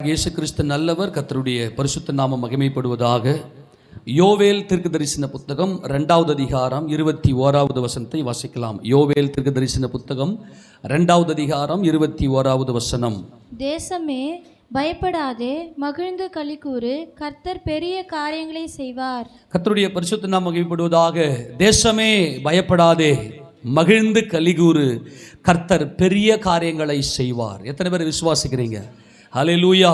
இயேசு கிறிஸ்து நல்லவர். கர்த்தருடைய பரிசுத்த நாமம் மகிமைப்படுவதாக. யோவேல் தீர்க்கதரிசன புத்தகம் 2வது அதிகாரம் 21வது வசனத்தை வாசிக்கலாம். யோவேல் தீர்க்கதரிசன புத்தகம் 2வது அதிகாரம் 21வது வசனம். தேசமே பயப்படாதே, மகிழ்ந்து களிகூரு, கர்த்தர் பெரிய காரியங்களை செய்வார். கர்த்தருடைய பரிசுத்த நாமம் மகிமைப்படுவதாக. தேசமே பயப்படாதே, மகிழ்ந்து கலிகூறு, கர்த்தர் பெரிய காரியங்களை செய்வார். எத்தனை பேர் விசுவாசிக்கிறீங்க? ஹல்லேலூயா.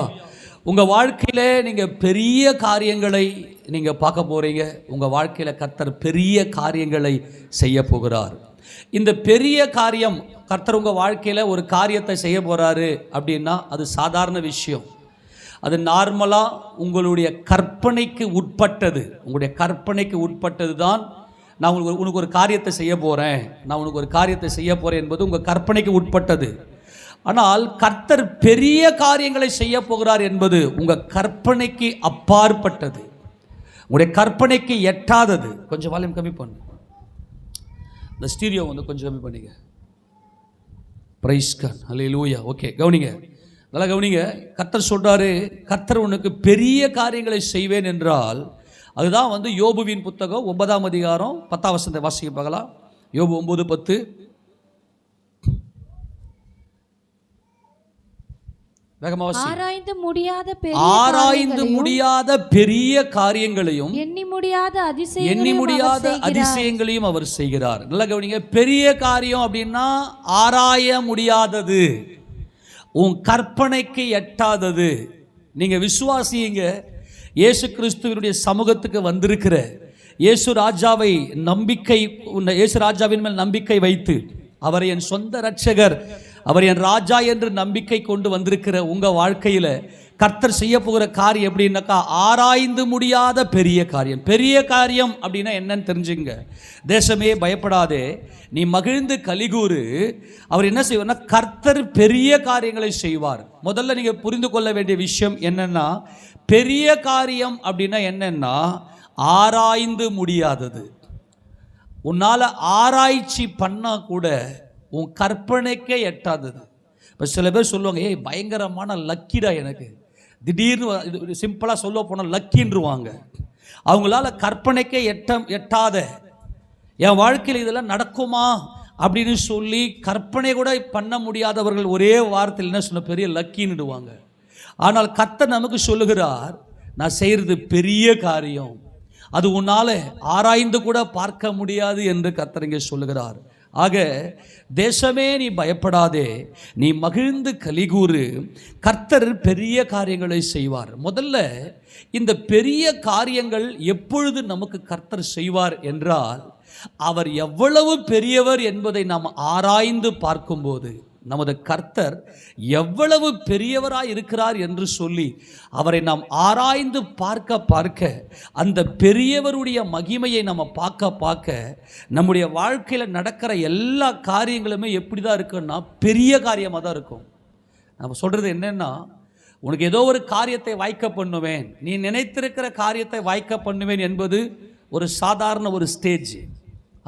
உங்கள் வாழ்க்கையில் நீங்கள் பெரிய காரியங்களை நீங்கள் பார்க்க போகிறீங்க. உங்கள் வாழ்க்கையில் கர்த்தர் பெரிய காரியங்களை செய்ய போகிறார். இந்த பெரிய காரியம், கர்த்தர் உங்கள் வாழ்க்கையில் ஒரு காரியத்தை செய்ய போகிறாரு அப்படின்னா அது சாதாரண விஷயம். அது நார்மலாக உங்களுடைய கற்பனைக்கு உட்பட்டது. உங்களுடைய கற்பனைக்கு உட்பட்டது தான். நான் உனக்கு ஒரு காரியத்தை செய்ய போகிறேன், நான் உனக்கு ஒரு காரியத்தை செய்ய போகிறேன் என்பது உங்கள் கற்பனைக்கு உட்பட்டது. ஆனால் கர்த்தர் பெரிய காரியங்களை செய்ய போகிறார் என்பது உங்கள் கற்பனைக்கு அப்பாற்பட்டது, உங்களுடைய கற்பனைக்கு எட்டாதது. கொஞ்சம் வால்யூம் கம்மி பண்ணு, இந்த ஸ்டீரியோ கொஞ்சம் கம்மி பண்ணிங்க. பிரைஸ் காட், ஹல்லேலூயா. ஓகே, கவனிங்க, நல்லா கவனிங்க. கர்த்தர் சொல்கிறாரு, கர்த்தர் உனக்கு பெரிய காரியங்களை செய்வேன் என்றால் அதுதான் யோபுவின் புத்தகம் 9ஆம் அதிகாரம் 10ஆம் வசனத்தை வாசிக்க பார்க்கலாம். யோபு 9:10. ஆராய்ந்து முடியாத பெரிய காரியங்களையும் எண்ணி முடியாத அதிசயங்களையும் அவர் செய்கிறார். நல்லா கவனிங்க. பெரிய காரியம் அப்படின்னா ஆராய முடியாதது, உன் கற்பனைக்கு எட்டாதது. நீங்க விசுவாசிங்க, இயேசு கிறிஸ்துவினுடைய சமூகத்துக்கு வந்திருக்கிற இயேசு ராஜாவை இயேசு ராஜாவின் மேல் நம்பிக்கை வைத்து அவரை என் சொந்த இரட்சகர், அவர் என் ராஜா என்று நம்பிக்கை கொண்டு வந்திருக்கிற உங்கள் வாழ்க்கையில் கர்த்தர் செய்ய போகிற காரியம் எப்படின்னாக்கா ஆராய்ந்து முடியாத பெரிய காரியம். பெரிய காரியம் அப்படின்னா என்னன்னு தெரிஞ்சுங்க. தேசமே பயப்படாதே, நீ மகிழ்ந்து கலிகூறு. அவர் என்ன செய்வார்னா கர்த்தர் பெரிய காரியங்களை செய்வார். முதல்ல நீங்கள் புரிந்து கொள்ள வேண்டிய விஷயம் என்னன்னா, பெரிய காரியம் அப்படின்னா என்னன்னா ஆராய்ந்து முடியாதது. உன்னால் ஆராய்ச்சி பண்ணால் கூட உன் கற்பனைக்கே எட்டாதது. இப்போ சில பேர் சொல்லுவாங்க, ஏய் பயங்கரமான லக்கிடா, எனக்கு திடீர்னு சிம்பிளாக சொல்ல போனால் லக்கின்றுவாங்க. அவங்களால கற்பனைக்கே எட்டாத, என் வாழ்க்கையில் இதெல்லாம் நடக்குமா அப்படின்னு சொல்லி கற்பனை கூட பண்ண முடியாதவர்கள் ஒரே வாரத்தில் என்ன சொன்ன பெரிய லக்கின்னுடுவாங்க. ஆனால் கர்த்தர் நமக்கு சொல்லுகிறார், நான் செய்கிறது பெரிய காரியம், அது உன்னால் ஆராய்ந்து கூட பார்க்க முடியாது என்று கர்த்தர் இங்கே சொல்லுகிறார். ஆக தேசமே நீ பயப்படாதே, நீ மகிழ்ந்து கலிகூறு, கர்த்தர் பெரிய காரியங்களை செய்வார். முதல்ல இந்த பெரிய காரியங்கள் எப்பொழுது நமக்கு கர்த்தர் செய்வார் என்றால், அவர் எவ்வளவு பெரியவர் என்பதை நாம் ஆராய்ந்து பார்க்கும்போது, நமது கர்த்தர் எவ்வளவு பெரியவராய் இருக்கிறார் என்று சொல்லி அவரை நாம் ஆராய்ந்து பார்க்க அந்த பெரியவருடைய மகிமையை நம்ம பார்க்க நம்முடைய வாழ்க்கையில் நடக்கிற எல்லா காரியங்களுமே எப்படி தான் இருக்குன்னா பெரிய காரியமாக தான் இருக்கும். நம்ம சொல்கிறது என்னென்னா, உனக்கு ஏதோ ஒரு காரியத்தை வாய்க்க பண்ணுவேன், நீ நினைத்திருக்கிற காரியத்தை வாய்க்க பண்ணுவேன் என்பது ஒரு சாதாரண ஒரு ஸ்டேஜ்.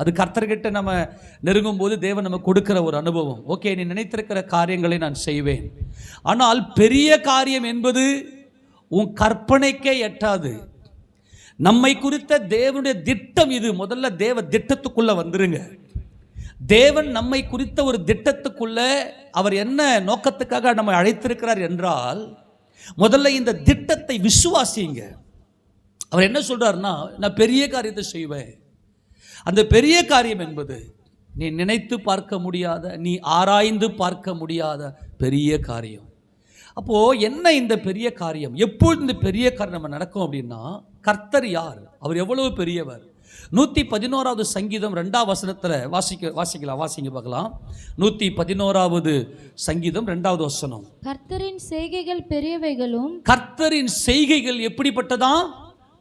அது கர்த்தர்கிட்ட நம்ம நெருங்கும் போது தேவன் நம்ம கொடுக்கிற ஒரு அனுபவம். ஓகே, நீ நினைத்திருக்கிற காரியங்களை நான் செய்வேன். ஆனால் பெரிய காரியம் என்பது உன் கற்பனைக்கே எட்டாது. நம்மை குறித்த தேவனுடைய திட்டம் இது. முதல்ல தேவ திட்டத்துக்குள்ள வந்துருங்க. தேவன் நம்மை குறித்த ஒரு திட்டத்துக்குள்ள அவர் என்ன நோக்கத்துக்காக நம்மை அழைத்திருக்கிறார் என்றால், முதல்ல இந்த திட்டத்தை விசுவாசிங்க. அவர் என்ன சொல்றாருன்னா, நான் பெரிய காரியத்தை செய்வேன். அந்த பெரிய காரியம் என்பது நீ நினைத்து பார்க்க முடியாத, நீ ஆராய்ந்து பார்க்க முடியாத பெரிய காரியம். அப்போது என்ன இந்த பெரிய காரியம்? எப்பொழுது இந்த பெரிய காரியம் நம்ம நடக்கும் அப்படின்னா, கர்த்தர் யார், அவர் எவ்வளவு பெரியவர். 111வது சங்கீதம் 2ஆம் வசனத்தில் வாசிங்க பார்க்கலாம். 111வது சங்கீதம் 2வது வசனம். கர்த்தரின் செய்கைகள் பெரியவைகளும், கர்த்தரின் செய்கைகள் எப்படிப்பட்டதா?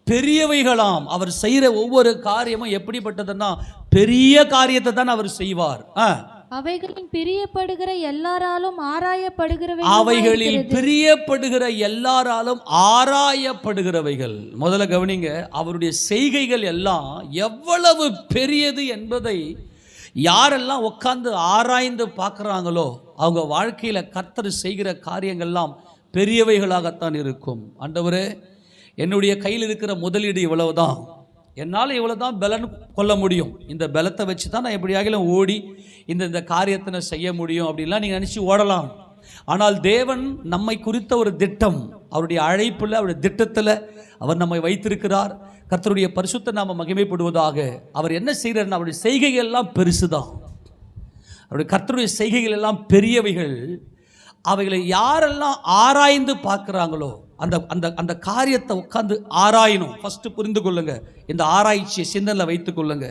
பெரியவைகளாம். அவர் செய்கிற ஒவ்வொரு காரியமும் எப்படிப்பட்டதுன்னா பெரிய காரியத்தை தான் அவர் செய்வார். அவைகளில் பிரியப்படுகிற எல்லாராலும் ஆராயப்படுகிறவைகள். அவைகளில் பிரியப்படுகிற எல்லாராலும் ஆராயப்படுகிறவைகள். முதல்ல கவனிங்க, அவருடைய செய்கைகள் எல்லாம் எவ்வளவு பெரியது என்பதை யாரெல்லாம் உட்கார்ந்து ஆராய்ந்து பார்க்குறாங்களோ அவங்க வாழ்க்கையில் கர்த்தர் செய்கிற காரியங்கள்லாம் பெரியவைகளாகத்தான் இருக்கும். ஆண்டவரே, என்னுடைய கையில் இருக்கிற முதலீடு இவ்வளவுதான், என்னால் இவ்வளவுதான் பலன் கொள்ள முடியும், இந்த பலத்தை வச்சு தான் நான் எப்படியாகிலும் ஓடி இந்த காரியத்தை நான் செய்ய முடியும் அப்படின்லாம் நீங்கள் நினச்சி ஓடலாம். ஆனால் தேவன் நம்மை குறித்த ஒரு திட்டம், அவருடைய அழைப்பில், அவருடைய திட்டத்தில் அவர் நம்மை வைத்திருக்கிறார். கர்த்தருடைய பரிசுத்த நாம மகிமைப்படுவதாக. அவர் என்ன செய்கிறார், அவருடைய செய்கைகள் எல்லாம் பெருசு தான். அவருடைய கர்த்தருடைய செய்கைகள் எல்லாம் பெரியவைகள். அவைகளை யாரெல்லாம் ஆராய்ந்து பார்க்குறாங்களோ அந்த அந்த அந்த காரியத்தை உட்காந்து ஆராயணும். ஃபஸ்ட்டு புரிந்து கொள்ளுங்க, இந்த ஆராய்ச்சியை சிந்தனையில் வைத்து கொள்ளுங்க.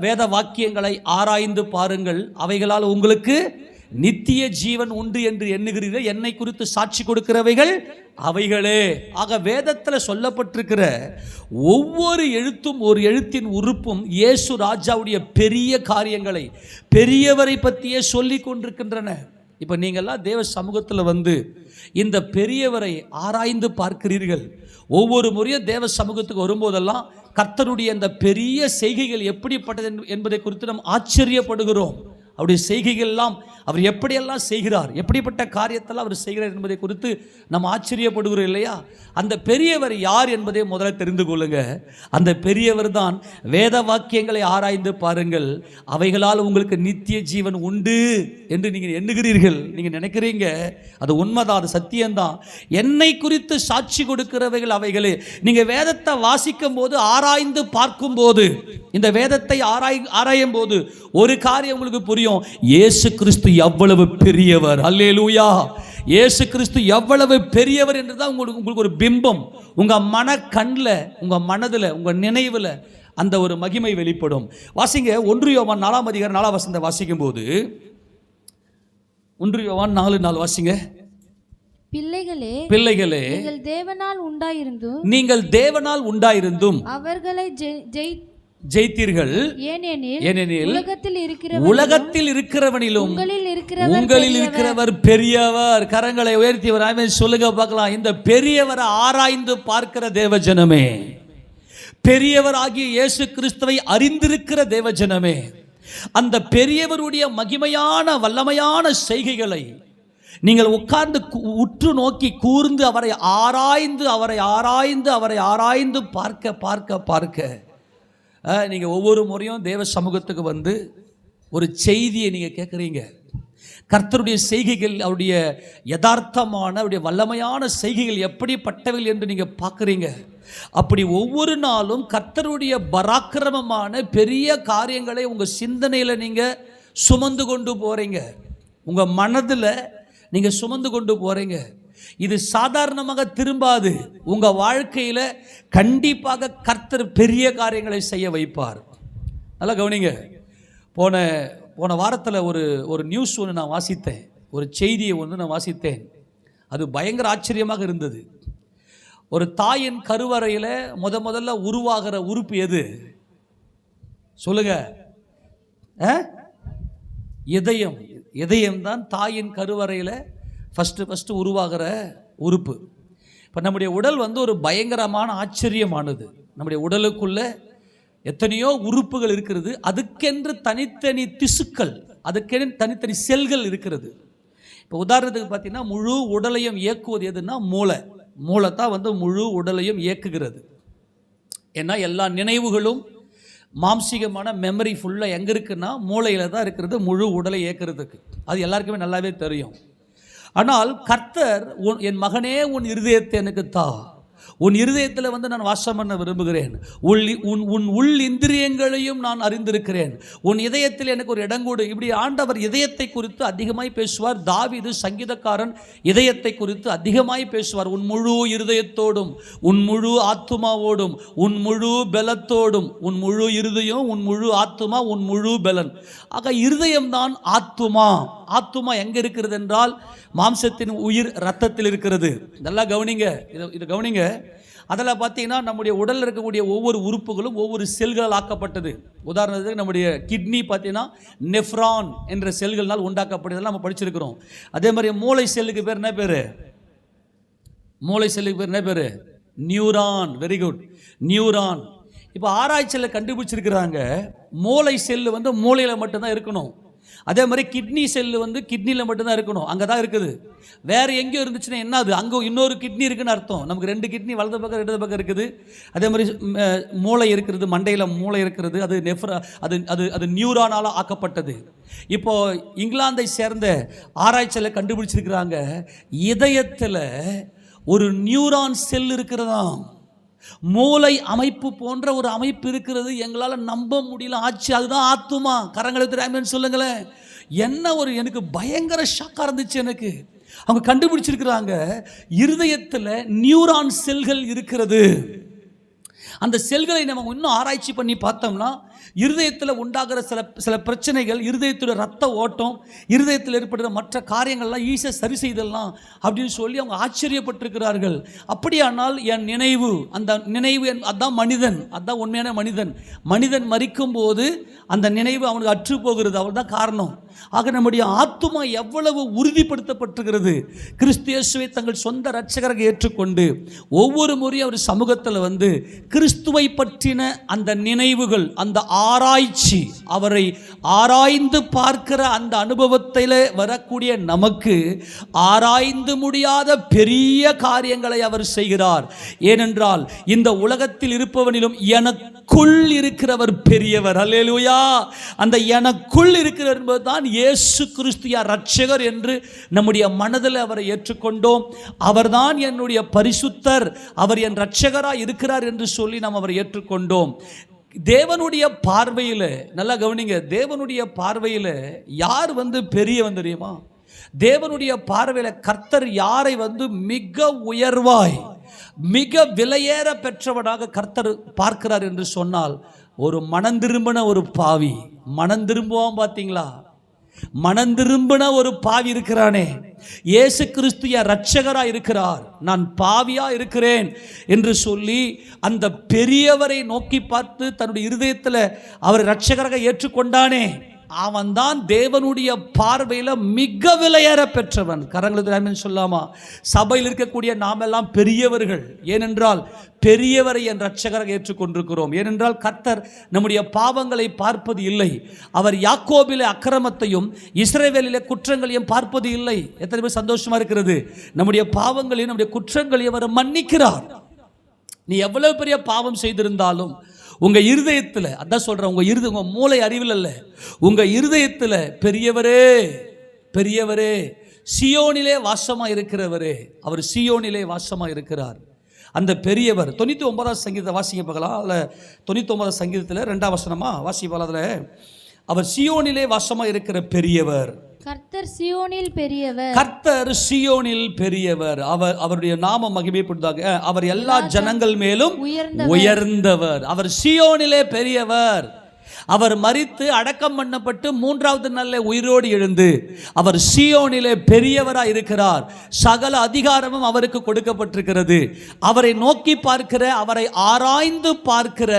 வேத வாக்கியங்களை ஆராய்ந்து பாருங்கள், அவைகளால் உங்களுக்கு நித்திய ஜீவன் உண்டு என்று எண்ணுகிறீர்கள், என்னை குறித்து சாட்சி கொடுக்கிறவைகள் அவைகளே. ஆக வேதத்தில் சொல்லப்பட்டிருக்கிற ஒவ்வொரு எழுத்தும், ஒரு எழுத்தின் உறுப்பும் இயேசு ராஜாவுடைய பெரிய காரியங்களை, பெரியவரை பற்றியே சொல்லி கொண்டிருக்கின்றன. இப்போ நீங்கள்லாம் தேவ சமூகத்தில் வந்து இந்த பெரியவரை ஆராய்ந்து பார்க்கிறீர்கள். ஒவ்வொரு முறையும் தேவ சமூகத்துக்கு வரும்போதெல்லாம் கர்த்தருடைய இந்த பெரிய செய்கைகள் எப்படிப்பட்டது என்பதை குறித்து நாம் ஆச்சரியப்படுகிறோம். அவருடைய செய்கைகள் எல்லாம் அவர் எப்படியெல்லாம் செய்கிறார், எப்படிப்பட்ட காரியத்தெல்லாம் அவர் செய்கிறார் என்பதை குறித்து நம்ம ஆச்சரியப்படுகிறோம் இல்லையா? அந்த பெரியவர் யார் என்பதை முதல்ல தெரிந்து கொள்ளுங்க. அந்த பெரியவர் தான் வேத வாக்கியங்களை ஆராய்ந்து பாருங்கள், அவைகளால் உங்களுக்கு நித்திய ஜீவன் உண்டு என்று நீங்கள் எண்ணுகிறீர்கள். நீங்கள் நினைக்கிறீங்க, அது உண்மைதான், அது சத்தியம்தான். என்னை குறித்து சாட்சி கொடுக்கிறவைகள் அவைகளே. நீங்கள் வேதத்தை வாசிக்கும் போது, ஆராய்ந்து பார்க்கும் போது, இந்த வேதத்தை ஆராயும் போது ஒரு காரியம் உங்களுக்கு புரியும், இயேசு கிறிஸ்து எவ்வளவு பெரியவர். அல்லேலூயா! இயேசு கிறிஸ்து எவ்வளவு பெரியவர் என்றுதான் உங்களுக்கு ஒரு பிம்பம் உங்க மன கண்ணில், உங்க மனதில், உங்க நினைவில் அந்த ஒரு மகிமை வெளிப்படும். வாசிங்க 1 யோவான் 4ஆம் அதிகாரம் 4ஆம் வசனத்தை வாசிக்கும் போது, 1 யோவான் 4:4 வாசிங்க. பிள்ளைகளே, நீங்கள் தேவனால் உண்டாயிருந்தும் அவர்களை ஜெயித்தீர்கள், ஏனெனில் உலகத்தில் இருக்கிறவனிலும் உங்களில் இருக்கிறவர் பெரியவர். கரங்களை உயர்த்தி சொல்லுங்க பார்க்கலாம். இந்த பெரியவரை ஆராய்ந்து பார்க்கிற தேவஜனமே, பெரியவர் ஆகிய இயேசு கிறிஸ்துவை அறிந்திருக்கிற தேவஜனமே, அந்த பெரியவருடைய மகிமையான வல்லமையான செய்கைகளை நீங்கள் உட்கார்ந்து உற்று நோக்கி கூர்ந்து அவரை ஆராய்ந்து பார்க்க நீங்கள் ஒவ்வொரு முறையும் தேவ சமூகத்துக்கு வந்து ஒரு செய்தியை நீங்கள் கேட்குறீங்க. கர்த்தருடைய செய்கைகள், அவருடைய யதார்த்தமான, அவருடைய வல்லமையான செய்கைகள் எப்படிப்பட்டவைகள் என்று நீங்கள் பார்க்குறீங்க. அப்படி ஒவ்வொரு நாளும் கர்த்தருடைய பராக்கிரமமான பெரிய காரியங்களை உங்கள் சிந்தனையில் நீங்கள் சுமந்து கொண்டு போகிறீங்க, உங்கள் மனதில் நீங்கள் சுமந்து கொண்டு போகிறீங்க. இது சாதாரணமாக திரும்பாது. உங்கள் வாழ்க்கையில் கண்டிப்பாக கர்த்தர் பெரிய காரியங்களை செய்ய வைப்பார். நல்லா கவனிங்க. போன வாரத்தில் ஒரு நியூஸ் ஒன்று நான் வாசித்தேன், ஒரு செய்தியை ஒன்று நான் வாசித்தேன். அது பயங்கர ஆச்சரியமாக இருந்தது. ஒரு தாயின் கருவறையில் முதல்ல உருவாகிற உறுப்பு எது சொல்லுங்க? இதயம். இதயம்தான் தாயின் கருவறையில் ஃபஸ்ட்டு உருவாகிற உறுப்பு. இப்போ நம்முடைய உடல் வந்து ஒரு பயங்கரமான ஆச்சரியமானது. நம்முடைய உடலுக்குள்ள எத்தனையோ உறுப்புகள் இருக்கிறது, அதுக்கென்று தனித்தனி திசுக்கள், அதுக்கென்று தனித்தனி செல்கள் இருக்கிறது. இப்போ உதாரணத்துக்கு பார்த்தீங்கன்னா, முழு உடலையும் இயக்குவது எதுன்னா மூளை தான் வந்து முழு உடலையும் இயக்குகிறது. ஏன்னா எல்லா நினைவுகளும் மாம்சீகமான மெமரி ஃபுல்லாக எங்கே இருக்குன்னா மூளையில் தான் இருக்கிறது, முழு உடலை இயக்கிறதுக்கு. அது எல்லாருக்குமே நல்லாவே தெரியும். ஆனால் கர்த்தர், என் மகனே உன் இருதயத்தை எனக்கு தா, உன் இருதயத்தில் வந்து நான் வாசம் பண்ண விரும்புகிறேன், உன் உள் இந்திரியங்களையும் நான் அறிந்திருக்கிறேன், உன் இதயத்தில் எனக்கு ஒரு இடங்கூடு. இப்படி ஆண்டவர் இதயத்தை குறித்து அதிகமாய் பேசுவார். தாவீது சங்கீதக்காரன் இதயத்தை குறித்து அதிகமாய் பேசுவார். உன் முழு இருதயத்தோடும், உன் முழு ஆத்துமாவோடும், உன் முழு பலத்தோடும், உன் முழு இருதயம், உன் முழு ஆத்துமா, உன் முழு பலன். ஆக இருதயம்தான் ஆத்துமா. ஆத்துமா எங்கே இருக்கிறது என்றால் மாம்சத்தின் உயிர் ரத்தத்தில் இருக்கிறது. இதெல்லாம் கவனிங்க, இது கவனிங்க. அதில் பார்த்தீங்கன்னா நம்முடைய உடலில் இருக்கக்கூடிய ஒவ்வொரு உறுப்புகளும் ஒவ்வொரு செல்களால் ஆக்கப்பட்டது. உதாரணத்துக்கு நம்முடைய கிட்னி பார்த்தீங்கன்னா நெஃப்ரான் என்ற செல்களால் உண்டாக்கப்படுதெல்லாம் நம்ம படிச்சிருக்கிறோம். அதே மாதிரி மூளை செல்லுக்கு பேர் என்ன பேர்? மூளை செல்லுக்கு பேர் என்ன பேர்? நியூரான். Very good, neuron. இப்போ ஆராய்ச்சியில் கண்டுபிடிச்சிருக்கிறாங்க, மூளை செல்லு வந்து மூளையில் மட்டும்தான் இருக்கணும். அதே மாதிரி கிட்னி செல்லு வந்து கிட்னியில் மட்டும்தான் இருக்கணும், அங்கே தான் இருக்குது. வேறு எங்கேயோ இருந்துச்சுன்னா என்ன அது, அங்கே இன்னொரு கிட்னி இருக்குன்னு அர்த்தம். நமக்கு 2 கிட்னி வலது பக்கம் இடது பக்கம் இருக்குது. அதே மாதிரி மூளை இருக்கிறது, மண்டையில் மூளை இருக்கிறது. அது அது அது அது நியூரானால் ஆக்கப்பட்டது. இப்போது இங்கிலாந்தை சேர்ந்த ஆராய்ச்சியில் கண்டுபிடிச்சிருக்கிறாங்க, இதயத்தில் ஒரு நியூரான் செல் இருக்கிறதாம். மூளை அமைப்பு போன்ற ஒரு அமைப்பு இருக்கிறது. எங்களால் நம்ப முடியல, ஆச்சு. அதுதான் ஆத்துமா. கரங்களை திராமன்னு சொல்லுங்களேன். என்ன ஒரு எனக்கு பயங்கர ஷாக்காக இருந்துச்சு எனக்கு. அவங்க கண்டுபிடிச்சிருக்கிறாங்க, இருதயத்தில் நியூரான் செல்கள் இருக்கிறது. அந்த செல்களை நம்ம இன்னும் ஆராய்ச்சி பண்ணி பார்த்தோம்னா இருதயத்தில் உண்டாகிற சில பிரச்சனைகள், இருதயத்தில் ரத்த ஓட்டம், இருதயத்தில் ஏற்படுற மற்ற காரியங்கள்லாம் ஈஸியாக சரி செய்தலாம் அப்படின்னு சொல்லி அவங்க ஆச்சரியப்பட்டிருக்கிறார்கள். அப்படியானால் என் நினைவு, அந்த நினைவு அதான் மனிதன், அதான் உண்மையான மனிதன். மனிதன் மரிக்கும் போது அந்த நினைவு அவனுக்கு அற்று போகிறது. அவள் தான் காரணம். ஆக நம்முடைய ஆத்துமா எவ்வளவு உறுதிப்படுத்தப்பட்டிருக்கிறது. கிறிஸ்து இயேசுவை தங்கள் சொந்த இரட்சகராக ஏற்றுக்கொண்டு ஒவ்வொரு முறையும் அவர் சமூகத்தில் வந்து கிறிஸ்துவை பற்றின அந்த நினைவுகள், அந்த ஆராய்ச்சி, அவரை ஆராய்ந்து பார்க்கிற அந்த அனுபவத்தில் வரக்கூடிய நமக்கு ஆராய்ந்து முடியாத பெரிய காரியங்களை அவர் செய்கிறார். ஏனென்றால் இந்த உலகத்தில் இருப்பவனிலும் எனக்குள் இருக்கிறவர் பெரியவர். அல்லேலூயா. அந்த எனக்குள் இருக்கிறவர் என்பதுதான் இயேசு கிறிஸ்து இரட்சகர் என்று நம்முடைய மனதில் அவரை ஏற்றுக்கொண்டோம். அவர்தான் என்னுடைய பரிசுத்தர், அவர் என் இரட்சகராக இருக்கிறார் என்று சொல்லி நாம் அவரை ஏற்றுக்கொண்டோம். தேவனுடைய பார்வையில் நல்லா கவனிங்க, தேவனுடைய பார்வையில் யார் வந்து பெரியவன் தெரியுமா? தேவனுடைய பார்வையில் கர்த்தர் யாரை வந்து மிக உயர்வாய், மிக விலையேற பெற்றவனாக கர்த்தர் பார்க்கிறார் என்று சொன்னால், ஒரு மனந்திரும்பின ஒரு பாவி, மனந்திரும்புவான் பார்த்தீங்களா? மனந்திரும்பின ஒரு பாவி இருக்கிறானே, இயேசு கிறிஸ்து இரட்சகராக இருக்கிறார், நான் பாவியா இருக்கிறேன் என்று சொல்லி அந்த பெரியவரை நோக்கி பார்த்து தன்னுடைய இருதயத்தில் அவர் இரட்சகராக ஏற்றுக்கொண்டானே, அவன்தான் தேவனுடைய பார்வையில் மிக விலையேற பெற்றவன். கரங்களுக்கு சொல்லாமா? சபையில் இருக்கக்கூடிய நாம் எல்லாம் பெரியவர்கள். ஏனென்றால் பெரியவரை என் இரட்சகராக ஏற்றுக்கொண்டிருக்கிறோம். ஏனென்றால் கர்த்தர் நம்முடைய பாவங்களை பார்ப்பது இல்லை. அவர் யாக்கோபிலே அக்கிரமத்தையும் இஸ்ரவேலிலே குற்றங்களையும் பார்ப்பது இல்லை. எத்தனை பேர் சந்தோஷமா இருக்கிறது? நம்முடைய பாவங்களையும் நம்முடைய குற்றங்களையும் அவர் மன்னிக்கிறார். நீ எவ்வளவு பெரிய பாவம் செய்திருந்தாலும் உங்க இருதயத்தில், அதான் சொல்றேன், உங்க மூளை அறிவில் அல்ல, உங்க இருதயத்தில் பெரியவரே, பெரியவரே, சியோனிலே வாசமா இருக்கிறவரே, அவர் சியோனிலே வாசமா இருக்கிறார். அந்த பெரியவர் 99ஆம் சங்கீதத்தை வாசிக்க பார்க்கலாம். அதில் 99ஆம் சங்கீதத்தில் 2ஆம் வசனமா வாசிப்பால், அதில் அவர் சியோனிலே வாசமா இருக்கிற பெரியவர். கர்த்தர் சியோனில் பெரியவர், கர்த்தர் சியோனில் பெரியவர். அவருடைய நாம மகிமைப்படுதாக. அவர் எல்லா ஜனங்கள் மேலும் உயர்ந்தவர். அவர் சியோனிலே பெரியவர். அவர் மரித்து அடக்கம் பண்ணப்பட்டு 3வது நாளிலே உயிரோடு எழுந்து அவர் சியோனிலே பெரியவராக இருக்கிறார். சகல அதிகாரமும் அவருக்கு கொடுக்கப்பட்டிருக்கிறது. அவரை நோக்கி பார்க்கிற, அவரை ஆராய்ந்து பார்க்கிற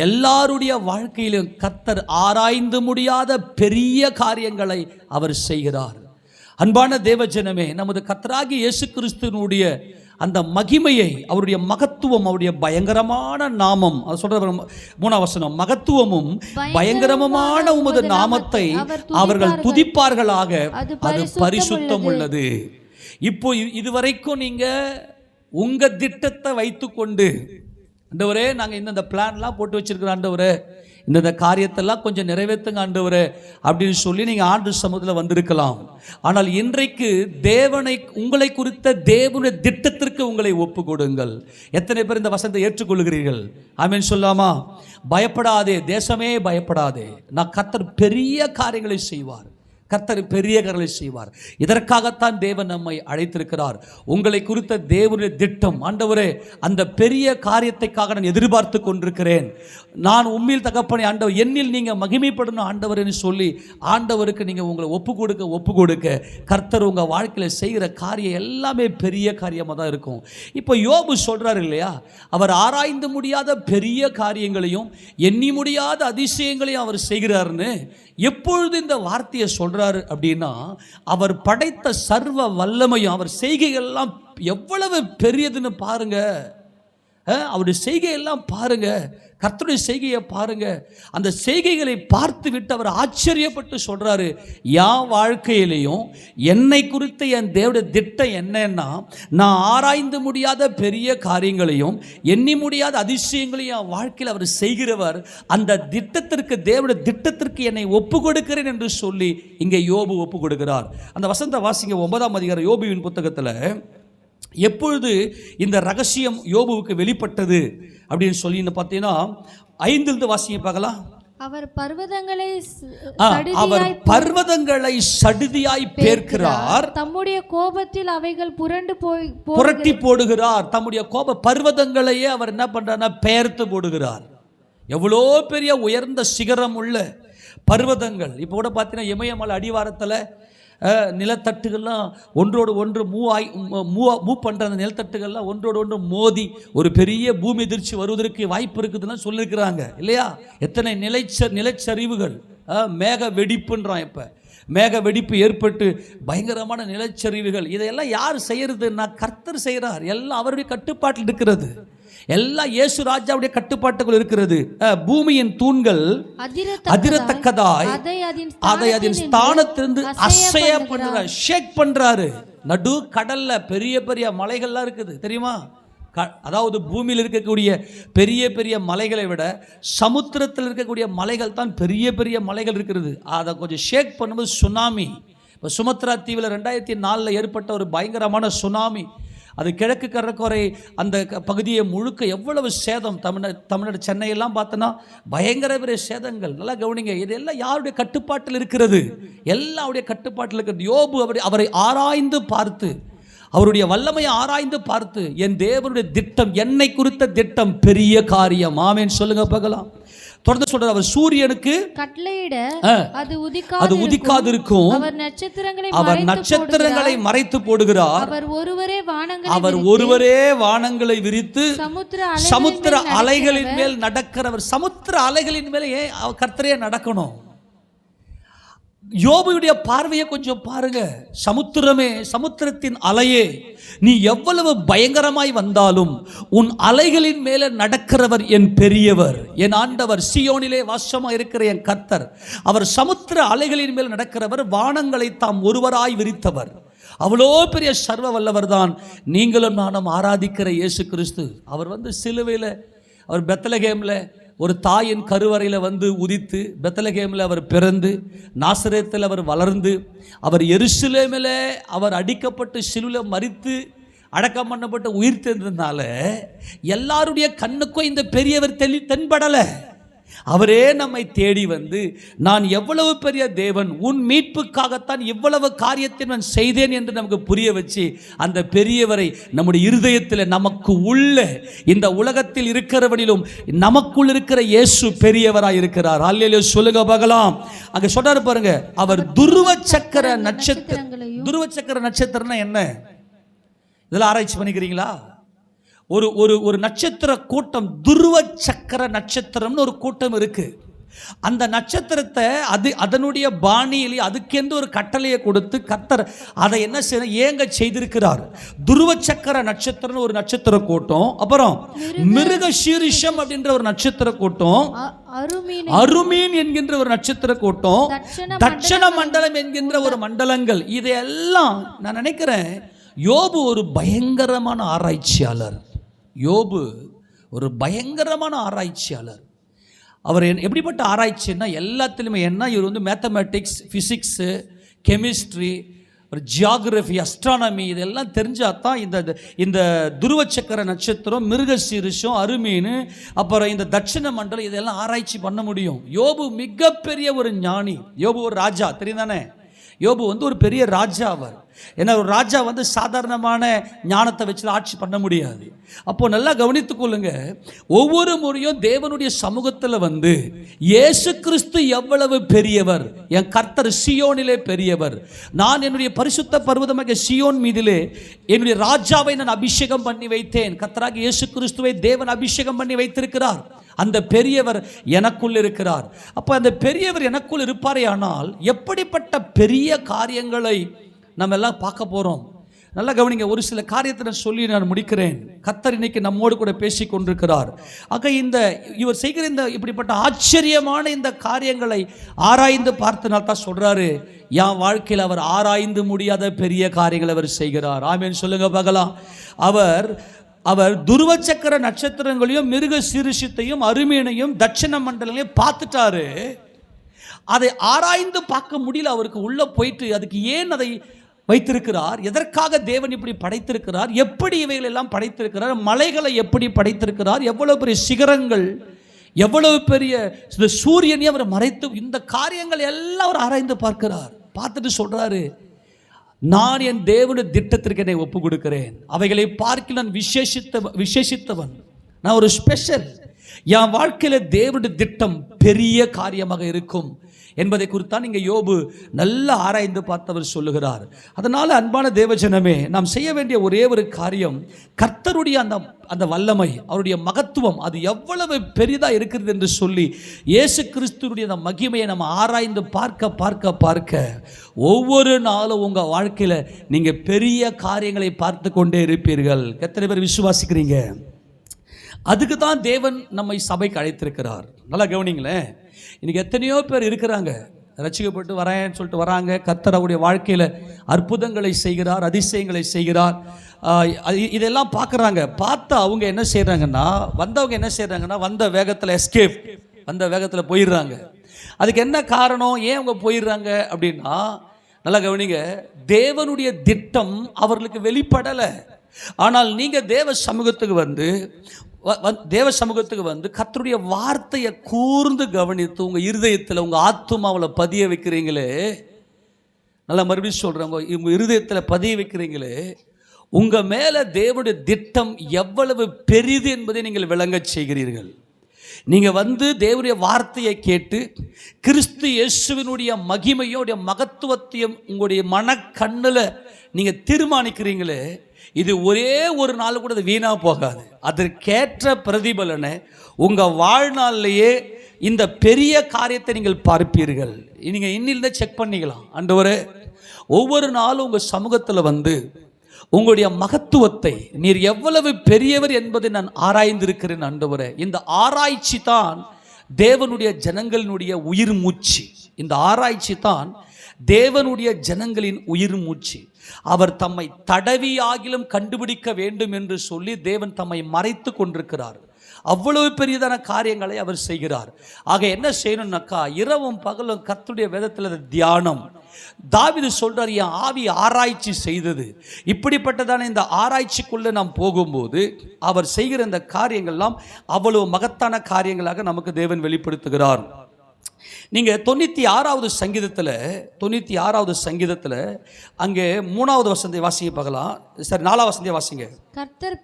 எல்லாருடைய வாழ்க்கையிலும் கர்த்தர் ஆராய்ந்து முடியாத பெரிய காரியங்களை அவர் செய்கிறார். அன்பான தேவஜனமே, நமது கர்த்தராகிய இயேசு கிறிஸ்துவினுடைய அந்த மகிமையை, அவருடைய மகத்துவம், அவருடைய பயங்கரமான நாமம், அது சொல்ற 3ஆம் வசனம், மகத்துவமும் பயங்கரமான உமது நாமத்தை அவர்கள் துதிப்பார்களாக, அது பரிசுத்தம் உள்ளது. இப்போ இதுவரைக்கும் நீங்க உங்க திட்டத்தை வைத்துக்கொண்டு, ஆண்டவரே நாங்கள் இந்த பிளான்லாம் போட்டு வச்சிருக்கிறோம், ஆண்டவரே இந்த காரியத்தெல்லாம் கொஞ்சம் நிறைவேற்றுங்க ஆண்டவரே அப்படின்னு சொல்லி நீங்கள் ஆண்டு சமூகத்தில் வந்திருக்கலாம். ஆனால் இன்றைக்கு தேவனை, உங்களை குறித்த தேவனுடைய திட்டத்திற்கு உங்களை ஒப்பு கொடுங்கள். எத்தனை பேர் இந்த வசனத்தை ஏற்றுக்கொள்கிறீர்கள்? ஆமென் சொல்லாமா? பயப்படாதே தேசமே, பயப்படாதே, நான் கர்த்தர் பெரிய காரியங்களை செய்வார், கர்த்தர் பெரிய காரியங்களை செய்வார். இதற்காகத்தான் தேவன் நம்மை அழைத்திருக்கிறார். உங்களை குறித்த தேவனுடைய திட்டம், ஆண்டவரே அந்த பெரிய காரியத்தைக்காக நான் எதிர்பார்த்து கொண்டிருக்கிறேன், நான் உம்மில் தகப்பனே ஆண்டவர், என்னில் நீங்கள் மகிமைப்படணும் ஆண்டவர்னு சொல்லி ஆண்டவருக்கு நீங்கள் உங்களை ஒப்பு கொடுக்க கர்த்தர் உங்கள் வாழ்க்கையில் செய்கிற காரியம் எல்லாமே பெரிய காரியமாக தான் இருக்கும். இப்போ யோபு சொல்கிறார் இல்லையா, அவர் ஆராய்ந்து முடியாத பெரிய காரியங்களையும் எண்ணி முடியாத அதிசயங்களையும் அவர் செய்கிறாருன்னு. எப்பொழுது இந்த வார்த்தையை சொல்றாரு அப்படின்னா, அவர் படைத்த சர்வ வல்லமையும் அவர் செய்கைகள்லாம் எவ்வளவு பெரியதுன்னு பாருங்க. அவருடைய செய்கையெல்லாம் பாருங்க, கர்த்தருடைய செய்கையை பாருங்க. அந்த செய்கைகளை பார்த்து விட்டு அவர் ஆச்சரியப்பட்டு சொல்றாரு, என் வாழ்க்கையிலையும் என்னை குறித்த என் தேவனுடைய திட்டம் என்னன்னா, நான் ஆராய்ந்து முடியாத பெரிய காரியங்களையும் எண்ணி முடியாத அதிசயங்களையும் என் வாழ்க்கையில் அவர் செய்கிறவர். அந்த திட்டத்திற்கு, தேவனுடைய திட்டத்திற்கு என்னை ஒப்பு கொடுக்கிறேன் என்று சொல்லி இங்கே யோபு ஒப்பு கொடுக்கிறார். அந்த வசனத்தை வாசிங்க, 9ஆம் அதிகாரம் யோபுவின் புத்தகத்தில் எப்பொழுது இந்த ரகசியம் யோபுவுக்கு வெளிப்பட்டது அப்படின்னு சொல்லி பார்த்தீங்கன்னா 5 வாசிங்க பார்க்கலாம். அவர் பர்வதங்களை சடுதியாய் பேர்க்கிறார், தம்முடைய கோபத்தில் அவைகள் புரட்டி போடுகிறார். தம்முடைய கோப பர்வதங்களையே அவர் என்ன பண்றாருன்னா பெயர்த்து போடுகிறார். எவ்வளோ பெரிய உயர்ந்த சிகரம் உள்ள பர்வதங்கள். இப்போ கூட பார்த்தீங்கன்னா இமயமலை அடிவாரத்தில் நிலத்தட்டுகள்லாம் ஒன்றோடு ஒன்று மூவ் பண்ணுற அந்த நிலத்தட்டுகள்லாம் ஒன்றோடு ஒன்று மோதி ஒரு பெரிய பூமி எதிர்ச்சி வருவதற்கு வாய்ப்பு இருக்குதுன்னா சொல்லியிருக்கிறாங்க இல்லையா? எத்தனை நிலச்சரிவுகள், மேக வெடிப்புன்றான். இப்போ மேக வெடிப்பு ஏற்பட்டு பயங்கரமான நிலச்சரிவுகள். இதையெல்லாம் யார் செய்யறதுன்னா கர்த்தர் செய்கிறார். எல்லாம் அவருடைய கட்டுப்பாட்டில் இருக்கிறது. எல்லாம் இயேசு ராஜாவுடைய கட்டுப்பாட்டுக்குள் இருக்கிறது. பூமியின் தூண்கள் அதிரத்தக்கதாய் அதை அதன் ஸ்தானத்திலிருந்து அசைய பண்றாரு, ஷேக் பண்றாரு. நடு கடல்ல பெரிய பெரிய மலைகள்லாம் இருக்குது தெரியுமா? அதாவது பூமியில் இருக்கக்கூடிய பெரிய பெரிய மலைகளை விட சமுத்திரத்தில் இருக்கக்கூடிய மலைகள் தான் பெரிய பெரிய மலைகள் இருக்கிறது. அதை கொஞ்சம் ஷேக் பண்ணும்போது சுனாமி. இப்போ சுமத்ரா தீவில் 2004 ஏற்பட்ட ஒரு பயங்கரமான சுனாமி. அது கிழக்கு கடற்கரை அந்த பகுதியை முழுக்க எவ்வளவு சேதம். தமிழ்நாடு சென்னையெல்லாம் பார்த்தோன்னா பயங்கர பெரிய சேதங்கள். நல்லா கவனிங்க, இதெல்லாம் யாருடைய கட்டுப்பாட்டில் இருக்கிறது? எல்லாம் அவருடைய கட்டுப்பாட்டில் இருக்கிறது. யோபு அவரை ஆராய்ந்து பார்த்து, அவருடைய வல்லமையை ஆராய்ந்து பார்த்து, என் தேவனுடைய திட்டம், என்னை குறித்த திட்டம் பெரிய காரியம். ஆமென் சொல்லுங்க பார்க்கலாம். தொடர்ந்து சொல்றார், அவர் சூரியனுக்கு கட்டளையிட அது உதிக்காதிருக்கும், அவர் நட்சத்திரங்களை மறைத்து போடுகிறார், அவர் ஒருவரே வானங்களை விரித்து சமுத்திர அலைகளின் மேல் நடக்கிறவர். சமுத்திர அலைகளின் மேலே ஏன் கர்த்தரே நடக்கணும்? யோபுடைய பார்வையை கொஞ்சம் பாருங்க. சமுத்திரமே, சமுத்திரத்தின் அலையே, நீ எவ்வளவு பயங்கரமாய் வந்தாலும் உன் அலைகளின் மேலே நடக்கிறவர் என் பெரியவர், என் ஆண்டவர், சியோனிலே வாசமாக இருக்கிற என் கர்த்தர். அவர் சமுத்திர அலைகளின் மேல் நடக்கிறவர், வானங்களை தாம் ஒருவராய் விரித்தவர். அவ்வளோ பெரிய சர்வ வல்லவர் தான் நீங்களும் நானும் ஆராதிக்கிற இயேசு கிறிஸ்து. அவர் சிலுவையில், அவர் பெத்லகேமில் ஒரு தாயின் கருவறையில் உதித்து, பெத்லகேமில் அவர் பிறந்து, நாசரேத்தில் அவர் வளர்ந்து, அவர் எருசலேமில் அவர் அடிக்கப்பட்டு சிலுவையில் மரித்து அடக்கம் பண்ணப்பட்டு உயிர் தெரிந்ததுனால எல்லாருடைய கண்ணுக்கும் இந்த பெரியவர் தென்படலை. அவரே நம்மை தேடி நான் எவ்வளவு பெரிய தேவன், உன் மீட்புக்காகத்தான் இவ்வளவு காரியத்தை நான் செய்தேன் என்று நமக்கு புரிய வச்சு, அந்த பெரியவரை நம்முடைய இருதயத்தில், நமக்கு உள்ள இந்த உலகத்தில் இருக்கிறவனிலும் நமக்குள் இருக்கிற இயேசு பெரியவராய் இருக்கிறார். அல்லேலூயா சொல்லுங்க பார்க்கலாம். அங்க சொல்றாரு பாருங்க, அவர் துருவ சக்கர நட்சத்திரம். துருவ சக்கர நட்சத்திரம்னா என்ன? இதெல்லாம் ஆராய்ச்சி பண்ணிக்கிறீங்களா? ஒரு நட்சத்திர கூட்டம், துருவ சக்கர நட்சத்திரம்னு ஒரு கூட்டம் இருக்கு. அந்த நட்சத்திரத்தை அதனுடைய பாணியிலே அதுக்கென்று ஒரு கட்டளையை கொடுத்து கர்த்தர் அதை என்ன செய்ய ஏங்க செய்திருக்கிறார். துருவ சக்கர நட்சத்திரம் ஒரு நட்சத்திர கூட்டம், அப்புறம் மிருக சீரிஷம் அப்படின்ற ஒரு நட்சத்திர கூட்டம், அருமீன் என்கின்ற ஒரு நட்சத்திர கூட்டம், தட்சண மண்டலம் என்கின்ற ஒரு மண்டலங்கள். இதையெல்லாம் நான் நினைக்கிறேன் யோபு ஒரு பயங்கரமான ஆராய்ச்சியாளர். யோபு ஒரு பயங்கரமான ஆராய்ச்சியாளர். அவர் எப்படிப்பட்ட ஆராய்ச்சின்னா எல்லாத்திலுமே என்ன, இவர் மேத்தமேட்டிக்ஸ், ஃபிசிக்ஸு, கெமிஸ்ட்ரி, ஒரு ஜியாகிரஃபி, அஸ்ட்ரானமி இதெல்லாம் தெரிஞ்சால் தான் இந்த துருவச்சக்கர நட்சத்திரம், மிருக சீரிஷம், அருமீன், அப்புறம் இந்த தட்சிண மண்டலம் இதெல்லாம் ஆராய்ச்சி பண்ண முடியும். யோபு மிகப்பெரிய ஒரு ஞானி. யோபு ஒரு ராஜா, தெரியுதானே? யோபு ஒரு பெரிய ராஜா. அவர் ஏன்னா ஒரு ராஜா சாதாரணமான ஞானத்தை வச்சு ஆட்சி பண்ண முடியாது. அப்போ நல்லா கவனித்துக் கொள்ளுங்க, ஒவ்வொரு முறையும் தேவனுடைய சமூகத்தில் இயேசு கிறிஸ்து எவ்வளவு பெரியவர், என் கர்த்தர் சியோனிலே பெரியவர், நான் என்னுடைய பரிசுத்த பர்வதமாக சியோன் மீதிலே என்னுடைய ராஜாவை நான் அபிஷேகம் பண்ணி வைத்தேன். கர்த்தராக இயேசு கிறிஸ்துவை தேவன் அபிஷேகம் பண்ணி வைத்திருக்கிறார். அந்த பெரியவர் எனக்குள் இருக்கிறார். அப்போ அந்த பெரியவர் எனக்குள் இருப்பாரே, ஆனால் எப்படிப்பட்ட பெரிய காரியங்களை நம்ம எல்லாம் பார்க்க போகிறோம். நல்லா கவனிங்க. ஒரு சில காரியத்தை நான் சொல்லி நான் முடிக்கிறேன். கர்த்தர் இன்னைக்கு நம்மோடு கூட பேசி கொண்டிருக்கிறார். ஆக இவர் செய்கிற இப்படிப்பட்ட ஆச்சரியமான இந்த காரியங்களை ஆராய்ந்து பார்த்தனால் தான் சொல்றாரு, என் வாழ்க்கையில் அவர் ஆராய்ந்து முடியாத பெரிய காரியங்களை அவர் செய்கிறார். ஆமென் சொல்லுங்க பார்க்கலாம். அவர் துருவ சக்கர நட்சத்திரங்களையும் மிருக சிறுஷத்தையும் அருமீனையும் தட்சிண மண்டலங்களையும் பார்த்துட்டாரு. அதை ஆராய்ந்து பார்க்க முடியல அவருக்கு. உள்ள போயிட்டு அதுக்கு ஏன் அதை வைத்திருக்கிறார், எதற்காக தேவன் இப்படி படைத்திருக்கிறார், எப்படி இவைகள் எல்லாம் படைத்திருக்கிறார், மலைகளை எப்படி படைத்திருக்கிறார், எவ்வளவு பெரிய சிகரங்கள், எவ்வளவு பெரிய சூரியனை அவர் மறைத்து, இந்த காரியங்கள் எல்லாம் அவர் ஆராய்ந்து பார்க்கிறார். பார்த்துட்டு சொல்றாரு, நான் என் தேவனுடைய திட்டத்திற்கு என்னை ஒப்பு கொடுக்கிறேன். அவைகளை பார்க்க நான் விசேஷித்தவன், நான் ஒரு ஸ்பெஷல். என் வாழ்க்கையில தேவனுடைய திட்டம் பெரிய காரியமாக இருக்கும் என்பதை குறித்தான் இங்கே யோபு நல்லா ஆராய்ந்து பார்த்தவர் சொல்லுகிறார். அதனால அன்பான தேவஜனமே, நாம் செய்ய வேண்டிய ஒரே ஒரு காரியம், கர்த்தருடைய அந்த வல்லமை, அவருடைய மகத்துவம் அது எவ்வளவு பெரிதாக இருக்கிறது என்று சொல்லி இயேசு கிறிஸ்துடைய அந்த மகிமையை நம்ம ஆராய்ந்து பார்க்க பார்க்க பார்க்க ஒவ்வொரு நாளும் உங்கள் வாழ்க்கையில் நீங்கள் பெரிய காரியங்களை பார்த்து கொண்டே இருப்பீர்கள். எத்தனை பேர் விசுவாசிக்கிறீங்க? அதுக்கு தான் தேவன் நம்மை சபைக்கு அழைத்திருக்கிறார். நல்லா கவனிங்களேன். இன்னைக்கு எத்தனையோ பேர் இருக்கிறாங்க, ரட்சிக்கப்பட்டு வரேன்னு சொல்லிட்டு வராங்க. கர்த்தர் அவருடைய வாழ்க்கையில் அற்புதங்களை செய்கிறார், அதிசயங்களை செய்கிறார். இதெல்லாம் பார்க்குறாங்க. பார்த்தா அவங்க என்ன செய்கிறாங்கன்னா, வந்தவங்க என்ன செய்கிறாங்கன்னா, வந்த வேகத்தில் எஸ்கேப், வந்த வேகத்தில் போயிடுறாங்க. அதுக்கு என்ன காரணம், ஏன் அவங்க போயிடுறாங்க அப்படின்னா, நல்லா கவனிங்க, தேவனுடைய திட்டம் அவர்களுக்கு வெளிப்படலை. ஆனால் நீங்கள் தேவ சமூகத்துக்கு வந்து கர்த்தருடைய வார்த்தையை கூர்ந்து கவனித்து உங்கள் இருதயத்தில், உங்கள் ஆத்துமாவில் பதிய வைக்கிறீங்களே, நல்லா மறுபடியும் சொல்கிறேன், உங்கள் இருதயத்தில் பதிய வைக்கிறீங்களே, உங்கள் மேலே தேவனுடைய திட்டம் எவ்வளவு பெரிது என்பதை நீங்கள் விளங்க செய்கிறீர்கள். நீங்கள் வந்து தேவனுடைய வார்த்தையை கேட்டு கிறிஸ்து இயேசுவினுடைய மகிமையோடைய மகத்துவத்தையும் உங்களுடைய மனக்கண்ணில் நீங்கள் தீர்மானிக்கிறீங்களே, இது ஒரே ஒரு நாள் கூட அது வீணாக போகாது. அதற்கேற்ற பிரதிபலனை உங்கள் வாழ்நாளிலேயே இந்த பெரிய காரியத்தை நீங்கள் பார்ப்பீர்கள். நீங்கள் இன்னிலிருந்தே செக் பண்ணிக்கலாம். ஆண்டவரே, ஒவ்வொரு நாளும் உங்கள் சமூகத்தில் வந்து உங்களுடைய மகத்துவத்தை, நீர் எவ்வளவு பெரியவர் என்பதை நான் ஆராய்ந்திருக்கிறேன் ஆண்டவரே. இந்த ஆராய்ச்சி தான் தேவனுடைய ஜனங்களினுடைய உயிர் மூச்சு. இந்த ஆராய்ச்சி தான் தேவனுடைய ஜனங்களின் உயிர் மூச்சு. அவர் தம்மை தடவியாகிலும் கண்டுபிடிக்க வேண்டும் என்று சொல்லி தேவன் தம்மை மறைத்து கொண்டிருக்கிறார். அவ்வளவு பெரியதான காரியங்களை அவர் செய்கிறார். ஆக என்ன செய்யணும்னாக்கா, இரவும் பகலும் கர்த்தருடைய வேதத்தில் தியானம். தாவீது சொல்றார், என் ஆவி ஆராய்ச்சி செய்தது. இப்படிப்பட்டதான இந்த ஆராய்ச்சிக்குள்ளே நாம் போகும்போது அவர் செய்கிற இந்த காரியங்கள்லாம் அவ்வளவு மகத்தான காரியங்களாக நமக்கு தேவன் வெளிப்படுத்துகிறார். நீங்கள் 96வது சங்கீதத்தில் அங்கே 3வது வசனத்தை வாசிங்க பார்க்கலாம். சரி, 4வது வசனத்தை வாசிங்க. கர்த்தர்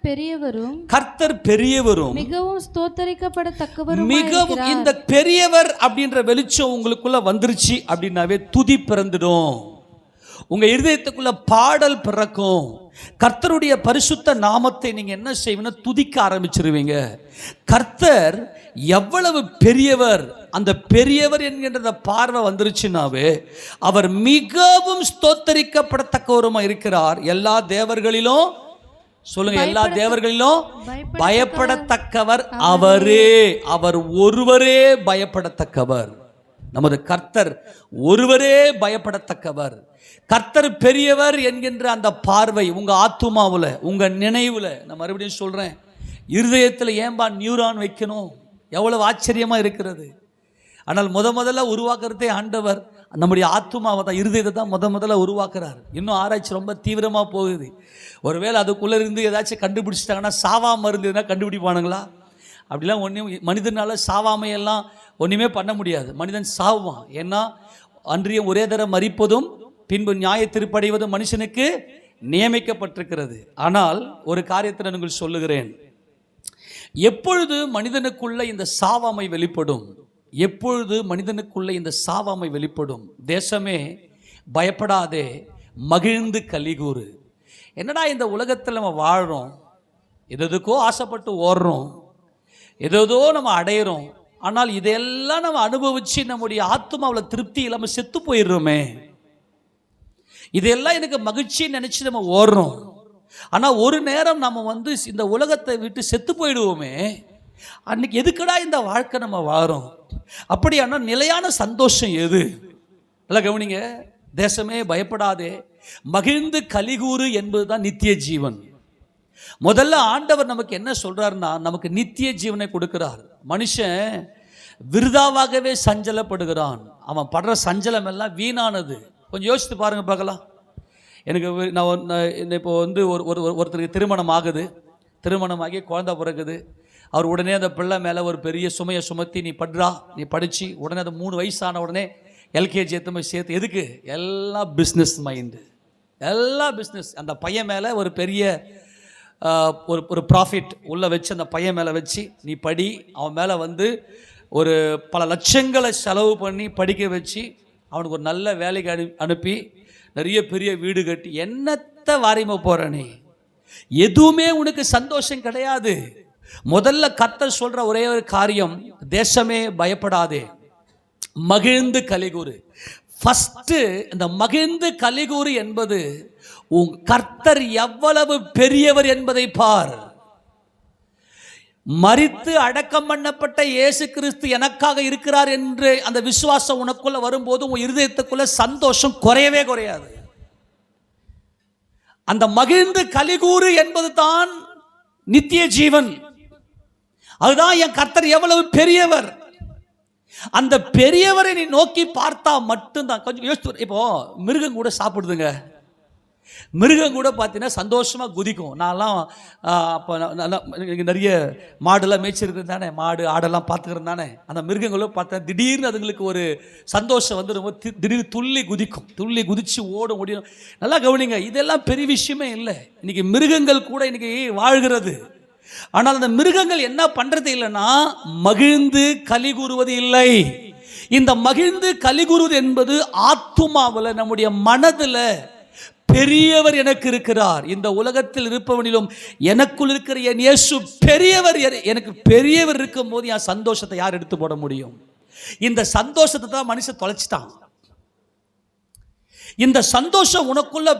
பெரியவரும் மிகவும் ஸ்தோத்தரிக்கப்படத்தக்கவரும். மிகவும் இந்த பெரியவர் அப்படின்ற வெளிச்சம் உங்களுக்குள்ள வந்துருச்சு அப்படின்னாவே துதி பிறந்துடும். உங்க இருதயத்துக்குள்ள பாடல் பிறக்கும். கர்த்தருடைய பரிசுத்த நாமத்தை நீங்க என்ன செய்வீங்க, துதிக்க ஆரம்பிச்சிருவீங்க. கர்த்தர் எவ்வளவு பெரியவர், அந்த பெரியவர் என்கின்ற பார்வை வந்துருச்சுனாவே அவர் மிகவும் ஸ்தோத்தரிக்கப்படத்தக்கவருமா இருக்கிறார். எல்லா தேவர்களிலும் சொல்லுங்க, எல்லா தேவர்களிலும் பயப்படத்தக்கவர் அவரே. அவர் ஒருவரே பயப்படத்தக்கவர். நமது கர்த்தர் ஒருவரே பயப்படத்தக்கவர். கர்த்தர் பெரியவர் என்கின்ற அந்த பார்வை உங்க ஆத்துமாவில், உங்க நினைவில், நான் மறுபடியும் சொல்றேன், இருதயத்தில் ஏன்பா நியூரான் வைக்கணும்? எவ்வளவு ஆச்சரியமா இருக்கிறது. ஆனால் முதல்ல உருவாக்குறதே ஆண்டவர் நம்முடைய ஆத்துமாவை தான், இருதயத்தை தான் முதல்ல உருவாக்குறார். இன்னும் ஆராய்ச்சி ரொம்ப தீவிரமாக போகுது. ஒருவேளை அதுக்குள்ளே இருந்து ஏதாச்சும் கண்டுபிடிச்சிட்டாங்கன்னா, சாவாமல் இருந்ததுன்னா கண்டுபிடிப்பானுங்களா? அப்படிலாம் ஒன்றும் மனிதனால் சாவாமையெல்லாம் ஒன்றுமே பண்ண முடியாது. மனிதன் சாவான். ஏன்னா அன்றியும் ஒரே தரம் மரிப்பதும் பின்பு நியாய தீர்ப்படைவதும் மனுஷனுக்கு நியமிக்கப்பட்டிருக்கிறது. ஆனால் ஒரு காரியத்தை நான் உங்களுக்கு சொல்லுகிறேன், எப்பொழுது மனிதனுக்குள்ள இந்த சாவாமை வெளிப்படும், எப்பொழுது மனிதனுக்குள்ள இந்த சாவாமை வெளிப்படும், தேசமே பயப்படாதே, மகிழ்ந்து கலிகூறு. என்னடா இந்த உலகத்தில் நம்ம வாழ்கிறோம், எதுக்கோ ஆசைப்பட்டு ஓடுறோம், ஏதோ நம்ம அடையிறோம், ஆனால் இதெல்லாம் நம்ம அனுபவிச்சு நம்முடைய ஆத்மாவில் திருப்தி இல்லாமல் செத்து போயிடுறோமே. இதெல்லாம் எனக்கு மகிழ்ச்சின்னு நினச்சி நம்ம ஓடுறோம். ஆனால் ஒரு நேரம் நம்ம வந்து இந்த உலகத்தை விட்டு செத்து போயிடுவோமே, அன்னைக்கு எதுக்குடா இந்த வாழ்க்கை நம்ம வாரோம்? அப்படியானா நிலையான சந்தோஷம் எது? நல்லா கவனிங்க. தேசமே பயப்படாதே, மகிழ்ந்து கலிகூறு என்பதுதான் நித்திய ஜீவன். முதல்ல ஆண்டவர் நமக்கு என்ன சொல்றாருன்னா, நமக்கு நித்திய ஜீவனை கொடுக்கிறார். மனுஷன் விருதாவாகவே சஞ்சலப்படுகிறான். அவன் படுற சஞ்சலம் எல்லாம் வீணானது. கொஞ்சம் யோசித்து பாருங்க பார்க்கலாம். எனக்கு நான் இப்போ வந்து ஒருத்தருக்கு திருமணம் ஆகுது. திருமணமாகி குழந்தை பிறகுது. அவர் உடனே அந்த பிள்ளை மேலே ஒரு பெரிய சுமையை சுமத்தி, நீ படித்து உடனே அந்த 3 வயசான உடனே எல்கேஜி எத்தனை சேர்த்து. எதுக்கு? எல்லாம் பிஸ்னஸ் மைண்டு, எல்லாம் பிஸ்னஸ். அந்த பையன் மேலே ஒரு பெரிய ஒரு ப்ராஃபிட் உள்ளே வச்சு, அந்த பையன் மேலே வச்சு நீ படி, அவன் மேலே வந்து ஒரு பல லட்சங்களை செலவு பண்ணி படிக்க வச்சு, அவனுக்கு ஒரு நல்ல வேலைக்கு அனுப்பி நிறைய பெரிய வீடு கட்டி, என்னத்தை வாரிம போகிற நீ? எதுவுமே உனக்கு சந்தோஷம் கிடையாது. முதல்ல கர்த்தர் சொல்கிற ஒரே ஒரு காரியம், தேசமே பயப்படாதே, மகிழ்ந்து கலிகூறு. ஃபஸ்ட்டு இந்த மகிழ்ந்து கலிகூறு என்பது, உன் கர்த்தர் எவ்வளவு பெரியவர் என்பதை பார். மரித்து அடக்கம் பண்ணப்பட்ட இயேசு கிறிஸ்து எனக்காக இருக்கிறார் என்று அந்த விசுவாசம் உனக்குள்ள வரும்போது உன் இருதயத்துக்குள்ள சந்தோஷம் குறையவே குறையாது. அந்த மகிழ்ந்து கலிகூறு என்பது தான் நித்திய ஜீவன். அதுதான் என் கர்த்தர் எவ்வளவு பெரியவர். அந்த பெரியவரை நீ நோக்கி பார்த்தா மட்டும்தான். கொஞ்சம் யோசிச்சு, இப்போ மிருகம் கூட சாப்பிடுதுங்க. மிருகம் கூட பார்த்தீங்கன்னா சந்தோஷமாக குதிக்கும். நான்லாம் அப்போ நிறைய மாடெல்லாம் மேய்ச்சிருக்கிறது தானே, மாடு ஆடெல்லாம் பார்த்துக்கிறது தானே. அந்த மிருகங்களும் பார்த்தா திடீர்னு அதுங்களுக்கு ஒரு சந்தோஷம் வந்து ரொம்ப திடீர்னு துள்ளி குதிக்கும், துள்ளி குதித்து ஓடும் ஓடிடும். நல்லா கவனிங்க, இதெல்லாம் பெரிய விஷயமே இல்லை. இன்றைக்கி மிருகங்கள் கூட இன்றைக்கி வாழ்கிறது. ஆனால் அந்த மிருகங்கள் என்ன பண்ணுறது இல்லைன்னா, மகிழ்ந்து கலிகூறுவது இல்லை. இந்த மகிழ்ந்து கலிகூறுவது என்பது ஆத்துமாவில், நம்முடைய மனதில் பெரியவர் எனக்கு இருக்கிறார், இந்த உலகத்தில் இருப்பவனிலும் எனக்குள் இருக்கிற என் இயேசு பெரியவர். எனக்கு பெரியவர் இருக்கும் போது என் சந்தோஷத்தை யார் எடுத்து போட முடியும்? இந்த சந்தோஷத்தை தான் மனுஷன் தொலைச்சிட்டான். இந்த சந்தோஷம் உனக்குள்ள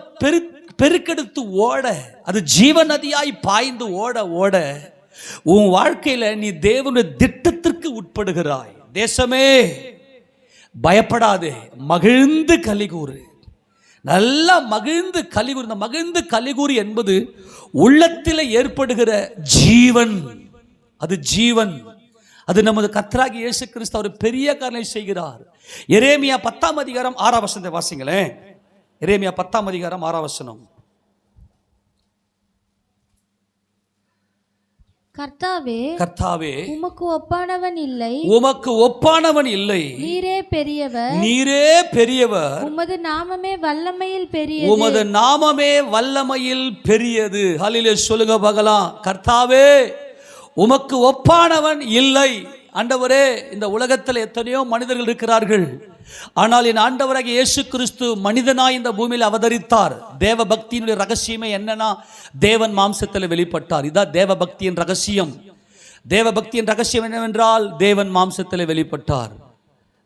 பெருக்கெடுத்து ஓட, அது ஜீவ நதியாய் பாய்ந்து ஓட ஓட உன் வாழ்க்கையில நீ தேவனுடைய திட்டத்திற்கு உட்படுகிறாய். தேசமே பயப்படாதே, மகிழ்ந்து கலிகூறு. நல்லா மகிழ்ந்து கலிகூறு. இந்த மகிழ்ந்து கலிகூறு என்பது உள்ளத்தில் ஏற்படுகிற ஜீவன். அது ஜீவன். அது நமது கர்த்தராகிய இயேசு கிறிஸ்து ஒரு பெரிய காரியத்தை செய்கிறார். எரேமியா 10ஆம் அதிகாரம் 6ஆம் வசனத்தை வாசிங்களேன். எரேமியா 10ஆம் அதிகாரம் 6ஆம் வசனம். கர்த்தாவே, கர்த்தாவே, உமக்கு ஒப்பானவன் இல்லை, உமக்கு ஒப்பானவன் இல்லை. நீரே பெரியவர், நீரே பெரியவர். உமது நாமமே வல்லமையில் பெரியது, உமது நாமமே வல்லமையில் பெரியது. ஹல்லேலூயா சொல்லுங்க பார்க்கலாம். கர்த்தாவே, உமக்கு ஒப்பானவன் இல்லை. ஆண்டவரே, இந்த உலகத்தில் எத்தனையோ மனிதர்கள் இருக்கிறார்கள். ஆனால் என் ஆண்டவராகிய இயேசு கிறிஸ்து மனிதனாய் இந்த பூமியில் அவதரித்தார். தேவ பக்தியினுடைய ரகசியமே என்னன்னா, தேவன் மாம்சத்தில் வெளிப்பட்டார். இதான் தேவ பக்தியின் ரகசியம். தேவ பக்தியின் ரகசியம் என்னவென்றால், தேவன் மாம்சத்தில் வெளிப்பட்டார்.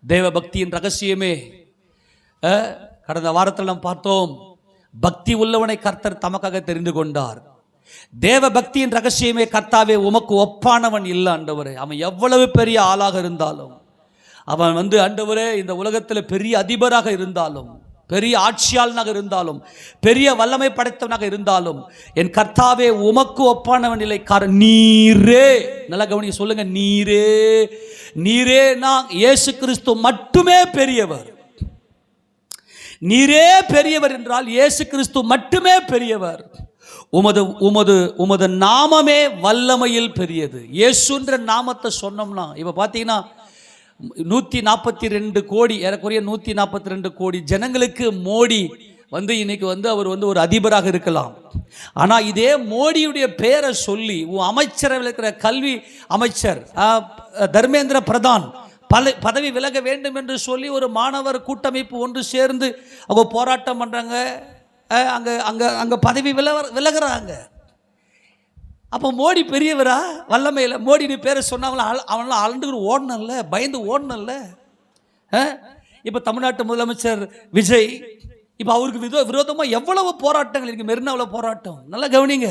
தேவ பக்தியின் ரகசியமே கடந்த வாரத்தில் நாம் பார்த்தோம். பக்தி உள்ளவனை கர்த்தர் தமக்காக தெரிந்து கொண்டார். தேவ பக்தியின் ரகசியமே, கர்த்தாவே, உமக்கு ஒப்பானவன் இல்லை ஆண்டவரே. அவன் எவ்வளவு பெரிய ஆளாக இருந்தாலும், அவன் வந்து ஆண்டவரே இந்த உலகத்தில் பெரிய அதிபராக இருந்தாலும், பெரிய ஆட்சியாளனாக இருந்தாலும், பெரிய வல்லமை படைத்தவனாக இருந்தாலும், என் கர்த்தாவே உமக்கு ஒப்பானவன் இல்லை. நீரே, நல்லா கவனிக்க சொல்லுங்க, நீரே. நீரே நான் இயேசு கிறிஸ்து மட்டுமே பெரியவர். நீரே பெரியவர் என்றால் இயேசு கிறிஸ்து மட்டுமே பெரியவர். உமது நாமமே வல்லமையில் பெரியது. இயேசுன்ற நாமத்தை சொன்னோம்னா, இப்போ பார்த்தீங்கன்னா 142 கோடி, ஏறக்குறைய 142 கோடி ஜனங்களுக்கு மோடி வந்து இன்னைக்கு வந்து அவர் வந்து ஒரு அதிபராக இருக்கலாம். ஆனால் இதே மோடியுடைய பெயரை சொல்லி உன் அமைச்சரவையில் இருக்கிற கல்வி அமைச்சர் தர்மேந்திர பிரதான் பதவி விலக வேண்டும் என்று சொல்லி ஒரு மாணவர் கூட்டமைப்பு ஒன்று சேர்ந்து அவங்க போராட்டம் பண்ணுறாங்க. அங்கே அங்கே அங்கே பதவி விலகிறாங்க. அப்போ மோடி பெரியவரா? வல்லமையில் மோடி நீ பேரை சொன்னாங்களா? அவனெல்லாம் அலண்டுகிற ஓடணும்ல, பயந்து ஓடணும்ல. இப்போ தமிழ்நாட்டு முதலமைச்சர் விஜய் இப்போ அவருக்கு விரோதமா எவ்வளவு போராட்டங்கள் இருக்கு. மெரினாவில் போராட்டம். நல்லா கவனிங்க.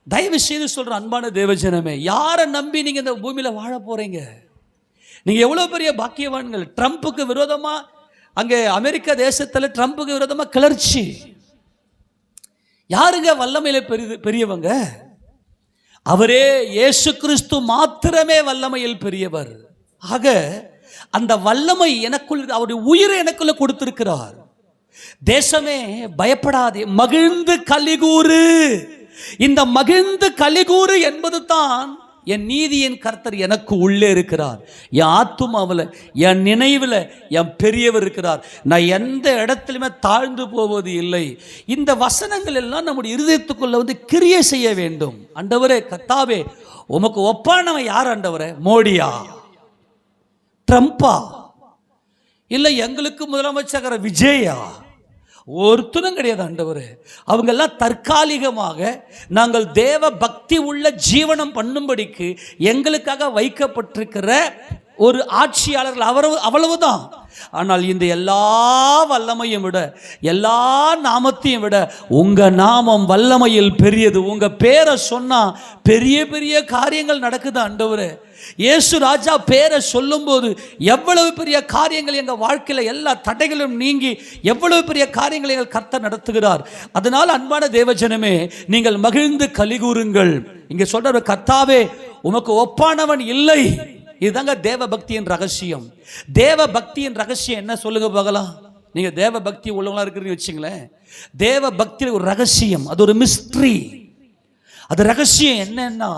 தயவு செய்து சொல்ற அன்பான தேவஜனமே, யாரை நம்பி நீங்க இந்த பூமியில வாழ போறீங்க? நீங்க எவ்வளவு பெரிய பாக்கியவான்கள். ட்ரம்ப்புக்கு விரோதமா அங்கே அமெரிக்க தேசத்துல ட்ரம்ப்புக்கு விரோதமா கிளர்ச்சி. யாருங்க வல்லமையில பெரியவங்க? அவரே இயேசு கிறிஸ்து மாத்திரமே வல்லமையில் பெரியவர். ஆக அந்த வல்லமை எனக்குள், அவருடைய உயிரை எனக்குள்ள கொடுத்திருக்கிறார். தேசமே பயப்படாதே, மகிழ்ந்து கலிகூறு. இந்த மகிழ்ந்து கலிகூறு என்பது தான் என் நீதியின் கர்த்தர் எனக்கு உள்ளே இருக்கிறார். என் ஆத்துமாவில், என் நினைவில் என் பெரியவர் இருக்கிறார். நான் எந்த இடத்துலையுமே தாழ்ந்து போவது இல்லை. இந்த வசனங்கள் எல்லாம் நம்முடைய இருதயத்துக்குள்ள கிரியை செய்ய வேண்டும். ஆண்டவரே, கர்த்தாவே, உமக்கு ஒப்பானவன் யார் ஆண்டவரே? மோடியா? ட்ரம்பா? இல்லை எங்களுக்கு முதலமைச்சர் விஜயா? ஒருத்தனும் கிடையாது ஆண்டவரே. அவங்க எல்லாம் தற்காலிகமாக நாங்கள் தேவ பக்தி உள்ள ஜீவனம் பண்ணும்படிக்கு எங்களுக்காக வைக்கப்பட்டிருக்கிற ஒரு ஆட்சியாளர்கள், அவ்வளவுதான். ஆனால் இந்த எல்லா வல்லமையும் விட, எல்லா நாமத்தையும் விட உங்க நாமம் வல்லமையில் பெரியது. உங்க பேரை சொன்னா பெரிய பெரிய காரியங்கள் நடக்குது ஆண்டவரே. இயேசு ராஜா பேரை சொல்லும்போது எவ்வளவு பெரிய காரியங்கள் எங்கள் வாழ்க்கையில் எல்லா தடைகளும் நீங்கி எவ்வளவு பெரிய காரியங்களை எங்கள் கர்த்தர் நடத்துகிறார். அதனால் அன்பான தேவஜனமே, நீங்கள் மகிழ்ந்து கலிகூறுங்கள். இங்கே சொல்ற கர்த்தாவே, உமக்கு ஒப்பானவன் இல்லை. இதுதாங்க தேவ பக்தியின் ரகசியம். தேவ பக்தியின் ரகசியம் என்ன சொல்லுங்க பார்க்கலாம். நீங்க தேவ பக்தி உள்ளவங்களா இருக்கிறீங்கன்னு வச்சுங்களேன். தேவ பக்தியில் ஒரு ரகசியம், அது ஒரு மிஸ்ட்ரி. அது ரகசியம் என்னன்னா,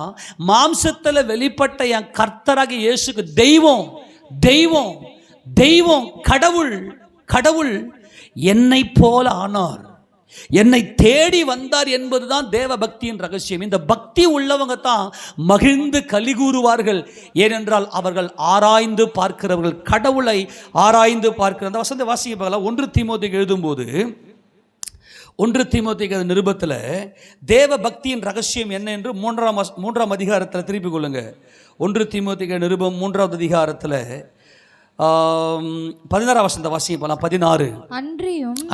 மாம்சத்தில் வெளிப்பட்ட என் கர்த்தராகிய இயேசுக்கு தெய்வம் தெய்வம் தெய்வம் கடவுள் கடவுள் என்னை போல ஆனார், என்னை தேடி வந்தார் என்பதுதான் தேவ பக்தியின் ரகசியம். இந்த பக்தி உள்ளவங்க தான் மகிழ்ந்து கலிகூறுவார்கள். ஏனென்றால் அவர்கள் ஆராய்ந்து பார்க்கிறவர்கள், கடவுளை ஆராய்ந்து பார்க்கிற. அந்த வசந்த வாசிக்க பார்க்கலாம். 1 தீமோத்தேயுக்கு எழுதும்போது, 1 தீமோத்தேயு நிருபத்தில் தேவ பக்தியின் ரகசியம் என்ன என்று 3ஆம் அதிகாரத்தில் திருப்பிக் கொள்ளுங்க. 1 தீமோத்தேயு நிருபம் 3ஆவது அதிகாரத்தில் 16 வசந்த வாசியம் போலாம். 16.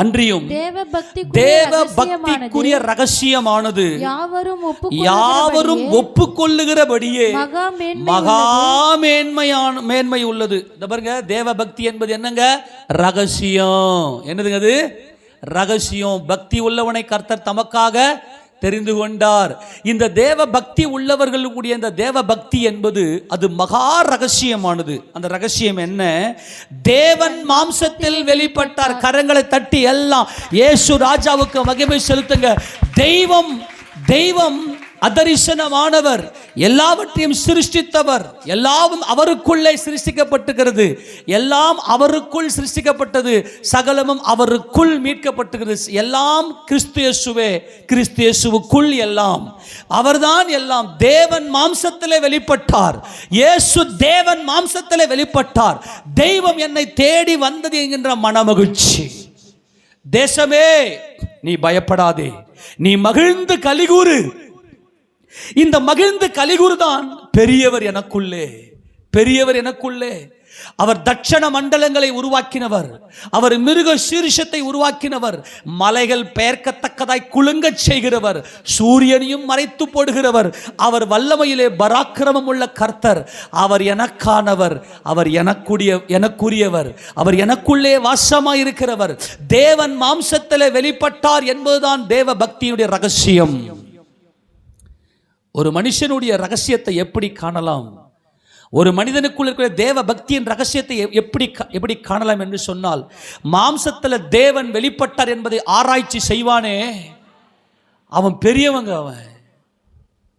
அன்றியும் தேவ பக்திக்குரிய ரகசியமானது யாவரும் ஒப்புக்கொள்ளுகிறபடியே மகா மேன்மை உள்ளது. பாருங்க, தேவ பக்தி என்பது என்னங்க? ரகசியம். என்னதுங்க அது? ரகசியம். பக்தி உள்ளவனை கர்த்தர் தமக்காக தெரிந்து கொண்டார். இந்த தேவ பக்தி உள்ளவர்களுடைய இந்த தேவ பக்தி என்பது அது மகா ரகசியமானது. அந்த ரகசியம் என்ன? தேவன் மாம்சத்தில் வெளிப்பட்டார். கரங்களை தட்டி எல்லாம் இயேசு ராஜாவுக்கு மகிமை செலுத்துங்க. தெய்வம் அதரிசனமானவர், எல்லாவற்றையும் சிருஷ்டித்தவர். எல்லாம் அவருக்குள்ளே சிருஷ்டிக்கப்பட்டிருக்கிறது. எல்லாம் அவருக்குள் சிருஷ்டிக்கப்பட்டது, சகலமும் அவருக்குள் மீட்கப்பட்டிருக்கிறது. எல்லாம் கிறிஸ்து இயேசுவே, கிறிஸ்து இயேசுவுக்குள் எல்லாம். அவர்தான் எல்லாம். தேவன் மாம்சத்திலே வெளிப்பட்டார். இயேசு தேவன் மாம்சத்திலே வெளிப்பட்டார். தெய்வம் என்னை தேடி வந்தது என்கின்ற மனமகிழ்ச்சி. தேசமே, நீ பயப்படாதே, நீ மகிழ்ந்து கலிகூறு. இந்த மகிழ்ந்து கலிகூறுதான் பெரியவர் எனக்குள்ளே, பெரியவர் எனக்குள்ளே. அவர் தட்சண மண்டலங்களை உருவாக்கினவர், அவர் மிருக சீரிஷத்தை உருவாக்கினவர், மலைகள் பெயர்க்கத்தக்கதாய் குலுங்கச் செய்கிறவர், சூரியனையும் மறைத்து போடுகிறவர். அவர் வல்லமையிலே பராக்கிரமம் உள்ள கர்த்தர். அவர் எனக்கானவர், அவர் எனக்குரியவர், அவர் எனக்குள்ளே வாசமாயிருக்கிறவர். தேவன் மாம்சத்திலே வெளிப்பட்டார் என்பதுதான் தேவ பக்தியுடைய ரகசியம். ஒரு மனுஷனுடைய ரகசியத்தை எப்படி காணலாம்? ஒரு மனிதனுக்குள் இருக்கிற தேவ பக்தியின் ரகசியத்தை எப்படி காணலாம் என்று சொன்னால், மாம்சத்தில் தேவன் வெளிப்பட்டார் என்பதை ஆராய்ச்சி செய்வானே, அவன் பெரியவங்க.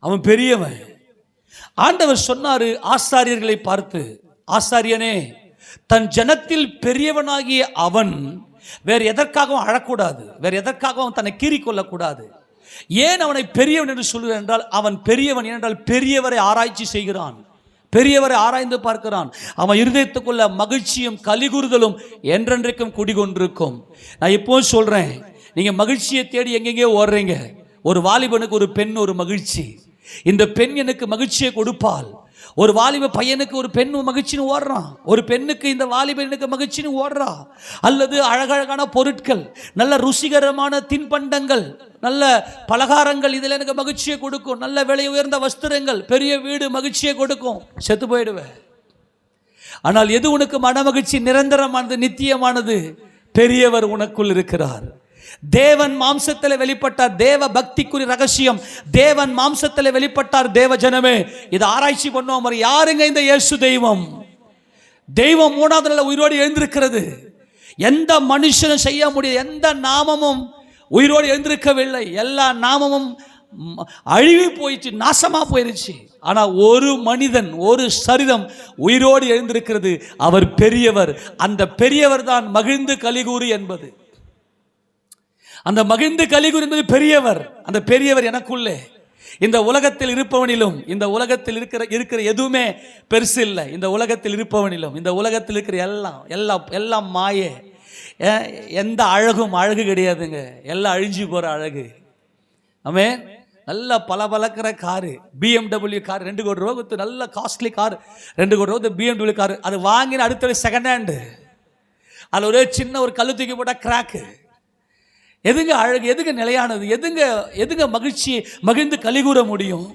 அவன் பெரியவன். ஆண்டவர் சொன்னாரு ஆசாரியர்களை பார்த்து, ஆசாரியனே, தன் ஜனத்தில் பெரியவனாகிய அவன் வேறு எதற்காகவும் அழக்கூடாது, வேறு எதற்காகவும் தன்னை கீறிக்கொள்ளக்கூடாது. ஏன் அவனை பெரியவன் என்று சொல்கிறார் என்றால், அவன் பெரியவன் என்றால் பெரியவரை ஆராய்ச்சி செய்கிறான், பெரியவரை ஆராய்ந்து பார்க்கிறான். அவன் இருதயத்துக்குள்ள மகிழ்ச்சியும் கலிகூறுதலும் என்றென்றைக்கும் குடிகொண்டிருக்கும். நான் இப்போ சொல்றேன், நீங்க மகிழ்ச்சியை தேடி எங்கெங்கே ஓடுறீங்க. ஒரு வாலிபனுக்கு ஒரு பெண் ஒரு மகிழ்ச்சி. இந்த பெண் எனக்கு மகிழ்ச்சியை கொடுப்பாள். ஒரு வாலிப பையனுக்கு ஒரு பெண் மகிழ்ச்சின்னு ஓடுறான், ஒரு பெண்ணுக்கு இந்த வாலிபனுக்கு மகிழ்ச்சின்னு ஓடுறா. அல்லது அழகழகான பொருட்கள், நல்ல ருசிகரமான தின்பண்டங்கள், நல்ல பலகாரங்கள், இதில் எனக்கு மகிழ்ச்சியை கொடுக்கும். நல்ல விலை உயர்ந்த வஸ்திரங்கள், பெரிய வீடு மகிழ்ச்சியை கொடுக்கும். செத்து போயிடுவேன். ஆனால் எது உனக்கு மன மகிழ்ச்சி? நிரந்தரமானது, நித்தியமானது. பெரியவர் உனக்குள் இருக்கிறார். தேவன் மாம்சத்தில் வெளிப்பட்டார். தேவ பக்திக்குரிய ரகசியம், தேவன் மாம்சத்தில் வெளிப்பட்டார். தேவ ஜனமே, இதை ஆராய்ச்சி பண்ணுவோம். யாருங்க இந்த இயேசு தெய்வம்? தெய்வம் மூணாவது நாள் உயிரோடு எழுந்திருக்கிறது. எந்த மனுஷனும் செய்ய முடியாது. எந்த நாமமும் உயிரோடு எழுந்திருக்கவில்லை. எல்லா நாமமும் அழிவு போயிடுச்சு, நாசமா போயிருச்சு. ஆனா ஒரு மனிதன், ஒரு சரீரம் உயிரோடு எழுந்திருக்கிறது. அவர் பெரியவர். அந்த பெரியவர் தான் மகிழ்ந்து கலிகூறு என்பது. அந்த மகிழ்ந்து கலிகூறு என்பது பெரியவர். அந்த பெரியவர் எனக்குள்ளே. இந்த உலகத்தில் இருப்பவனிலும், இந்த உலகத்தில் இருக்கிற எதுவுமே பெருசு இல்லை. இந்த உலகத்தில் இருப்பவனிலும், இந்த உலகத்தில் இருக்கிற எல்லாம் மாயே. எந்த அழகும் அழகு கிடையாதுங்க. எல்லாம் அழிஞ்சு போற அழகு. ஆமென். நல்ல பளபளக்கிற காரு, BMW கார், 2 கோடி ரூபா கொடுத்து நல்ல காஸ்ட்லி கார், 2 கோடி ரூபா BMW காரு. அது வாங்கின அடுத்த செகண்ட் ஹேண்டு. அதில் ஒரே சின்ன ஒரு கல்லு தூக்கி போட்டால் கிராக்கு. எதுங்க அழகு? எதுங்க நிலையானது? எதுங்க மகிழ்ச்சி, மகிழ்ந்து கலிகூற முடியும்?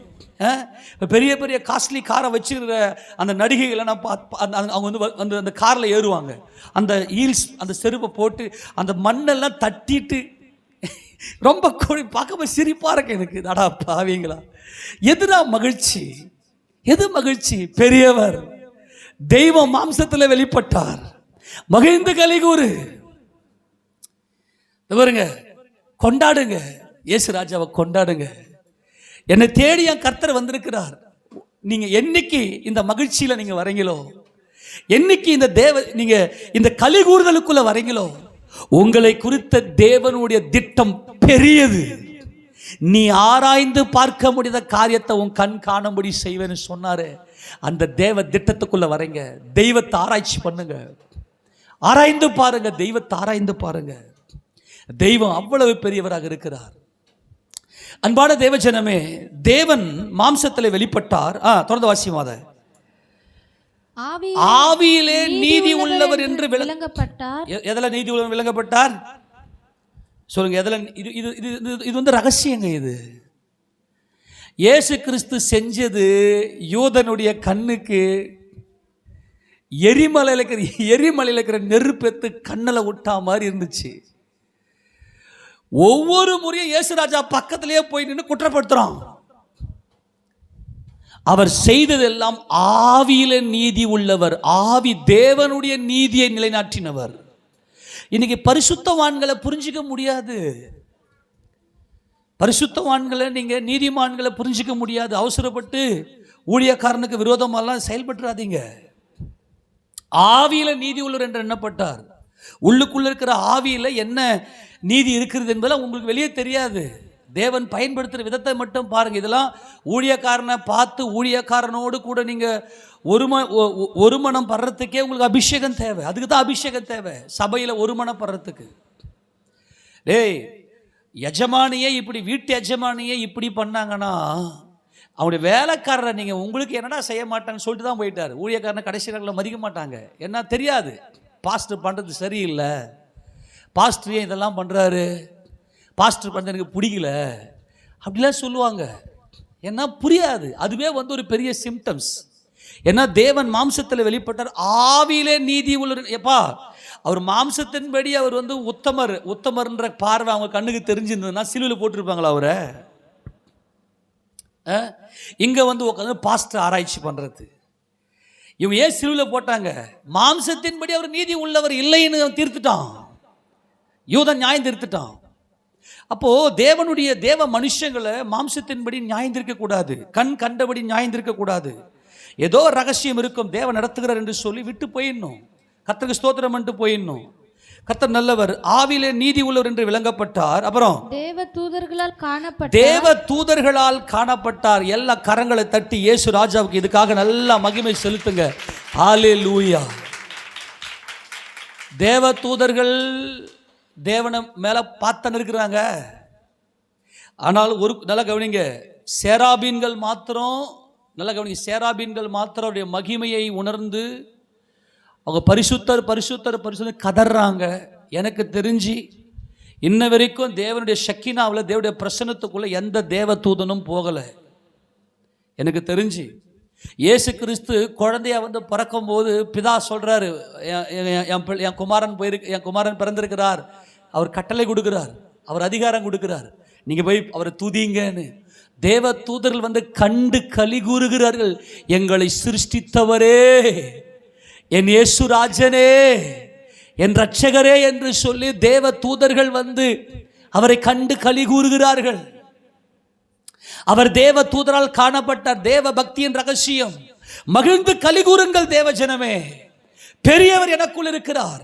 பெரிய பெரிய காஸ்ட்லி காரை வச்சுக்கிற அந்த நடிகைகளை நான் அவங்க வந்து அந்த காரில் ஏறுவாங்க. அந்த ஹீல்ஸ், அந்த செருப்பை போட்டு அந்த மண்ணெல்லாம் தட்டிட்டு ரொம்ப பார்க்க சிரிப்பா இருக்கு எனக்கு. அடா பாவீங்களா, எதுனா மகிழ்ச்சி? எது மகிழ்ச்சி? பெரியவர் தெய்வம் மாம்சத்தில் வெளிப்பட்டார். மகிழ்ந்து கலிகூறு. பாருங்க, கொண்டாடுங்க, இயேசு ராஜாவை கொண்டாடுங்க. என்னை தேடி என் கர்த்தர் வந்திருக்கிறார். நீங்க என்னைக்கு இந்த மகிழ்ச்சியில நீங்க வரீங்களோ, என்னைக்கு நீங்க இந்த கலிகூறுதலுக்குள்ள வரீங்களோ, உங்களை குறித்த தேவனுடைய திட்டம் பெரியது. நீ ஆராய்ந்து பார்க்க முடியாத காரியத்தை உன் கண் காணும்படி செய்வேன்னு சொன்னாரு. அந்த தேவ திட்டத்துக்குள்ள வரீங்க. தெய்வத்தை ஆராய்ச்சி பண்ணுங்க, ஆராய்ந்து பாருங்க, தெய்வத்தை ஆராய்ந்து பாருங்க. தெய்வம் அவ்வளவு பெரியவராக இருக்கிறார். அன்பான தேவஜனமே, தேவன் மாம்சத்தில் வெளிப்பட்டார். தொடர்ந்து வாசியமாத ஆவியிலே நீதி உள்ளவர் என்று விளங்கப்பட்டார். எதில் நீதி உள்ளவர் விளங்கப்பட்டார்? சொல்லுங்க, எதில்? இது வந்து ரகசியங்க. இது இயேசு கிறிஸ்து செஞ்சது யூதனுடைய கண்ணுக்கு எரிமலையில் இருக்கிற நெருப்பெத்து கண்ணில் விட்டா மாதிரி இருந்துச்சு. ஒவ்வொரு முறையும் இயேசு ராஜா பக்கத்திலேயே போய் நின்று குற்றப்படுத்துறான். அவர் செய்ததெல்லாம் ஆவியில நீதி உள்ளவர். ஆவி தேவனுடைய நீதியை நிலைநாட்டினவர். இன்னைக்கு பரிசுத்தவான்களை புரிஞ்சிக்க முடியாது. பரிசுத்தவான்களை, நீங்க நீதிமான்களை புரிஞ்சிக்க முடியாது. அவசரப்பட்டு ஊழியக்காரனுக்கு விரோதமெல்லாம் செயல்பட்டுறாதீங்க. ஆவியில நீதி உள்ளவர் என்று எண்ணப்பட்டார். உள்ளுக்குள்ள இருக்கிற ஆவியில என்ன நீதி இருக்கிறது என்பதெல்லாம் உங்களுக்கு வெளியே தெரியாது. தேவன் பயன்படுத்துகிற விதத்தை மட்டும் பாருங்க. இதெல்லாம் ஊழியக்காரனை பார்த்து ஊழியக்காரனோடு கூட நீங்க ஒரு மனம் படுறதுக்கே உங்களுக்கு அபிஷேகம் தேவை. அதுக்கு தான் அபிஷேகம் தேவை, சபையில் ஒரு மனம் படுறதுக்கு. டேய், எஜமானியே இப்படி, வீட்டு எஜமானியே இப்படி பண்ணாங்கன்னா அவனுடைய வேலைக்காரரை நீங்கள் உங்களுக்கு என்னடா செய்ய மாட்டாங்கன்னு சொல்லிட்டு தான் போயிட்டார். ஊழியக்காரனை கடைசி நாளில் மதிக்க மாட்டாங்க. என்ன தெரியாது, பாஸ்டர் பண்ணுறது சரியில்லை, பாஸ்டர் ஏன் இதெல்லாம் பண்ணுறாரு, பாஸ்டர் பண்ணுறது எனக்கு பிடிக்கல அப்படிலாம் சொல்லுவாங்க. ஏன்னா புரியாது. அதுவே வந்து ஒரு பெரிய சிம்டம்ஸ். ஏன்னா தேவன் மாம்சத்தில் வெளிப்பட்டார், ஆவியிலே நீதி உள்ள. எப்பா, அவர் மாம்சத்தின்படி அவர் வந்து உத்தமர்ன்ற பார்வை அவங்க கண்ணுக்கு தெரிஞ்சிருந்ததுன்னா சிலுவையில் போட்டிருப்பாங்களா அவரை? இங்கே வந்து உட்காந்து பாஸ்டர் ஆராய்ச்சி பண்ணுறது. இவங்க ஏன் சிலுவையில் போட்டாங்க? மாம்சத்தின்படி அவர் நீதி உள்ளவர் இல்லைன்னு தீர்த்துட்டான். யூதன் நியாயம் தீர்த்துட்டான். அப்போ தேவ மனுஷங்களை மாம்சத்தின்படி நியாயம் தீர்க்க கூடாது, கண் கண்டபடி நியாயம் தீர்க்க கூடாது. ஏதோ ரகசியம் இருக்கும், தேவன் நடத்துகிறார் என்று சொல்லி விட்டு போயிடணும். கர்த்தருக்கு ஸ்தோத்திரம் என்று போயிடணும். கர்த்தர் நல்லவர், ஆவியிலே நீதி உள்ளவர் என்று விளங்கப்பட்டார். அப்புறம் தேவ தூதர்களால் காணப்பட்டார். எல்லா கரங்களை தட்டி இயேசு ராஜாவுக்கு இதுக்காக நல்ல மகிமை செலுத்துங்க. ஹல்லேலூயா. தேவ தூதர்கள் தேவனை மேலே பார்த்து இருக்கிறாங்க. ஆனால் ஒரு நல்ல கவனிங்க, சேராபீன்கள் மாத்திரம் நல்ல கவனிங்க, சேராபீன்கள் மாத்திரம் அவருடைய மகிமையை உணர்ந்து அவங்க பரிசுத்தர் பரிசுத்தர் பரிசுத்தர் கதறாங்க. எனக்கு தெரிஞ்சு இன்ன வரைக்கும் தேவனுடைய ஷக்கினாவில் தேவனுடைய பிரசன்னத்துக்குள்ள எந்த தேவ தூதனும் போகலை. எனக்கு தெரிஞ்சு இயேசு கிறிஸ்து குழந்தையா வந்து பிறக்கும் போது பிதா சொல்றாரு, என் குமாரன் பிறந்திருக்கிறார், அவர் கட்டளை கொடுக்கிறார், அவர் அதிகாரம் கொடுக்கிறார், நீங்க போய் அவரை துதிங்கன்னு. தேவ தூதர்கள் வந்து கண்டு களி கூறுகிறார்கள், எங்களை சிருஷ்டித்தவரே, என் இயேசு ராஜனே, என் ரட்சகரே என்று சொல்லி தேவ தூதர்கள் வந்து அவரை கண்டு களி கூறுகிறார்கள். அவர் தேவ தூதரால் காணப்பட்டார். தேவ பக்தியின் ரகசியம். மகிழ்ந்து களி கூறுங்கள் தேவ ஜனமே, பெரியவர் எனக்குள் இருக்கிறார்,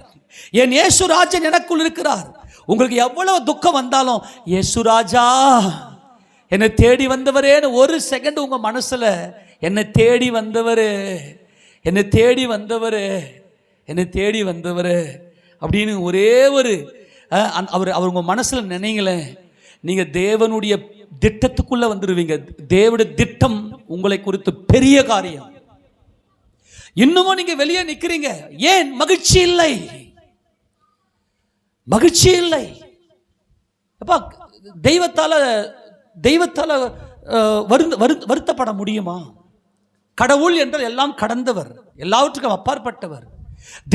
என் இயேசு ராஜன் எனக்குள் இருக்கிறார். உங்களுக்கு எவ்வளவு துக்கம் வந்தாலும் இயேசு ராஜா என்னை தேடி வந்தவரேன்னு ஒரு செகண்ட் உங்க மனசுல என்னை தேடி வந்தவரே, என்னை தேடி வந்தவரே, என்னை தேடி வந்தவரே அப்படின்னு ஒரே ஒரு அவர் உங்க மனசுல நினைங்களேன், நீங்க தேவனுடைய திட்டத்துக்குள்ள வந்துடுவீங்க. தேவனுடைய திட்டம் உங்களை குறித்து பெரிய காரியம். இன்னமும் நீங்க வெளியே நிக்கிறீங்க, ஏன்? மகிழ்ச்சி இல்லை, மகிழ்ச்சி இல்லை. அப்பா, தெய்வத்தால வருத்தப்பட முடியுமா? கடவுள் என்றால் எல்லாம் கடந்தவர், எல்லாவற்றுக்கும் அப்பாற்பட்டவர்.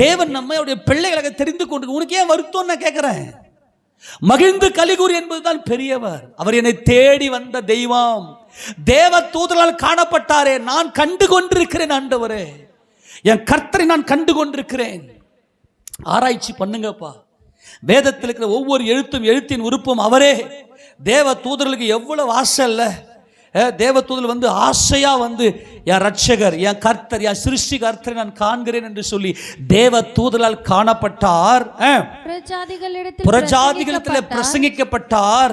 தேவன் நம்மை அவருடைய பிள்ளைகளை தெரிந்து கொண்டு உனக்கு ஏன் வருத்தம் நான் கேட்கிறேன். மகிழ்ந்து கலிகூர் என்பதுதான் பெரியவர். அவர் என்னை தேடி வந்த தெய்வம், தேவ தூதரால் காணப்பட்டாரே, நான் கண்டு கொண்டிருக்கிறேன் ஆண்டவரே, என் கர்த்தரை நான் கண்டு கொண்டிருக்கிறேன். ஆராய்ச்சி பண்ணுங்கப்பா. வேதத்தில் இருக்கிற ஒவ்வொரு எழுத்தும் எழுத்தின் உறுப்பும் அவரே. தேவ தூதர்களுக்கு எவ்வளவு ஆசை இல்ல, தேவ தூதர் வந்து ஆசையா வந்து என் ரட்சகர், என் கர்த்தர், என் சிருஷ்டி கர்த்தரை நான் காண்கிறேன் என்று சொல்லி தேவ தூதரால் காணப்பட்டார். புறஜாதிகளிடத்தில் பிரசங்கிக்கப்பட்டார்,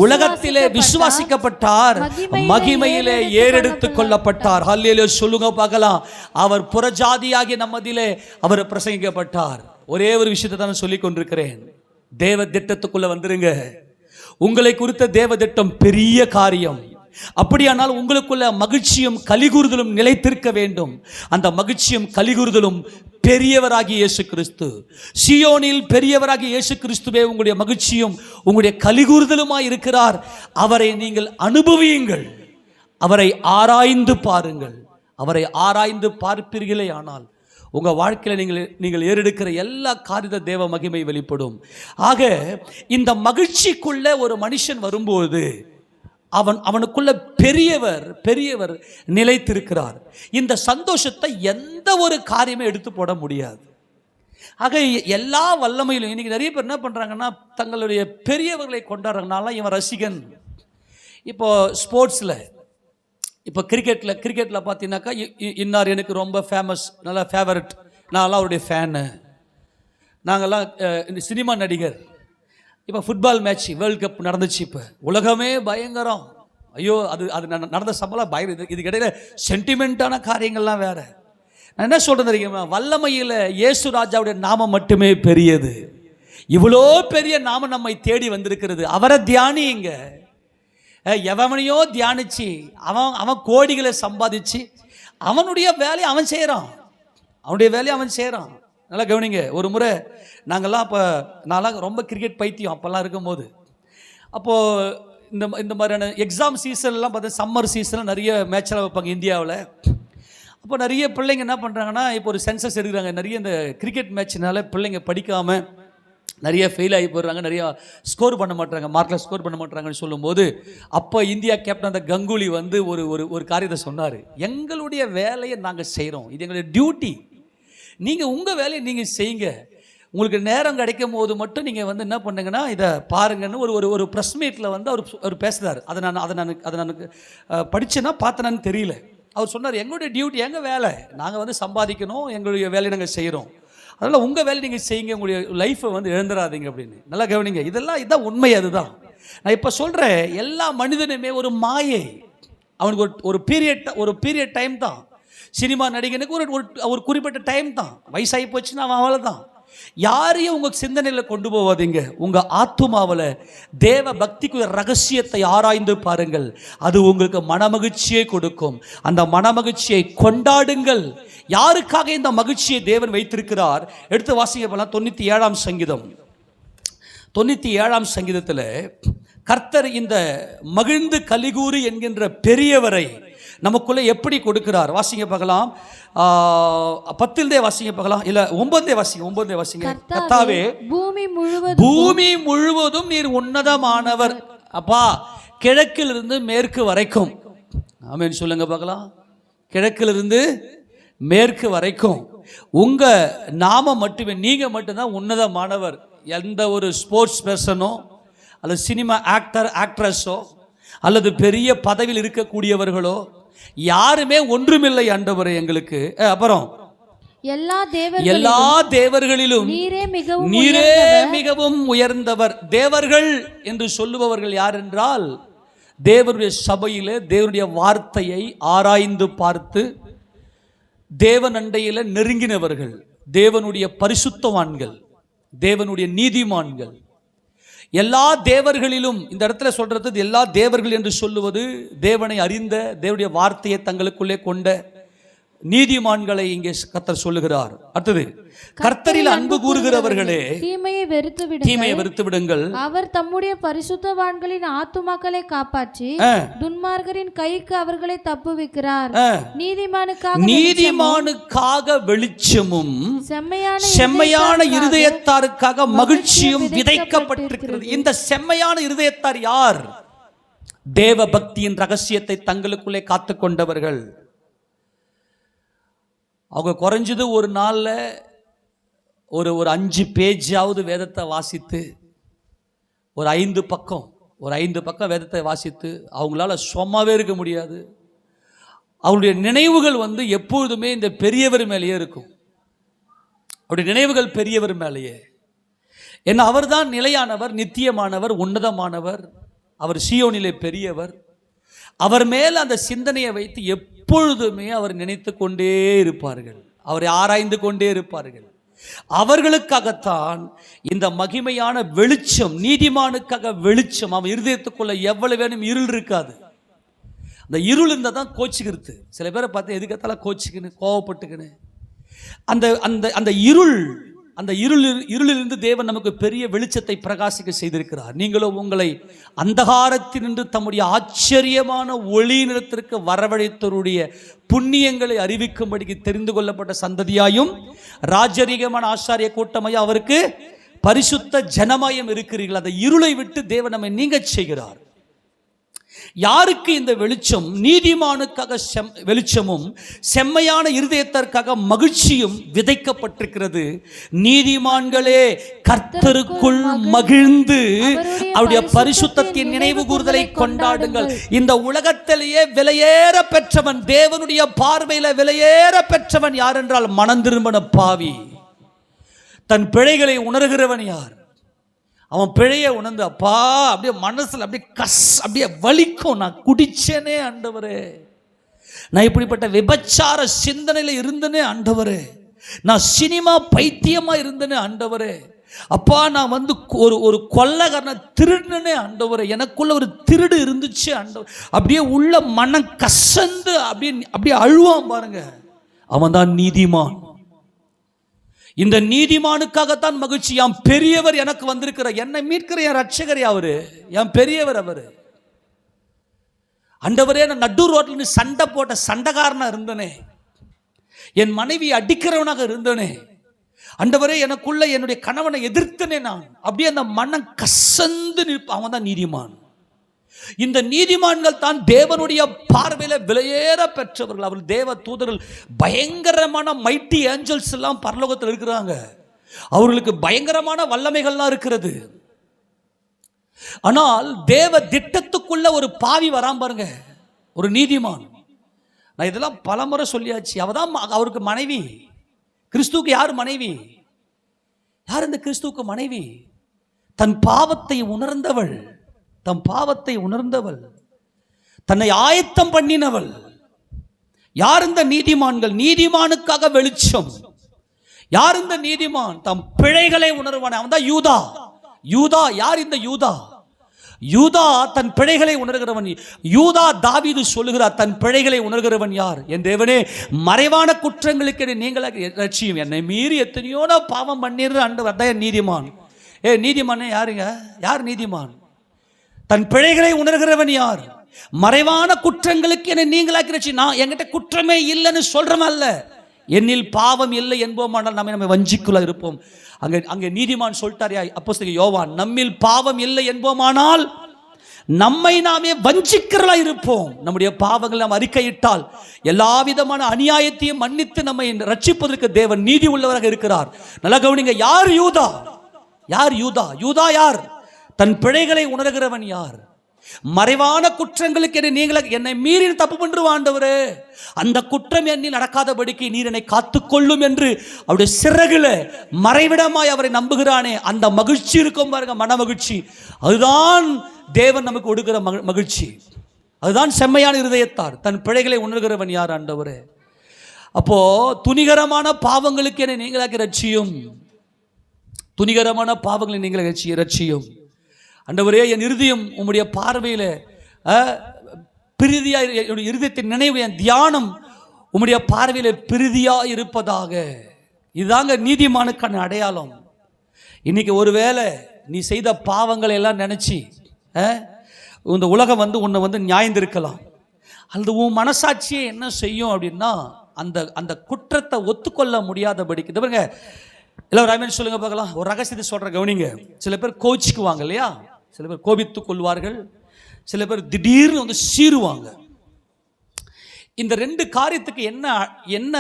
உலகத்திலே விசுவாசிக்கப்பட்டார், மகிமையிலே ஏறெடுத்துக் கொள்ளப்பட்டார். ஹல்லேலூயா சொல்லுங்க பார்க்கலாம். அவர் புறஜாதியாகிய நம்மதிலே அவர் பிரசங்கிக்கப்பட்டார். ஒரே ஒரு விஷயத்தை தான் சொல்லிக் கொண்டிருக்கிறேன், தேவ திட்டத்துக்குள்ள வந்துருங்க. உங்களை குறித்த தேவ திட்டம் பெரிய காரியம். அப்படியானால் உங்களுக்குள்ள மகிழ்ச்சியும் கலிகூறுதலும் நிலைத்திருக்க வேண்டும். அந்த மகிழ்ச்சியும் கலிகூறுதலும் பெரியவராகிய இயேசு கிறிஸ்து, சியோனில் பெரியவராகிய இயேசு கிறிஸ்துவே உங்களுடைய மகிழ்ச்சியும் உங்களுடைய கலிகூறுதலுமாய் இருக்கிறார். அவரை நீங்கள் அனுபவியுங்கள், அவரை ஆராய்ந்து பாருங்கள். அவரை ஆராய்ந்து பார்ப்பீர்களே ஆனால் உங்க வாழ்க்கையில் நீங்கள் ஏறெடுக்கிற எல்லா காரியத தேவ மகிமை வெளிப்படும். ஆக இந்த மகிழ்ச்சிக்குள்ள ஒரு மனுஷன் வரும்போது அவனுக்குள்ள பெரியவர் நிலைத்திருக்கிறார். இந்த சந்தோஷத்தை எந்த ஒரு காரியமே எடுத்து போட முடியாது. ஆக எல்லா வல்லமையிலும் இன்னைக்கு நிறைய பேர் என்ன பண்றாங்கன்னா, தங்களுடைய பெரியவர்களை கொண்டாடுறாங்கனால இவன் ரசிகன். இப்போ ஸ்போர்ட்ஸில், இப்போ கிரிக்கெட்டில் பார்த்தீங்கன்னாக்கா இன்னார் எனக்கு ரொம்ப ஃபேமஸ், நல்லா ஃபேவரட், நான்லாம் அவருடைய ஃபேனு. நாங்கள்லாம் இந்த சினிமா நடிகர். இப்போ ஃபுட்பால் மேட்ச் வேர்ல்டு கப் நடந்துச்சு. இப்போ உலகமே பயங்கரம். ஐயோ, அது நடந்த சம்பளம் பயங்கர. இதுக்கு இடையில சென்டிமெண்ட்டான காரியங்கள்லாம் வேற. நான் என்ன சொல்றது தெரியுமா, வல்லமையில் இயேசு ராஜாவுடைய நாமம் மட்டுமே பெரியது. இவ்வளோ பெரிய நாமம் நம்மை தேடி வந்திருக்கிறது. அவரை தியானிங்க. எவனையோ தியானிச்சு அவன் கோடிகளை சம்பாதிச்சு அவனுடைய வேலையை அவன் செய்கிறான், அவனுடைய வேலையை அவன் செய்கிறான். நல்லா கவனிங்க. ஒரு முறை நாங்கள்லாம் நான்லாம் ரொம்ப கிரிக்கெட் பைத்தியம் அப்போல்லாம் இருக்கும்போது, அப்போது இந்த மாதிரியான எக்ஸாம் சீசன்லாம் பார்த்தா சம்மர் சீசனில் நிறைய மேட்செல்லாம் வைப்பாங்க இந்தியாவில். அப்போ நிறைய பிள்ளைங்க என்ன பண்ணுறாங்கன்னா, இப்போ ஒரு சென்சஸ் எடுக்கிறாங்க, நிறைய இந்த கிரிக்கெட் மேட்ச்னால பிள்ளைங்க படிக்காமல் நிறைய ஃபெயில் ஆகி போடுறாங்க, நிறையா ஸ்கோர் பண்ண மாட்டாங்க, மார்க்கில் ஸ்கோர் பண்ண மாட்டாங்கன்னு சொல்லும்போது, அப்போ இந்தியா கேப்டன் அந்த கங்குலி வந்து ஒரு காரியத்தை சொன்னார். எங்களுடைய வேலையை நாங்கள் செய்கிறோம், இது எங்களுடைய டியூட்டி, நீங்கள் உங்கள் வேலையை நீங்கள் செய்யுங்க, உங்களுக்கு நேரம் கிடைக்கும் போது மட்டும் நீங்கள் வந்து என்ன பண்ணுங்கன்னா இதை பாருங்கன்னு ஒரு ப்ரெஸ் மீட்டில் வந்து அவர் பேசுகிறார். அதை நான் படித்தேன்னா பார்த்தேனான்னு தெரியல. அவர் சொன்னார், எங்களுடைய டியூட்டி, எங்கள் வேலை, நாங்கள் வந்து சம்பாதிக்கணும், எங்களுடைய வேலையை நாங்கள் செய்கிறோம், அதனால் உங்கள் வேலையை நீங்கள் செய்யுங்க, உங்களுடைய லைஃப்பை வந்து இழந்துடாதீங்க அப்படின்னு. நல்லா கவனிங்க, இதுதான் உண்மை. அதுதான் நான் இப்போ சொல்கிறேன். எல்லா மனிதனுமே ஒரு மாயை, அவனுக்கு ஒரு பீரியட் டைம் தான். சினிமா நடிகனுக்கு ஒரு குறிப்பிட்ட டைம் தான். வயசாகி போச்சுன்னா அவன் அவ்வளோதான். யாரையும் உங்க சிந்தனையில கொண்டு போவாதீங்க. உங்க ஆத்துமாவில் தேவ பக்திக்கு ரகசியத்தை ஆராய்ந்து பாருங்கள். அது உங்களுக்கு மனமகிழ்ச்சியை கொடுக்கும். அந்த மனமகிழ்ச்சியை கொண்டாடுங்கள். யாருக்காக இந்த மகிழ்ச்சியை தேவன் வைத்திருக்கிறார்? எடுத்து வாசிக்க போலாம். 97ஆம் சங்கீதம். 97ஆம் சங்கீதத்தில் கர்த்தர் இந்த மகிழ்ந்து கலிகூறு என்கின்ற பெரியவரை நமக்குள்ள எப்படி கொடுக்கிறார்? வாசிங்க பார்க்கலாம். 10 வாசிங்க பார்க்கலாம். இல்ல 9 வாசிங்க. கர்த்தாவே, பூமி முழுவதும் நீர் உன்னதமானவர். அப்பா, கிழக்கிலிருந்து மேற்கு வரைக்கும். ஆமென் சொல்லுங்க பார்க்கலாம். கிழக்கிலிருந்து மேற்கு வரைக்கும் உங்க நாம மட்டுமே, நீங்க மட்டும்தான் உன்னதமானவர். எந்த ஒரு ஸ்போர்ட்ஸ் பர்சனோ அல்லது சினிமா ஆக்ட்ரஸோ அல்லது பெரிய பதவியில் இருக்கக்கூடியவர்களோ யாருமே ஒன்றுமில்லை ஆண்டவரே எங்களுக்கு. அப்புறம் எல்லா தேவர்களிலும் நீரே மிகவும் உயர்ந்தவர். தேவர்கள் என்று சொல்லுபவர்கள் யார் என்றால், தேவனுடைய சபையிலே தேவனுடைய வார்த்தையை ஆராய்ந்து பார்த்து தேவன் அண்டையில் நெருங்கினவர்கள், தேவனுடைய பரிசுத்தவான்கள், தேவனுடைய நீதிமான்கள். எல்லா தேவர்களிலும், இந்த இடத்துல சொல்றது எல்லா தேவர்கள் என்று சொல்லுவது தேவனை அறிந்த, தேவனுடைய வார்த்தையை தங்களுக்குள்ளே கொண்ட நீதிமான்களை இங்கே கர்த்தர் சொல்லுகிறார். அடுத்தது, கர்த்தரில் அன்பு கூறுகிறவர்களே தீமையை வெறுத்து விடுங்கள். அவர் தம்முடைய பரிசுத்தவான்களின் ஆத்துமாக்களை காப்பாற்றி துன்மார்கரின் கைக்கு அவர்களை தப்புவிக்கிறார். நீதிமானுக்காக வெளிச்சமும் செம்மையான இருதயத்தாருக்காக மகிழ்ச்சியும் விதைக்கப்பட்டிருக்கிறது. இந்த செம்மையான இருதயத்தார் யார்? தேவ பக்தியின் ரகசியத்தை தங்களுக்குள்ளே காத்து கொண்டவர்கள். அவங்க குறைஞ்சது ஒரு நாளில் ஒரு 5 பேஜாவது வேதத்தை வாசித்து, ஒரு 5 பக்கம் வேதத்தை வாசித்து அவங்களால சும்மாவே இருக்க முடியாது. அவருடைய நினைவுகள் எப்பொழுதுமே இந்த பெரியவர் மேலேயே இருக்கும். அவருடைய நினைவுகள் பெரியவர் மேலேயே. ஏன்னா அவர் தான் நிலையானவர், நித்தியமானவர், உன்னதமானவர். அவர் சீயோனிலே பெரியவர். அவர் மேல் அந்த சிந்தனையை வைத்து எப்பொழுதுமே அவர் நினைத்து கொண்டே இருப்பார்கள், அவரை ஆராய்ந்து கொண்டே இருப்பார்கள். அவர்களுக்காகத்தான் இந்த மகிமையான வெளிச்சம், நீதிமானுக்காக வெளிச்சம். அவன் இருதயத்துக்குள்ள எவ்வளவு வேணும் இருள் இருக்காது. அந்த இருள் இருந்தால் தான் கோச்சிக்கிறது. சில பேரை பார்த்து எதுக்கத்தாலும் கோச்சிக்கின்னு கோவப்பட்டுக்கின்னு அந்த இருளிலிருந்து தேவன் நமக்கு பெரிய வெளிச்சத்தை பிரகாசிக்க செய்திருக்கிறார். நீங்களோ உங்களை அந்தகாரத்தினின்று தம்முடைய ஆச்சரியமான ஒளி நிலத்திற்கு வரவழைத்தவருடைய புண்ணியங்களை அறிவிக்கும்படிக்கு தெரிந்து கொள்ளப்பட்ட சந்ததியாயும் ராஜரீகமான ஆசாரிய கூட்டமாயும் அவருக்கு பரிசுத்த ஜனமாயும் இருக்கிறீர்கள். அந்த இருளை விட்டு தேவன் நம்மை நீங்க செய்கிறார். யாருக்கு இந்த வெளிச்சம்? நீதிமானுக்காக வெளிச்சமும் செம்மையான இருதயத்திற்காக மகிழ்ச்சியும் விதைக்கப்பட்டிருக்கிறது. நீதிமான்களே கர்த்தருக்குள் மகிழ்ந்து அவருடைய பரிசுத்தத்தின் நினைவு கூறுதலை கொண்டாடுங்கள். இந்த உலகத்திலேயே விலையேற பெற்றவன், தேவனுடைய பார்வையில விலையேற பெற்றவன் யார் என்றால் மனம் திரும்பின பாவி. தன் பிழைகளை உணர்கிறவன் யார்? அவன் பிழையை உணர்ந்து, அப்பா அப்படியே மனசுல அப்படியே வலிக்கும். நான் குடிச்சேனே ஆண்டவரே, நான் இப்படிப்பட்ட விபச்சார சிந்தனையில இருந்தனே ஆண்டவரே, நான் சினிமா பைத்தியமா இருந்தனே ஆண்டவரே, அப்பா நான் ஒரு கொள்ளைக்காரனை திருடுனே ஆண்டவரே, எனக்குள்ள ஒரு திருடு இருந்துச்சு ஆண்டவர். அப்படியே உள்ள மனம் கசந்து அப்படியே அழுவான் பாருங்க. அவன் தான் நீதிமான். இந்த நீதிமானுக்காகத்தான் மகிழ்ச்சி. என் பெரியவர் எனக்கு வந்திருக்கிற, என்னை மீட்கிற என் ரட்சகர் அவரு, என் பெரியவர் அவரு. ஆண்டவரே, நான் நடு ரோட்ல சண்டை போட்ட சண்டைக்காரனா இருந்தனே, என் மனைவி அடிக்கிறவனாக இருந்தனே ஆண்டவரே, எனக்குள்ள என்னுடைய கணவனை எதிர்த்தனே நான். அப்படியே அந்த மனம் கசந்து நிற்பான். அவன் தான் நீதிமான். இந்த நீதிமான்கள் தான் தேவனுடைய பார்வையில விலையேற பெற்றவர்கள். அவர் தேவ தூதர்கள், பயங்கரமான மைட்டி ஏஞ்சல்ஸ் எல்லாம் பரலோகத்தில் இருக்கிறாங்க. அவர்களுக்கு பயங்கரமான வல்லமைகள்லாம் இருக்கிறது. ஆனால் தேவ திட்டத்துக்குள்ள ஒரு பாவி வராம பாருங்க, ஒரு நீதிமான். நான் இதெல்லாம் பலமுறை சொல்லியாச்சு. அவதான் அவருக்கு மனைவி. கிறிஸ்துவுக்கு யார் மனைவி? யார் இந்த கிறிஸ்துவுக்கு மனைவி? தன் பாவத்தை உணர்ந்தவள், தன்னை ஆயத்தம் பண்ணினவள். யார் இந்த நீதிமான்கள்? நீதிமானுக்காக வெளிச்சம். யார் இந்த நீதிமான்? தம் பிழைகளை உணர்வானே, அவன் தான் யூதா. யூதா யார்? இந்த யூதா. யூதா தன் பிழைகளை உணர்கிறவன். யூதா தாவீது சொல்லுகிறார், தன் பிழைகளை உணர்கிறவன் யார்? என் தேவனே, மறைவான குற்றங்களுக்கு நீங்கள் ரட்சியும். என்னை மீறி எத்தனையோ பாவம் பண்ணிடுற ஆண்டவர் தான் நீதிமான். நீதிமானே யாருங்க? யார் நீதிமான்? தன் பிழைகளை உணர்கிறவன் யார்? மறைவான குற்றங்களுக்கு என்னை நீங்களாக்கி ரட்சி. நான் என்கிட்ட குற்றமே இல்லைன்னு சொல்றோம் அல்ல, என்னில் பாவம் இல்லை என்போமானால் நம்ம வஞ்சிக்குள்ள இருப்போம். அங்கே நீதிமான் சொல்லிட்டாரியா அப்போஸ்தலன் யோவான், நம்மில் பாவம் இல்லை என்போமானால் நம்மை நாமே வஞ்சிக்கிறலா இருப்போம். நம்முடைய பாவங்கள் நாம் அறிக்கையிட்டால் எல்லா விதமான அநியாயத்தையும் மன்னித்து நம்மை ரட்சிப்பதற்கு தேவன் நீதி உள்ளவராக இருக்கிறார். நல்லா கவனிங்க, யார் யூதா? யார் யூதா? யூதா யார்? தன் பிழைகளை உணர்கிறவன் யார்? மறைவான குற்றங்களுக்கு என்னை மீறி தப்பு பண்ற ஆண்டவரே, அந்த குற்றம் என்னில் நடக்காதபடிக்கு நீர் என்னை காத்துக்கொள்ளும் என்று அவருடைய சிறகுல மறைவிடமாய் அவரை நம்புகிறானே, அந்த மகிழ்ச்சி இருக்கும் பாருங்க, மன மகிழ்ச்சி. அதுதான் தேவன் நமக்கு கொடுக்கிற மகிழ்ச்சி. அதுதான் செம்மையான இருதயத்தார். தன் பிழைகளை உணர்கிறவன் யார் ஆண்டவரே? அப்போ துணிகரமான பாவங்களுக்கு என்னை நீங்களாக்கி ரட்சியும். துணிகரமான பாவங்களை நீங்களை ரட்சியும் ஆண்டவரே. என் இருதயம் உம்முடைய பார்வையில் பிரீதியா, என்னுடைய இருதயத்தின் நினைவு, என் தியானம் உம்முடைய பார்வையில் பிரீதியா இருப்பதாக. இதுதாங்க நீதிமானுக்கான அடையாளம். இன்னைக்கு ஒருவேளை நீ செய்த பாவங்களை எல்லாம் நினைச்சு இந்த உலகம் உன்னை நியாயந்திருக்கலாம். அல்லது உன் மனசாட்சியை என்ன செய்யும் அப்படின்னா, அந்த குற்றத்தை ஒத்துக்கொள்ள முடியாதபடிக்கு. பாருங்க, எல்லாரும் சொல்லுங்க பார்க்கலாம். ஒரு ரகசியத்தை சொல்ற கவனிங்க. சில பேர் கோச்சிக்குவாங்க இல்லையா? சில பேர் கோபித்துக் கொள்வார்கள், சில பேர் திடீர்னு சீருவாங்க. இந்த ரெண்டு காரியத்துக்கு என்ன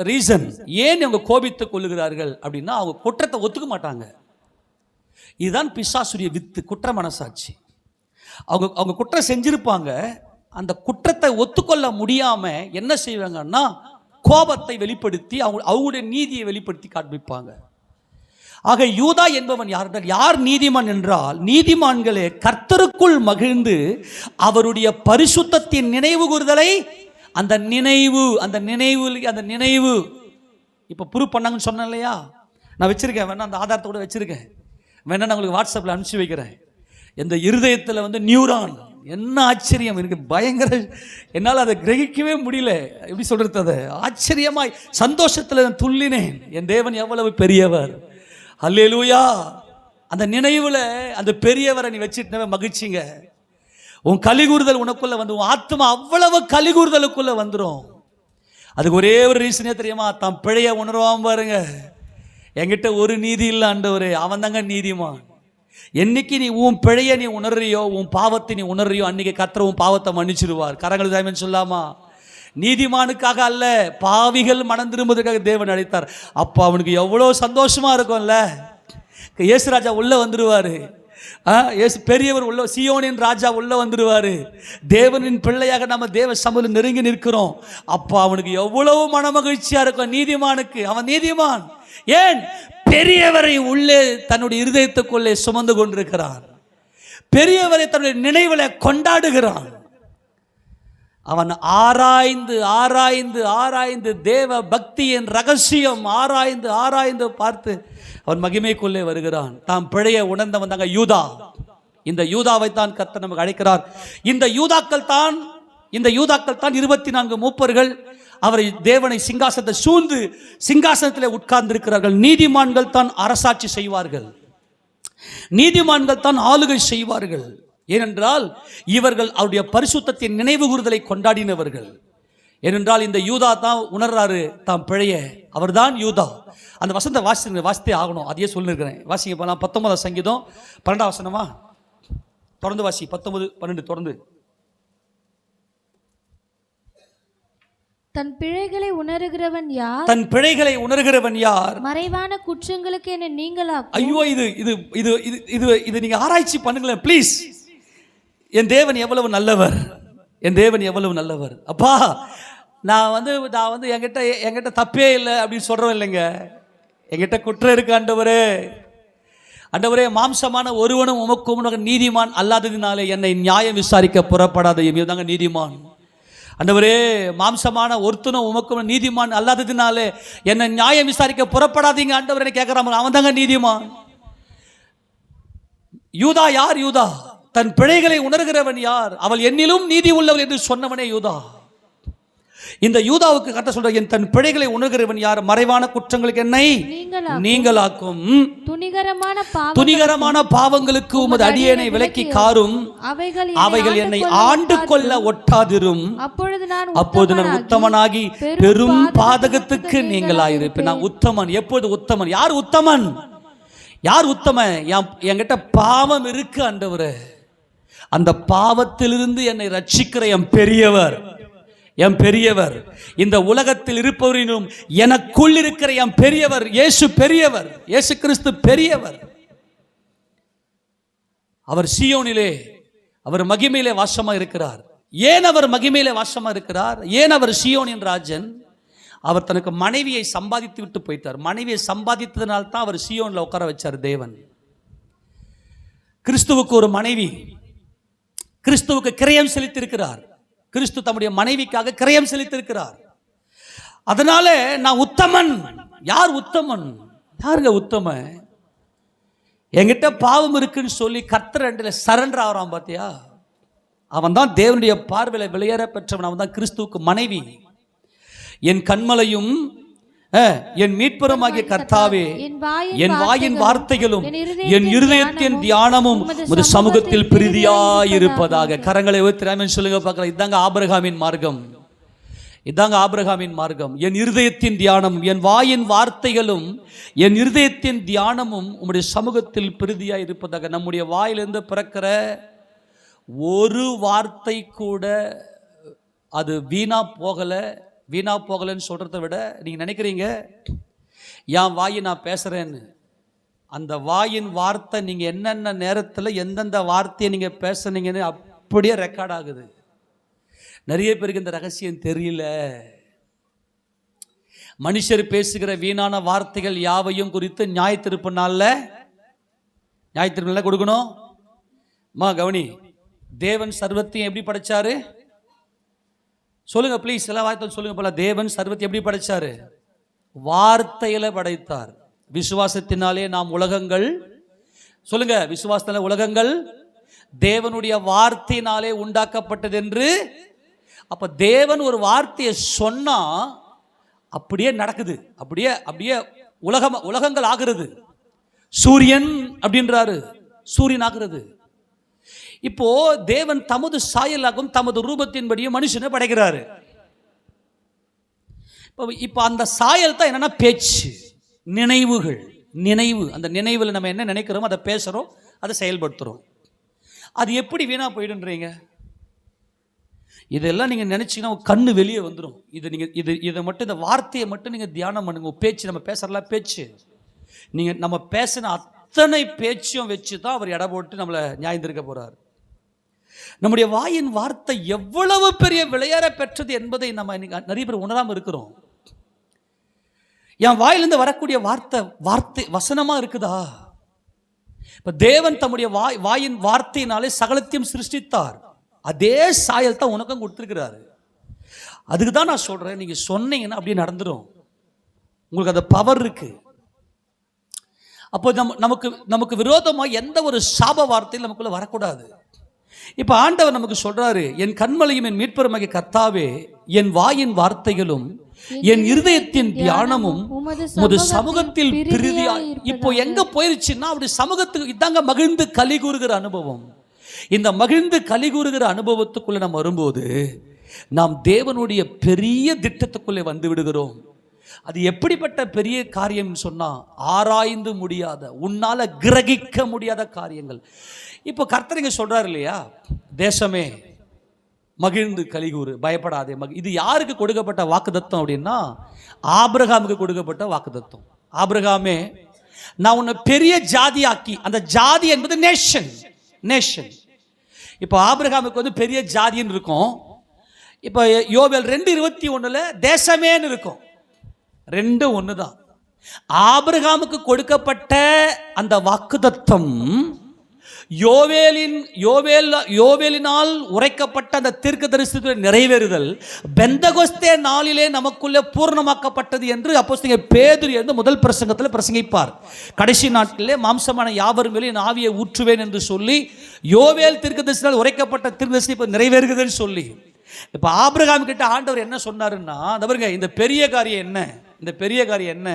ரீசன்? ஏன் அவங்க கோபித்துக் கொள்ளுகிறார்கள் அப்படின்னா, அவங்க குற்றத்தை ஒத்துக்க மாட்டாங்க. இதுதான் பிசாசுடைய வித்து, குற்ற மனசாட்சி. அவங்க குற்றம் செஞ்சிருப்பாங்க, அந்த குற்றத்தை ஒத்துக்கொள்ள முடியாம என்ன செய்வாங்கன்னா, கோபத்தை வெளிப்படுத்தி அவங்களுடைய நீதியை வெளிப்படுத்தி காண்பிப்பாங்க. ஆக யூதா என்பவன் யார்? யார் நீதிமான் என்றால், நீதிமான்களே கர்த்தருக்குள் மகிழ்ந்து அவருடைய பரிசுத்தத்தின் நினைவு கூறுதலை, அந்த நினைவு இப்போ ப்ரூவ் பண்ணாங்கன்னு சொன்னேன் இல்லையா? நான் வச்சிருக்கேன், வேணா அந்த ஆதாரத்தை கூட வச்சிருக்கேன், வேணா நான் உங்களுக்கு வாட்ஸ்அப்பில் அனுப்பிச்சு வைக்கிறேன். இந்த இருதயத்தில் நியூரான், என்ன ஆச்சரியம் எனக்கு, பயங்கர, என்னால் அதை கிரகிக்கவே முடியல. எப்படி சொல்றது? அதை ஆச்சரியமாய் சந்தோஷத்தில் துள்ளினேன். என் தேவன் எவ்வளவு பெரியவர்! அல்லேலூயா! அந்த நினைவுல அந்த பெரியவரை நீ வச்சுட்டு மகிழ்ச்சிங்க. உன் கலிகூறுதல் உனக்குள்ள உன் ஆத்மா அவ்வளவு கலிகூறுதலுக்குள்ள வந்துடும். அதுக்கு ஒரே ஒரு ரீசனே தெரியுமா? தான் பிழைய உணர்வாம பாருங்க. என்கிட்ட ஒரு நீதி இல்லை ஆண்டவரே, அவன் தாங்க நீதிமான். என்னைக்கு நீ உன் பிழைய நீ உணர்றியோ, உன் பாவத்தை நீ உணர்றியோ, அன்னைக்கு கர்த்தர் உன் பாவத்தை மன்னிச்சிருவார். கரங்கள் தாய்மன் சொல்லாமா? நீதிமானுக்காக அல்ல, பாவிகள் மனம் திரும்புவதற்காக தேவன் அழைத்தார். அப்போ அவனுக்கு எவ்வளோ சந்தோஷமா இருக்கும்ல. இயேசு ராஜா உள்ள வந்துருவாரு, பெரியவர் உள்ள, சீயோனின் ராஜா உள்ள வந்துருவாரு. தேவனின் பிள்ளையாக நம்ம தேவ சமூகத்தில் நெருங்கி நிற்கிறோம். அப்போ அவனுக்கு எவ்வளவு மன மகிழ்ச்சியா இருக்கும் நீதிமானுக்கு. அவன் நீதிமான். ஏன்? பெரியவரை உள்ளே தன்னுடைய இருதயத்துக்குள்ளே சுமந்து கொண்டிருக்கிறான். பெரியவரை தன்னுடைய நினைவுல கொண்டாடுகிறான். அவன் ஆராய்ந்து ஆராய்ந்து ஆராய்ந்து தேவ பக்தியின் ரகசியம் ஆராய்ந்து பார்த்து அவன் மகிமைக்குள்ளே வருகிறான். தாம் பிழைய உணர்ந்தவன் தாங்க யூதா. இந்த யூதாவை தான் கர்த்தர் நமக்கு அழைக்கிறார். இந்த யூதாக்கள் தான் 24 மூப்பர்கள் அவரை தேவனை சிங்காசனத்தை சூழ்ந்து சிங்காசனத்தில் உட்கார்ந்து இருக்கிறார்கள். நீதிமான்கள் தான் அரசாட்சி செய்வார்கள், நீதிமான்கள் தான் ஆளுகை செய்வார்கள். ஏனென்றால் இவர்கள் அவருடைய பரிசுத்தத்தின் நினைவு கூறுதலை கொண்டாடினவர்கள். ஏனென்றால் இந்த யூதா தான் உணர்றாரு தாம் பிழைய. அவர் தான் யூதா. அந்த வசனத்தை வாசித்தே ஆகணும். அதையே சொல்லிருக்கிறேன். வாசிங்க போலாம். 19 சங்கீதம் 12 வசனமா? தொடர்ந்து வாசி. 19, 12 தொடர்ந்து. தன் பிழைகளை உணர்கிறவன் யார்? தன் பிழைகளை உணர்கிறவன் யார்? மறைவான குற்றங்களுக்கு என்ன நீங்களாக்கும். ஐயோ, இது நீங்க ஆராய்ச்சி பண்ணுங்களேன் ப்ளீஸ். என் தேவன் எவ்வளவு நல்லவர், என் தேவன் எவ்வளவு நல்லவர். அப்பா, நான் என்கிட்ட தப்பே இல்லை அப்படின்னு சொல்றேன் இல்லைங்க. என்கிட்ட குற்றம் இருக்கு ஆண்டவரே. மாம்சமான ஒருவனும் உமக்கு நீதிமான் அல்லாததினாலே என்னை நியாயம் விசாரிக்க புறப்படாத தாங்க நீதிமான். ஆண்டவரே, மாம்சமான ஒருத்தனும் உமக்கும் நீதிமான் அல்லாததினாலே என்னை நியாயம் விசாரிக்க புறப்படாதீங்க ஆண்டவரே கேட்கிறான். அவன் தாங்க நீதிமான். யூதா யார்? யூதா தன் பிழைகளை உணர்கிறவன் யார்? அவள் என்னிலும் நீதி உள்ளவள் என்று சொன்னவனே யூதா. இந்த யூதாவுக்கு கர்த்தர் சொல்ற, என் தன் பிழைகளை உணர்கிறவன் யார்? மறைவான குற்றங்களுக்கு என்னை நீங்களாக்கும், துணிகரமான பாவங்களுக்கு உமது அடியேனை விலக்கி காரும், அவைகள் என்னை ஆண்டு கொள்ள ஒட்டாதிரும். அப்போது நான் உத்தமனாகி பெரும் பாதகத்துக்கு நீங்களாயிருப்பேன். நான் உத்தமன். எப்போது உத்தமன்? யார் உத்தமன்? யார் உத்தமன்? என்கிட்ட பாவம் இருக்கு ஆண்டவரே, அந்த பாவத்திலிருந்து என்னை ரட்சிக்கிற என் பெரியவர், என் பெரியவர், இந்த உலகத்தில் இருப்பவரினும் எனக்குள் இருக்கிற என் பெரியவர் இயேசு பெரியவர், இயேசு கிறிஸ்து பெரியவர். அவர் சீயோனிலே, அவர் மகிமையிலே வாசமா இருக்கிறார். ஏன் அவர் மகிமையிலே வாசமா இருக்கிறார்? ஏன் அவர் சீயோனின் ராஜன்? அவர் தனக்கு மனைவியை சம்பாதித்து விட்டு போயிட்டார். மனைவியை சம்பாதித்ததனால தான் அவர் சீயோன்ல உட்கார வச்சார் தேவன். கிறிஸ்துவுக்கு ஒரு மனைவி, கிறிஸ்துவுக்கு கிரயம் செலுத்தியிருக்கிறார். கிறிஸ்து தம்முடைய மனைவிக்காக கிரயம் செலுத்தியிருக்கிறார். அதனால நான் உத்தமன். யார் உத்தமன்? யாருங்க உத்தமன்? என்கிட்ட பாவம் இருக்குன்னு சொல்லி கர்த்தர் ரெண்டுல சரண்டர் ஆகிறான் பாத்தியா? அவன் தான் தேவனுடைய பார்வையில விலையேற பெற்றவன். அவன் தான் கிறிஸ்துவுக்கு மனைவி. என் கண்மலையும் என் மீட்பருமாகிய கர்த்தாவே, என் வாயின் வார்த்தைகளும் என் இருதயத்தின் தியானமும் உமது சமூகத்தில் பிரீதியாயிருப்பதாக. கரங்களை உயர்த்தி சொல்லுங்க பார்க்கலாம். இதாங்க ஆபிரகாமின் மார்க்கம். இதாங்க ஆபிரகாமின் மார்க்கம். என் இருதயத்தின் தியானமும் என் வாயின் வார்த்தைகளும் என் இருதயத்தின் தியானமும் உம்முடைய சமூகத்தில் பிரீதியாயிருப்பதாக. நம்முடைய வாயிலிருந்து பிறக்கிற ஒரு வார்த்தை கூட அது வீணா போகலை. வீணா போகலன்னு சொல்கிறத விட நீங்கள் நினைக்கிறீங்க என் வாயை நான் பேசுகிறேன்னு, அந்த வாயின் வார்த்தை நீங்கள் என்னென்ன நேரத்தில் எந்தெந்த வார்த்தையை நீங்கள் பேசுனீங்கன்னு அப்படியே ரெக்கார்ட் ஆகுது. நிறைய பேருக்கு இந்த ரகசியம் தெரியல. மனுஷர் பேசுகிற வீணான வார்த்தைகள் யாவையும் குறித்து நியாயத்தீர்ப்பு நாளில் கொடுக்கணும். கவனி, தேவன் சர்வத்தையும் எப்படி படைச்சாரு? சொல்லுங்க ப்ளீஸ், எல்லா வார்த்தையும் சொல்லுங்க போல. தேவன் சர்வத்தை எப்படி படைச்சாரு? வார்த்தையில படைத்தார். விசுவாசத்தினாலே நாம் உலகங்கள், சொல்லுங்க, விசுவாசத்தினால உலகங்கள் தேவனுடைய வார்த்தையினாலே உண்டாக்கப்பட்டது என்று. அப்ப தேவன் ஒரு வார்த்தையை சொன்னா அப்படியே நடக்குது. அப்படியே அப்படியே உலகங்கள் ஆகிறது. சூரியன் அப்படின்றாரு, சூரியன் ஆகிறது. இப்போ தேவன் தமது சாயலாகும் தமது ரூபத்தின்படியும் மனுஷனை படைக்கிறாரு. இப்போ அந்த சாயல் தான் என்னன்னா பேச்சு, நினைவுகள், நினைவு. அந்த நினைவில் நம்ம என்ன நினைக்கிறோம் அதை பேசுறோம், அதை செயல்படுத்துறோம். அது எப்படி வீணா போயிடுன்றீங்க? இதெல்லாம் நீங்க நினைச்சீங்கன்னா கண்ணு வெளியே வந்துடும். இதை மட்டும், இந்த வார்த்தையை மட்டும் நீங்க தியானம் பண்ணுங்க. பேச்சு, நம்ம பேசுறலாம் பேச்சு. நம்ம பேசின அத்தனை பேச்சும் வச்சு தான் அவர் எடை போட்டு நம்மளை நியாயந்திருக்க போறார். நம்முடைய வாயின் வார்த்தை எவ்வளவு பெரிய விளையாட பெற்றது என்பதை நம்ம நிறைய பேர் உணராம இருக்கிறோம். என் வாயிலிருந்து வரக்கூடிய வார்த்தை வசனமா இருக்குதா? இப்ப தேவன் தம்முடைய வாயின் வார்த்தையினாலே சகலத்தையும் சிருஷ்டித்தார். அதே சாயல் தான் உனக்கும் கொடுத்திருக்கிறாரு. அதுக்கு தான் நான் சொல்றேன், நீங்க சொன்னீங்கன்னா அப்படியே நடந்துடும். உங்களுக்கு அந்த பவர் இருக்கு. அப்போ நமக்கு விரோதமாக எந்த ஒரு சாப வார்த்தையும் நமக்குள்ள வரக்கூடாது. இப்ப ஆண்டவர் நமக்கு சொல்றாரு, என் கண்மலையும் என் மீட்பருமாகிய கர்த்தாவே, என் வாயின் வார்த்தைகளும் என் இருதயத்தின் தியானமும் உமது சமூகத்தில் பிரீதியா. இப்போ எங்க போயிருச்சுன்னா அப்படி சமூகத்துக்கு இதாங்க மகிழ்ந்து களி கூறுகிற அனுபவம். இந்த மகிழ்ந்து களி கூறுகிற அனுபவத்துக்குள்ள நம்ம வரும்போது நாம் தேவனுடைய பெரிய திட்டத்துக்குள்ளே வந்து விடுகிறோம். அது எப்படிப்பட்ட பெரிய காரியம் சொன்னா, ஆராய்ந்து முடியாத, உன்னால கிரகிக்க முடியாத காரியங்கள். இப்போ கர்த்தர் சொல்றாரு இல்லையா, தேசமே மகிழ்ந்து கலிகூறு, பயப்படாதே. இது யாருக்கு கொடுக்கப்பட்ட வாக்குத்தத்தம் அப்படின்னா, ஆபிரகாமுக்கு கொடுக்கப்பட்ட வாக்குத்தத்தம். ஆபிரகாமே, நான் உன்னை பெரிய ஜாதியாக்கி, அந்த ஜாதி என்பது நேஷன். இப்போ ஆபிரகாமுக்கு வந்து பெரிய ஜாதின்னு இருக்கும். இப்போ யோவேல் 2:21 தேசமேன்னு இருக்கும். 2 ஒன்று தான். ஆபிரகாமுக்கு கொடுக்கப்பட்ட அந்த வாக்குத்தத்தம் யோவேலினால் உரைக்கப்பட்ட அந்த தீர்க்கதரிசனத்தின் நிறைவேறுதல் பெந்தகோஸ்தே நாளிலே நமக்குள்ளே பூர்ணமாக்கப்பட்டது என்று அப்போஸ்தலன் பேதுரு என்று முதல் பிரசங்கத்தில் பிரசங்கிப்பார். கடைசி நாட்களிலே மாம்சமான யாவரும் மேலே என் ஆவியை ஊற்றுவேன் என்று சொல்லி யோவேல் தீர்க்கதரிசனால் உரைக்கப்பட்ட தீர்க்கதரிசனம் இப்போ நிறைவேறுகிறதுன்னு சொல்லி, இப்போ ஆபிரகாம் கிட்ட ஆண்டவர் என்ன சொன்னாருன்னா, பாருங்க இந்த பெரிய காரியம் என்ன, இந்த பெரிய காரியம் என்ன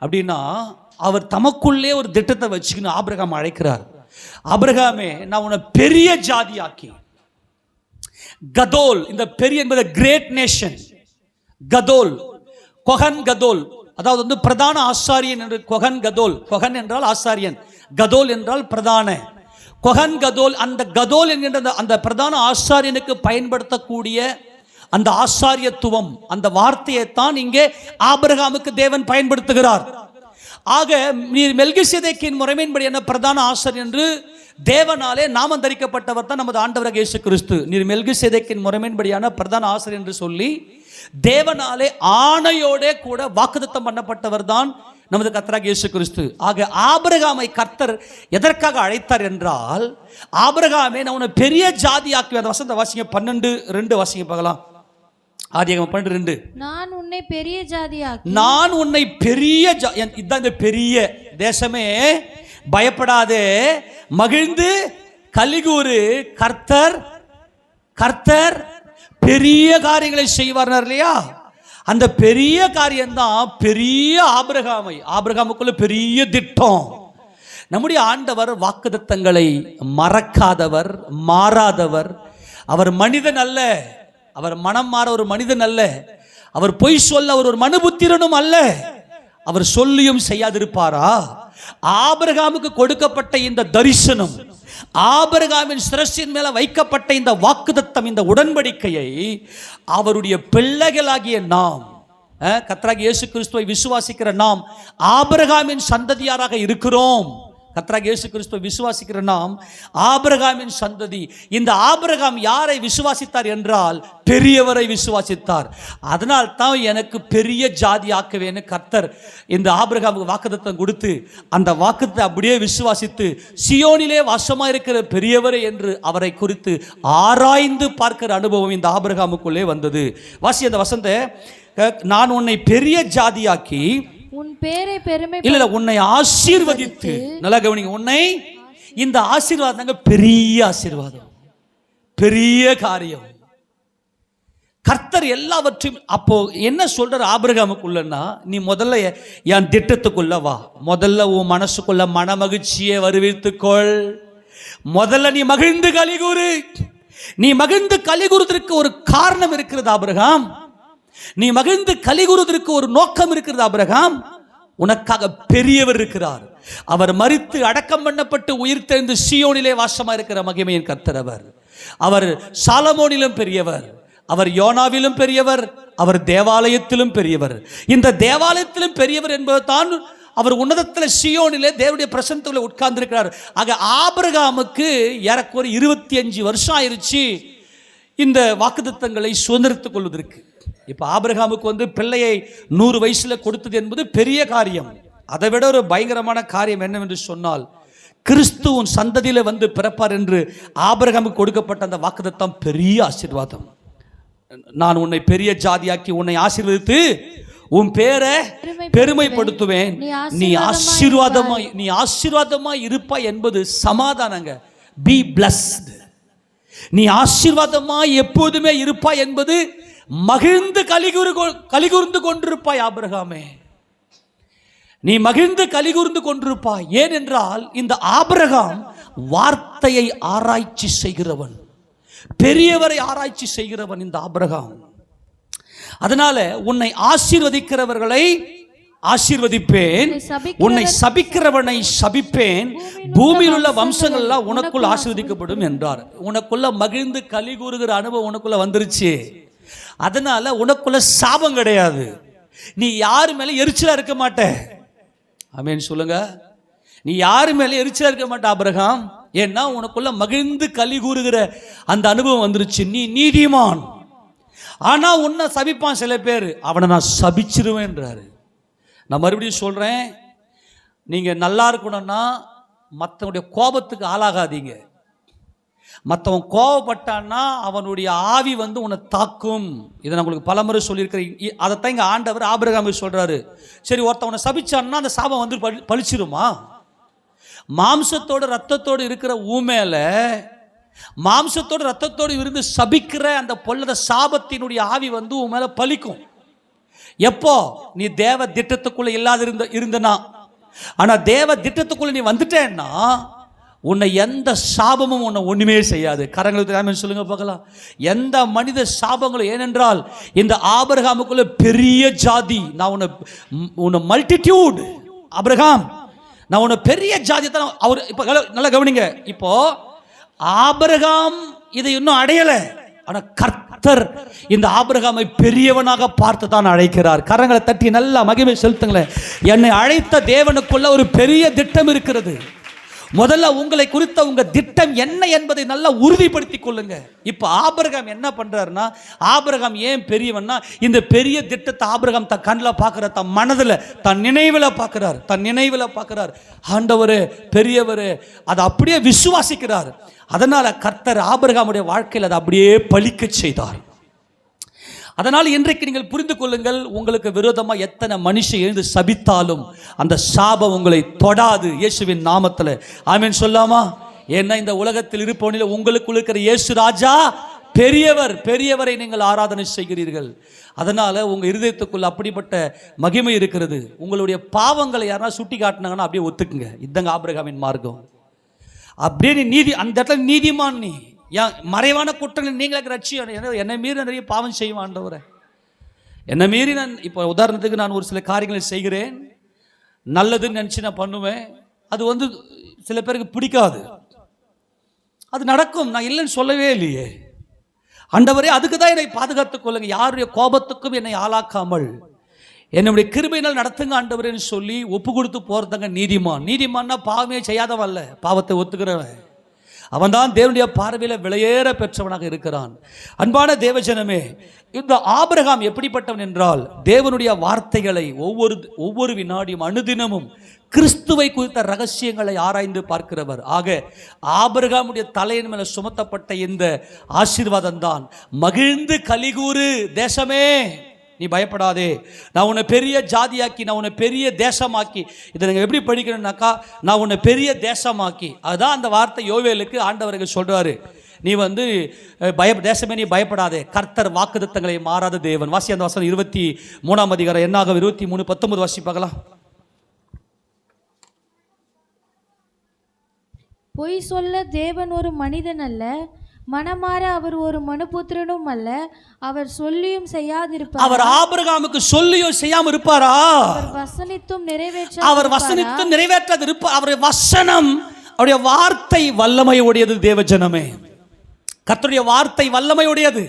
அப்படின்னா, அவர் தமக்குள்ளே ஒரு திட்டத்தை வச்சுக்கணும். ஆபிரகாம் அழைக்கிறார், ஆபிரகாமே நான் உன்னை பெரிய ஜாதியாக்கி, கதோல், இந்த பெரிய என்பது கிரேட் நேஷன், கதோல், கொகன் கதோல், அதாவது வந்து பிரதான ஆசாரியன் என்று கொகன் கதோல், கொகன் என்றால் ஆசாரியன், கதோல் என்றால் பிரதான, கொகன் கதோல், அந்த கதோல் என்கின்ற அந்த பிரதான ஆசாரியனுக்கு பயன்படுத்தக்கூடிய அந்த ஆசாரியத்துவம், அந்த வார்த்தையை தான் இங்கே ஆபிரகாமுக்கு தேவன் பயன்படுத்துகிறார். ஆக நீர் மெல்கிசேதேக்கின் முறைமையின்படி என்ன பிரதான ஆசாரியர் என்று தேவனாலே நாமம் தரிக்கப்பட்டவர் தான் நமது ஆண்டவராக இயேசு கிறிஸ்து. நீர் மெல்கிசேதேக்கின் முறைமையின்படியான பிரதான ஆசாரியர் என்று சொல்லி தேவனாலே ஆணையோட கூட வாக்குத்தத்தம் பண்ணப்பட்டவர் தான் நமது கர்த்தராகிய இயேசு கிறிஸ்து. ஆக ஆபிரகாமை கர்த்தர் எதற்காக அழைத்தார் என்றால், ஆபிரகாமே நான் உன்னை பெரிய ஜாதியாக்குவேன். அந்த வசனத்தை வாசிங்க, 12:2 வாசிங்க பார்க்கலாம். ஆதியாகமம் 12:2. நான் உன்னை பெரிய ஜாதியாக்கி, நான் உன்னை பெரிய இதுதான் இந்த பெரிய தேசமே, பயப்படாதே, மகிழ்ந்து கலிகூறு, கர்த்தர் கர்த்தர் பெரிய காரியங்களை செய்வார் இல்லையா? அந்த பெரிய காரியம்தான் பெரிய ஆபிரகாமுக்குள்ள பெரிய திட்டம். நம்முடைய ஆண்டவர் வாக்குத்தத்தங்களை மறக்காதவர், மாறாதவர். அவர் மனிதன் அல்ல, அவர் மனம் மாற ஒரு மனிதன் அல்ல, அவர் பொய் சொல்ல அவர் ஒரு மனுபுத்திரனும் அல்ல. அவர் சொல்லியும் செய்யாதிருப்பாரா? ஆபிரகாமுக்கு கொடுக்கப்பட்ட இந்த தரிசனம், ஆபிரகாமின் சிரசின் மேல வைக்கப்பட்ட இந்த வாக்குத்தத்தம், இந்த உடன்படிக்கையை அவருடைய பிள்ளைகளாகிய நாம், கர்த்தராகிய இயேசு கிறிஸ்துவை விசுவாசிக்கிற நாம் ஆபிரகாமின் சந்ததியாராக இருக்கிறோம். கர்த்தராகிய இயேசு கிறிஸ்துவை விசுவாசிக்கிற நாம் ஆபிரகாமின் சந்ததி. இந்த ஆபிரகாம் யாரை விசுவாசித்தார் என்றால் பெரியவரை விசுவாசித்தார். அதனால் தான் எனக்கு பெரிய ஜாதி ஆக்குவேன்னு கர்த்தர் இந்த ஆபிரகாமுக்கு வாக்குத்தத்தம் கொடுத்து, அந்த வாக்குத்தத்தை அப்படியே விசுவாசித்து சியோனிலே வாசமாக இருக்கிற பெரியவரை என்று அவரை குறித்து ஆராய்ந்து பார்க்கிற அனுபவம் இந்த ஆபிரகாமுக்குள்ளே வந்தது. வாசி அந்த வசனத்தை, நான் உன்னை பெரிய ஜாதியாக்கி உன் பேரை பெருமை இல்ல உன்னை ஆசீர்வதித்து, நல்லா கவனிங்க, உன்னை, இந்த ஆசீர்வாதம் பெரிய ஆசீர்வாதம், பெரிய காரியம். கர்த்தர் எல்லாவற்றையும் அப்போ என்ன சொல்ற ஆபிரகாமுக்குள்ளன்னா, நீ முதல்ல என் திட்டத்துக்குள்ள வா, முதல்ல உன் மனசுக்குள்ள மன மகிழ்ச்சியை வருவித்துக்கொள், முதல்ல நீ மகிழ்ந்து கலிகூறு. நீ மகிழ்ந்து கலிகூறுவதற்கு ஒரு காரணம் இருக்கிறது ஆபிரகாம், நீ மகிழ்ந்து கலிகூறுவதற்கு ஒரு நோக்கம் இருக்கிறது ஆபிரகாம். உனக்காக பெரியவர் இருக்கிறார். அவர் மரித்து அடக்கம் பண்ணப்பட்டு உயிர் தெழுந்து சீயோனிலே வாசமா இருக்கிற மகிமையின் கர்த்தர் அவர். அவர் சாலமோனிலும் பெரியவர், அவர் யோனாவிலும் பெரியவர், அவர் தேவாலயத்திலும் பெரியவர். இந்த தேவாலயத்திலும் பெரியவர் என்பது தான் அவர் உன்னதத்தில் சீயோனிலே தேவனுடைய பிரசன்னத்தில் உட்கார்ந்து இருக்கிறார். ஆக ஆபிரகாமுக்கு ஏறக்குறைய 25 வருஷம் ஆயிருச்சு இந்த வாக்குத்தத்தங்களை சுதந்திரித்துக் கொள்வதற்கு. இப்போ ஆபிரகாமுக்கு பிள்ளையை 100 வயசுல கொடுத்தது என்பது பெரிய காரியம். அதை விட ஒரு பயங்கரமான காரியம் என்னவென்று சொன்னால், கிறிஸ்துவின் சந்ததியில பிறப்பார் என்று ஆபிரகாமுக்கு கொடுக்கப்பட்ட அந்த வாக்குத்தத்தம் பெரிய ஆசீர்வாதம். நான் உன்னை பெரிய ஜாதியாக்கி உன்னை ஆசீர்வதித்து உன் பேரை பெருமைப்படுத்துவேன், நீ ஆசீர்வாதமாய் இருப்பாய் என்பது சமாதானங்க. Be blessed. நீ ஆசீர்வாதமாய் எப்போதுமே இருப்பாய் என்பது மகிழ்ந்து கலிகூர்ந்து கொண்டிருப்பாய் ஆபிரகாமே, நீ மகிழ்ந்து கலிகூர்ந்து கொண்டிருப்பாய். ஏனென்றால் இந்த ஆபிரகாம் வார்த்தையை ஆராய்ச்சி செய்கிறவன், பெரியவரை ஆராய்ச்சி செய்கிறவன் இந்த ஆபிரகாம். அதனால உன்னை ஆசீர்வதிக்கிறவர்களை ஆசீர்வதிப்பேன், உன்னை சபிக்கிறவனை சபிப்பேன், பூமியில் உள்ள வம்சங்கள் எல்லாம் உனக்குள் ஆசீர்வதிக்கப்படும் என்றார். உனக்குள்ள மகிழ்ந்து கலிகூறுகிற அனுபவம் உனக்குள்ள வந்துருச்சு. அதனால உனக்குள்ள சாபம் கிடையாது. நீ யாரு மேல எரிச்சலா இருக்க மாட்ட. ஆமென் சொல்லுங்க. நீ யாரு மேல எரிச்சலா இருக்க மாட்ட ஆபிரகாம். ஏன்னா உனக்குள்ள மகிழ்ந்து கலிகூறுகிற அந்த அனுபவம் வந்துருச்சு. நீ நீதிமான். ஆனா உன்னை சபிப்பான் சில பேர், அவனை நான் சபிச்சிருவேன்றாரு. நான் மறுபடியும் சொல்றேன், நீங்க நல்லா இருக்கணும்னா மற்றவனுடைய கோபத்துக்கு ஆளாகாதீங்க. மற்றவன் கோபப்பட்டான்னா அவனுடைய ஆவி உன்னை தாக்கும். இதை நான் உங்களுக்கு பலமுறை சொல்லியிருக்கிறேன். அதைத்தான் இங்கே ஆண்டவர் ஆபிரகாமுக்கு சொல்கிறாரு. சரி, ஒருத்தவனை சபிச்சான்னா அந்த சாபம் பழிச்சிருமா? மாம்சத்தோடு ரத்தத்தோடு இருக்கிற ஊமேல மாம்சத்தோடு ரத்தத்தோடு இருந்து சபிக்கிற அந்த பொல்லத சாபத்தினுடைய ஆவி உன் மேல பலிக்கும். எப்போ? நீ தேவ திட்டத்துக்குள்ள இல்லாத இருந்தனா. ஆனா தேவ திட்டத்துக்குள்ள நீ வந்துட்டேன்னா உன்னை எந்த சாபமும் உன்னை ஒண்ணுமே செய்யாது. கரங்களுக்கு சொல்லுங்க பார்க்கலாம். எந்த மனித சாபங்களும். ஏனென்றால் இந்த ஆபிரகாமுக்குள்ள பெரிய ஜாதி, நான் உன்னை மல்டிடியூட் ஆபிரகாம், நான் உன்னை பெரிய ஜாதி தான். அவர் இப்போ நல்லா கவனிங்க. இப்போ ஆபிரகாம் இதை இன்னும் அடையல. ஆனா கர்த்தர் இந்த ஆபிரகாமை பெரியவனாக பார்த்து தான் அழைக்கிறார். கரங்களை தட்டி நல்லா மகிமை செலுத்துங்களேன். என்னை அழைத்த தேவனுக்குள்ள ஒரு பெரிய திட்டம் இருக்கிறது. முதல்ல உங்களை குறித்த உங்க திட்டம் என்ன என்பதை நல்லா உறுதிப்படுத்திக் கொள்ளுங்க. இப்ப ஆபிரகாம் என்ன பண்றாருன்னா, ஆபிரகாம் ஏன் பெரியவன்னா, இந்த பெரிய திட்டத்தை ஆபிரகாம் தன் கண்ணில் பார்க்கிறார், தன் மனதில் தன் நினைவில் பார்க்கிறார். ஆண்டவர் பெரியவர், அதை அப்படியே விசுவாசிக்கிறார். அதனால கர்த்தர் ஆபிரகாமுடைய வாழ்க்கையில் அதை அப்படியே பலிக்க செய்தார். அதனால் இன்றைக்கு நீங்கள் புரிந்து கொள்ளுங்கள், உங்களுக்கு விரோதமாக எத்தனை மனுஷன் எழுந்து சபித்தாலும் அந்த சாபம் உங்களை தொடாது. இயேசுவின் நாமத்தில் ஆமென் சொல்லாமா? ஏன்னா இந்த உலகத்தில் இருப்பவனில் உங்களுக்குள் இருக்கிற இயேசு ராஜா பெரியவர். பெரியவரை நீங்கள் ஆராதனை செய்கிறீர்கள். அதனால உங்க இருதயத்துக்குள்ள அப்படிப்பட்ட மகிமை இருக்கிறது. உங்களுடைய பாவங்களை யாரா சுட்டி காட்டினாங்கன்னா அப்படியே ஒத்துக்குங்க. இதுதாங்க ஆபிரகாமின் மார்க்கம். அப்படியே நீதி, அந்த இடத்துல நீதிமான். நீ ஏன் மறைவான குற்றங்கள் நீங்களுக்கு ரட்சியம்? என்னை மீறி நிறைய பாவம் செய்வேன் ஆண்டவரே. என்னை மீறி நான் இப்போ உதாரணத்துக்கு நான் ஒரு சில காரியங்களை செய்கிறேன், நல்லதுன்னு நினச்சி நான் பண்ணுவேன். அது சில பேருக்கு பிடிக்காது. அது நடக்கும், நான் இல்லைன்னு சொல்லவே இல்லையே. ஆண்டவரே அதுக்கு தான் என்னை பாதுகாத்துக் கொள்ளுங்க. யாருடைய கோபத்துக்கும் என்னை ஆளாக்காமல் என்னுடைய கிருபையினால் நடத்துங்க ஆண்டவரேன்னு சொல்லி ஒப்பு கொடுத்து போகிறதாங்க நீதிமான். நீதிமான்னா பாவமே செய்யாதவன் அல்ல, பாவத்தை ஒத்துக்கிறவன். அவன் தான் தேவனுடைய பார்வையில் விலையேற பெற்றவனாக இருக்கிறான். அன்பான தேவஜனமே, இந்த ஆபிரகாம் எப்படிப்பட்டவன் என்றால், தேவனுடைய வார்த்தைகளை ஒவ்வொரு வினாடியும் அனுதினமும் கிறிஸ்துவை குறித்த ரகசியங்களை ஆராய்ந்து பார்க்கிறவர். ஆக ஆபிரகாமுடைய தலையின் மேல சுமத்தப்பட்ட இந்த ஆசீர்வாதம் தான், மகிழ்ந்து கலிகூறு தேசமே, நீ பயப்படாதே, நான் உன்னை பெரிய ஜாதியாக்கி, நான் உன்னை பெரிய தேசமாக்கி. இதை நீங்கள் எப்படி படிக்கணும்னாக்கா, நான் உன்னை பெரிய தேசமாக்கி. அதுதான் அந்த வார்த்தை யோவேலுக்கு ஆண்டவர்கள் சொல்றாரு. நீ தேசமே நீ பயப்படாதே, கர்த்தர் வாக்குத்தத்தங்களை மாறாத தேவன். வாசி அந்த வசனம் 23ஆம் அதிகாரம் என்னாக 23:19 வாசி பார்க்கலாம். பொய் சொல்ல தேவன் ஒரு மனிதன் அல்ல, மனமாற அவர் ஒரு மனுபுத்திரனும் அல்ல. அவர் சொல்லியும் செய்யாதிருப்பார். அவர் ஆபிரகாமுக்கு சொல்லியும் செய்யாம இருப்பாரா? அவர் வசனித்தும் நிறைவேற்றாது இருப்பார். அவருடைய வசனம், அவருடைய வார்த்தை வல்லமை உடையது. தேவஜனமே, கர்த்தருடைய வார்த்தை வல்லமை உடையது.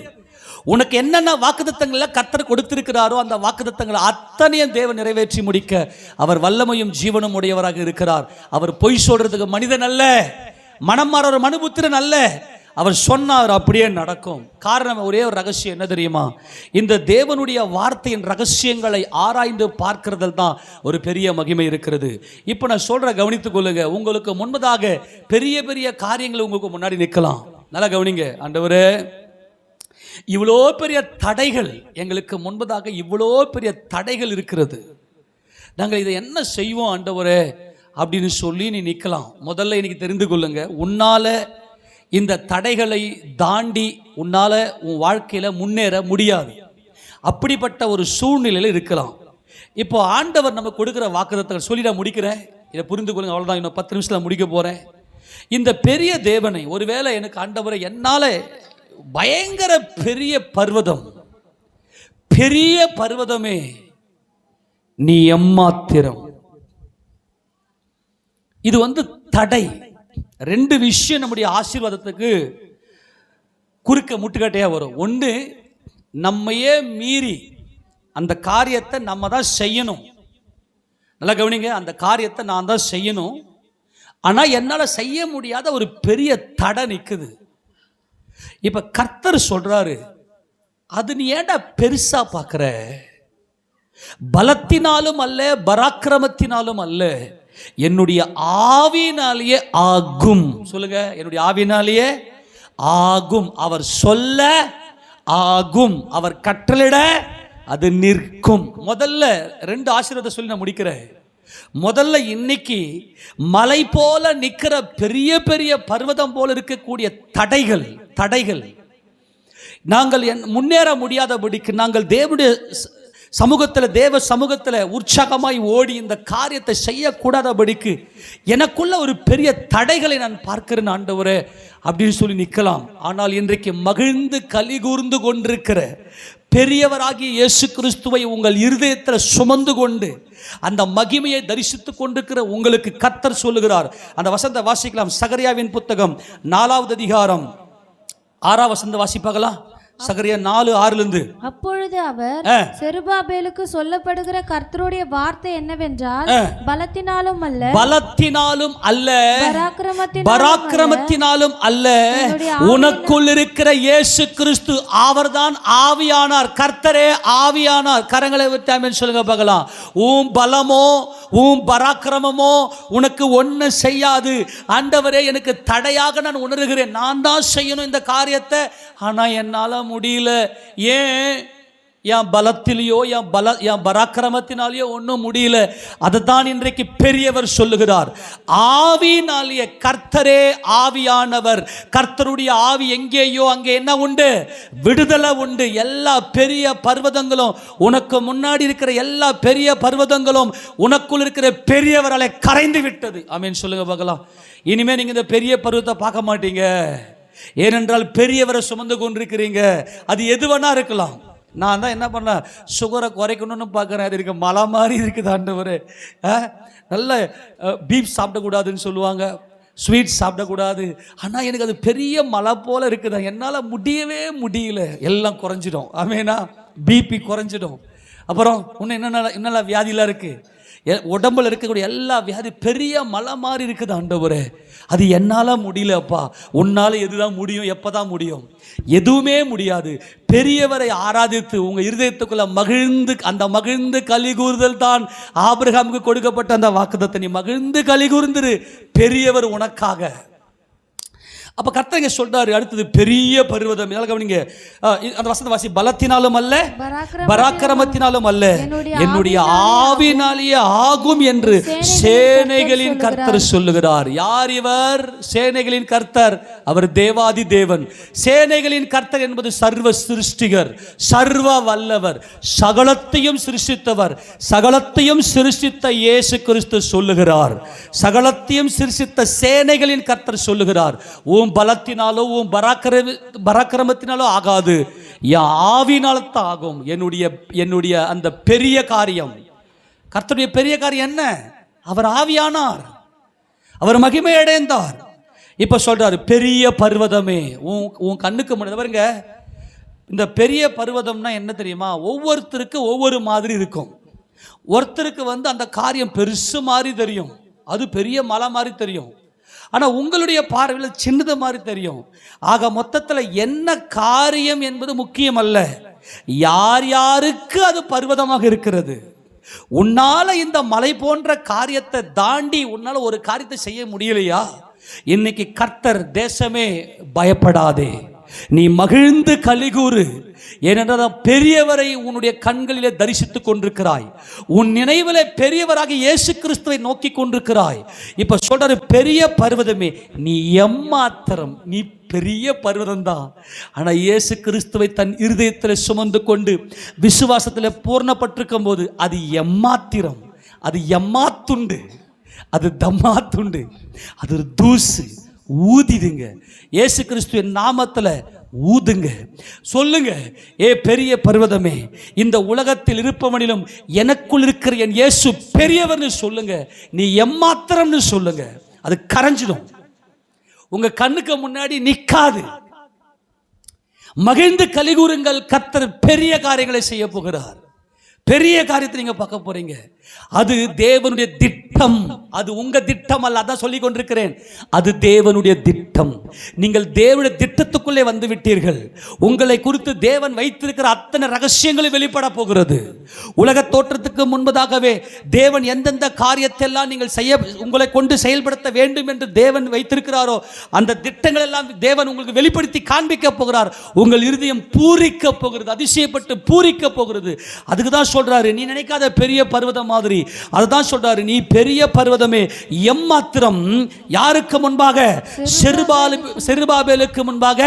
உனக்கு என்னென்ன வாக்குத்தத்தங்களை கர்த்தர் கொடுத்திருக்கிறாரோ அந்த வாக்குத்தத்தங்களை அத்தனையும் தேவன் நிறைவேற்றி முடிக்க அவர் வல்லமையும் ஜீவனும் உடையவராக இருக்கிறார். அவர் பொய் சொல்றதுக்கு மனிதன் அல்ல, மனம் மாற ஒரு மனுபுத்திரன் அல்ல. அவர் சொன்னார், அப்படியே நடக்கும். காரணம் ஒரே ஒரு ரகசியம் என்ன தெரியுமா? இந்த தேவனுடைய வார்த்தையின் ரகசியங்களை ஆராய்ந்து பார்க்கிறதில் தான் ஒரு பெரிய மகிமை இருக்கிறது. இப்போ நான் சொல்ற கவனித்துக் கொள்ளுங்க. உங்களுக்கு முன்பதாக பெரிய பெரிய காரியங்கள் உங்களுக்கு முன்னாடி நிற்கலாம். நல்லா கவனிங்க. ஆண்டவரே, இவ்வளோ பெரிய தடைகள் எங்களுக்கு முன்பதாக, இவ்வளோ பெரிய தடைகள் இருக்கிறது, நாங்கள் இதை என்ன செய்வோம் ஆண்டவரே அப்படின்னு சொல்லி நீ நிற்கலாம். முதல்ல இன்னைக்கு தெரிந்து கொள்ளுங்க, உன்னால இந்த தடைகளை தாண்டி உன்னால உன் வாழ்க்கையில முன்னேற முடியாது. அப்படிப்பட்ட ஒரு சூழ்நிலையில் இருக்கலாம். இப்போ ஆண்டவர் நம்ம கொடுக்குற வாக்குத்தத்தங்களை சொல்லி நான் முடிக்கிறேன். இதை புரிந்து கொள்ளுங்க. அவ்வளோதான், இன்னும் 10 நிமிஷத்தில் முடிக்க போறேன். இந்த பெரிய தேவனை, ஒருவேளை எனக்கு ஆண்டவரை என்னால பயங்கர பெரிய பர்வதமே நீ எம்மாத்திரம், இது தடை. 2 விஷயம் நம்முடைய ஆசீர்வாதத்துக்கு குறுக்க முட்டுக்கட்டையா வரும். ஒன்று, நம்மையே மீறி அந்த காரியத்தை நம்ம தான் செய்யணும். நல்லா கவனிங்க, அந்த காரியத்தை நான் தான் செய்யணும். ஆனா என்னால செய்ய முடியாத ஒரு பெரிய தடை நிற்குது. இப்ப கர்த்தர் சொல்றாரு, அது நீ ஏன்டா பெருசா பார்க்கிற? பலத்தினாலும் அல்ல, பராக்கிரமத்தினாலும் அல்ல, என்னுடைய ஆவியினாலேயே ஆகும். சொல்லுங்க, என்னுடைய ஆவியினாலேயே ஆகும். அவர் சொல்ல ஆகும், அவர் கட்டளையிட அது நிற்கும். முதல்ல 2 ஆசீர்வாதத்தை சொல்லி நான் முடிக்கிறேன். முதல்ல இன்னைக்கு மலை போல நிற்கிற பெரிய பெரிய பர்வதம் போல இருக்கக்கூடிய தடைகள் நாங்கள் முன்னேற முடியாதபடிக்கு, நாங்கள் தேவனுடைய சமூகத்தில் தேவ சமூகத்தில் உற்சாகமாய் ஓடி இந்த காரியத்தை செய்யக்கூடாதபடிக்கு எனக்குள்ள ஒரு பெரிய தடைகளை நான் பார்க்கிறேன் ஆண்டவரே அப்படின்னு சொல்லி நிற்கலாம். ஆனால் இன்றைக்கு மகிழ்ந்து களி கூர்ந்து கொண்டிருக்கிற பெரியவராகிய இயேசு கிறிஸ்துவை உங்கள் இருதயத்தில் சுமந்து கொண்டு அந்த மகிமையை தரிசித்துக் கொண்டிருக்கிற உங்களுக்கு கர்த்தர் சொல்லுகிறார். அந்த வசனத்தை வாசிக்கலாம். சகரியாவின் புத்தகம் 4வது அதிகாரம் 6வது வசனத்தை வாசிப்பாங்களா? சகரியா 4:6. அப்பொழுது அவர் செருபாபேலுக்கு சொல்லப்படுகிற கர்த்தருடைய வார்த்தை என்னவென்றால், பலத்தினாலும் அல்ல பராக்கிரமத்தினாலும் அல்ல, உனக்குள் இருக்கிற இயேசு கிறிஸ்து அவர்தான் ஆவியானார். கர்த்தரே ஆவியானார். கரங்களை விட்டு ஆமென் சொல்லுங்க பார்க்கலாம். உன் பலமோ உன் பராக்கிரமமோ உனக்கு ஒன்று செய்யாது. ஆண்டவரே, எனக்கு தடையாக நான் உணர்கிறேன், நான் தான் செய்யணும் இந்த காரியத்தை, ஆனால் என்னால் முடியல. ஏன்? என் பலத்திலேயோ என் பராக்கிரமத்தினாலேயோ ஒன்றும் முடியல. அதுதான் இன்றைக்கு பெரியவர் சொல்லுகிறார். ஆவியினாலேயே, கர்த்தரே ஆவியானவர். கர்த்தருடைய ஆவி எங்கேயோ அங்கே என்ன உண்டு? விடுதலை உண்டு. எல்லா பெரிய பர்வதங்களும், உனக்கு முன்னாடி இருக்கிற எல்லா பெரிய பர்வதங்களும் உனக்குள் இருக்கிற பெரியவராலே கரைந்து விட்டது. ஆமென் சொல்லுங்க பார்க்கலாம். இனிமே நீங்க இந்த பெரிய பர்வத்தை பார்க்க மாட்டீங்க. ஏனென்றால் பெரியவரை சுமந்து கொண்டிருக்கிறீங்க. அது எதுவனா இருக்கலாம். நான் தான் என்ன பண்ணேன், சுகரை குறைக்கணும்னு பார்க்குறேன். அது இருக்க மலை மாதிரி இருக்குது ஆண்டவரே. நல்ல பீஃப் சாப்பிடக்கூடாதுன்னு சொல்லுவாங்க, ஸ்வீட் சாப்பிடக்கூடாது. ஆனால் எனக்கு அது பெரிய மலை போல் இருக்குது, என்னால் முடியவே முடியல. எல்லாம் குறைஞ்சிடும். ஆமேனா, பிபி குறைஞ்சிடும். அப்புறம் இன்னும் என்னென்ன வியாதிலாம் இருக்குது, உடம்புல இருக்கக்கூடிய எல்லா வியாதி பெரிய மலை மாதிரி இருக்குது ஆண்டவரே. அது என்னால் முடியலப்பா. உன்னால் எதுதான் முடியும்? எப்போ தான் முடியும்? எதுவுமே முடியாது. பெரியவரை ஆராதித்து உங்கள் இருதயத்துக்குள்ள மகிழ்ந்து களி கூறுதல் தான் ஆபிரகாமுக்கு கொடுக்கப்பட்ட அந்த வாக்குத்தத்தம். நீ மகிழ்ந்து களி கூர்ந்திரு, பெரியவர் உனக்காக. அப்ப கர்த்தர் சொல்றாரு, அடுத்தது பெரிய பர்வதம். கவனிங்க அந்த வசனத்தை வாசி. பலத்தினாலும் அல்ல பராக்கிரமத்தினாலும் அல்ல, என்னுடைய ஆவியினாலேயே ஆகும் என்று சேனைகளின் கர்த்தர் சொல்லுகிறார். யார் இவர்? சேனைகளின் கர்த்தர். அவர் தேவாதி தேவன். சேனைகளின் கர்த்தர் என்பது சர்வ சிருஷ்டிகர், சர்வ வல்லவர், சகலத்தையும் சிருஷ்டித்தவர். சகலத்தையும் சிருஷ்டித்த இயேசு கிறிஸ்து சொல்லுகிறார். சகலத்தையும் சிருஷ்டித்த சேனைகளின் கர்த்தர் சொல்லுகிறார். உன் பலத்தினாலோ உன் பராக்கிரமத்தினாலோ ஆகாது, என் ஆவியினால்தான் ஆகும். என்னுடைய அந்த பெரிய காரியம், கர்த்தருடைய பெரிய காரியம் என்ன? அவர் ஆவியானார், அவர் மகிமை அடைந்தார். இப்ப சொல்றாரு, பெரிய பர்வதமே உன் கண்ணுக்கு முன்னாடி பாருங்க. இந்த பெரிய பர்வதம்னா என்ன தெரியுமா? ஒவ்வொருத்தருக்கு ஒவ்வொரு மாதிரி இருக்கும். ஒருத்தருக்கு அந்த காரியம் பெருசு மாதிரி தெரியும், அது பெரிய மலை மாதிரி தெரியும். ஆனால் உங்களுடைய பார்வையில் சின்னது மாதிரி தெரியும். ஆக மொத்தத்தில் என்ன காரியம் என்பது முக்கியம் அல்ல, யார் யாருக்கு அது பர்வதமாக இருக்கிறது. உன்னால இந்த மலை போன்ற காரியத்தை தாண்டி உன்னால ஒரு காரியத்தை செய்ய முடியலையா? இன்னைக்கு கர்த்தர், தேசமே பயப்படாதே, நீ மகிழ்ந்து கலிகூறு. ஏனென்றால் பெரியவரை உன்னுடைய கண்களிலே தரிசித்துக் கொண்டிருக்கிறாய். உன் நினைவிலே பெரியவராக இயேசு கிறிஸ்துவை நோக்கி கொண்டிருக்கிறாய். இப்ப சொல்றாரு, பெரிய பர்வதமே நீ எம்மாத்திரம். நீ பெரிய பர்வதம் தான், ஆனா இயேசு கிறிஸ்துவை தன் இருதயத்தில் சுமந்து கொண்டு விசுவாசத்தில் பூர்ணப்பட்டிருக்கும் போது அது எம்மாத்திரம், அது எம்மாத்துண்டு, அது தம்மாத்துண்டு, அது ஒரு தூசு. ஊதிடுங்க, இயேசு கிறிஸ்துவின் நாமத்தில் ஊதுங்க, சொல்லுங்க, ஏ பெரிய பர்வதமே, இந்த உலகத்தில் இருப்பவனிலும் எனக்குள் இருக்கிற என் இயேசு பெரியவர்னு சொல்லுங்க. நீ எம்மாத்திரம்னு சொல்லுங்க, அது கரைஞ்சிடும், உங்க கண்ணுக்கு முன்னாடி நிற்காது. மகிழ்ந்து கலிகூறுங்கள், கர்த்தர் பெரிய காரியங்களை செய்ய போகிறார். பெரிய காரியத்தை நீங்க பார்க்க போறீங்க. அது தேவனுடைய திட்டம். அது உங்க திட்டம் அல்ல. அதான் சொல்லிக் கொண்டிருக்கிறேன், அது தேவனுடைய திட்டம். நீங்கள் தேவனுடைய திட்டத்துக்குள்ளே வந்து விட்டீர்கள். உங்களை குறித்து தேவன் வைத்திருக்கிற அத்தனை ரகசியங்களும் வெளிப்பட போகிறது. உலக தோற்றத்துக்கு முன்பதாகவே தேவன் எந்தெந்த காரியத்தை எல்லாம் நீங்கள் உங்களை கொண்டு செயல்படுத்த வேண்டும் என்று தேவன் வைத்திருக்கிறாரோ அந்த திட்டங்கள் எல்லாம் தேவன் உங்களுக்கு வெளிப்படுத்தி காண்பிக்க போகிறார். உங்கள் இருதயம் பூரிக்க போகிறது, அதிசயப்பட்டு பூரிக்க போகிறது. அதுக்கு தான் சொல்றாரு, நீ நினைக்காத பெரிய பர்வதம் மாதிரி. அதுதான் சொல்றாரு, நீ பெரிய பர்வதமே எம்மாத்திரம் யாருக்கு முன்பாக? செருபாபேலுக்கு முன்பாக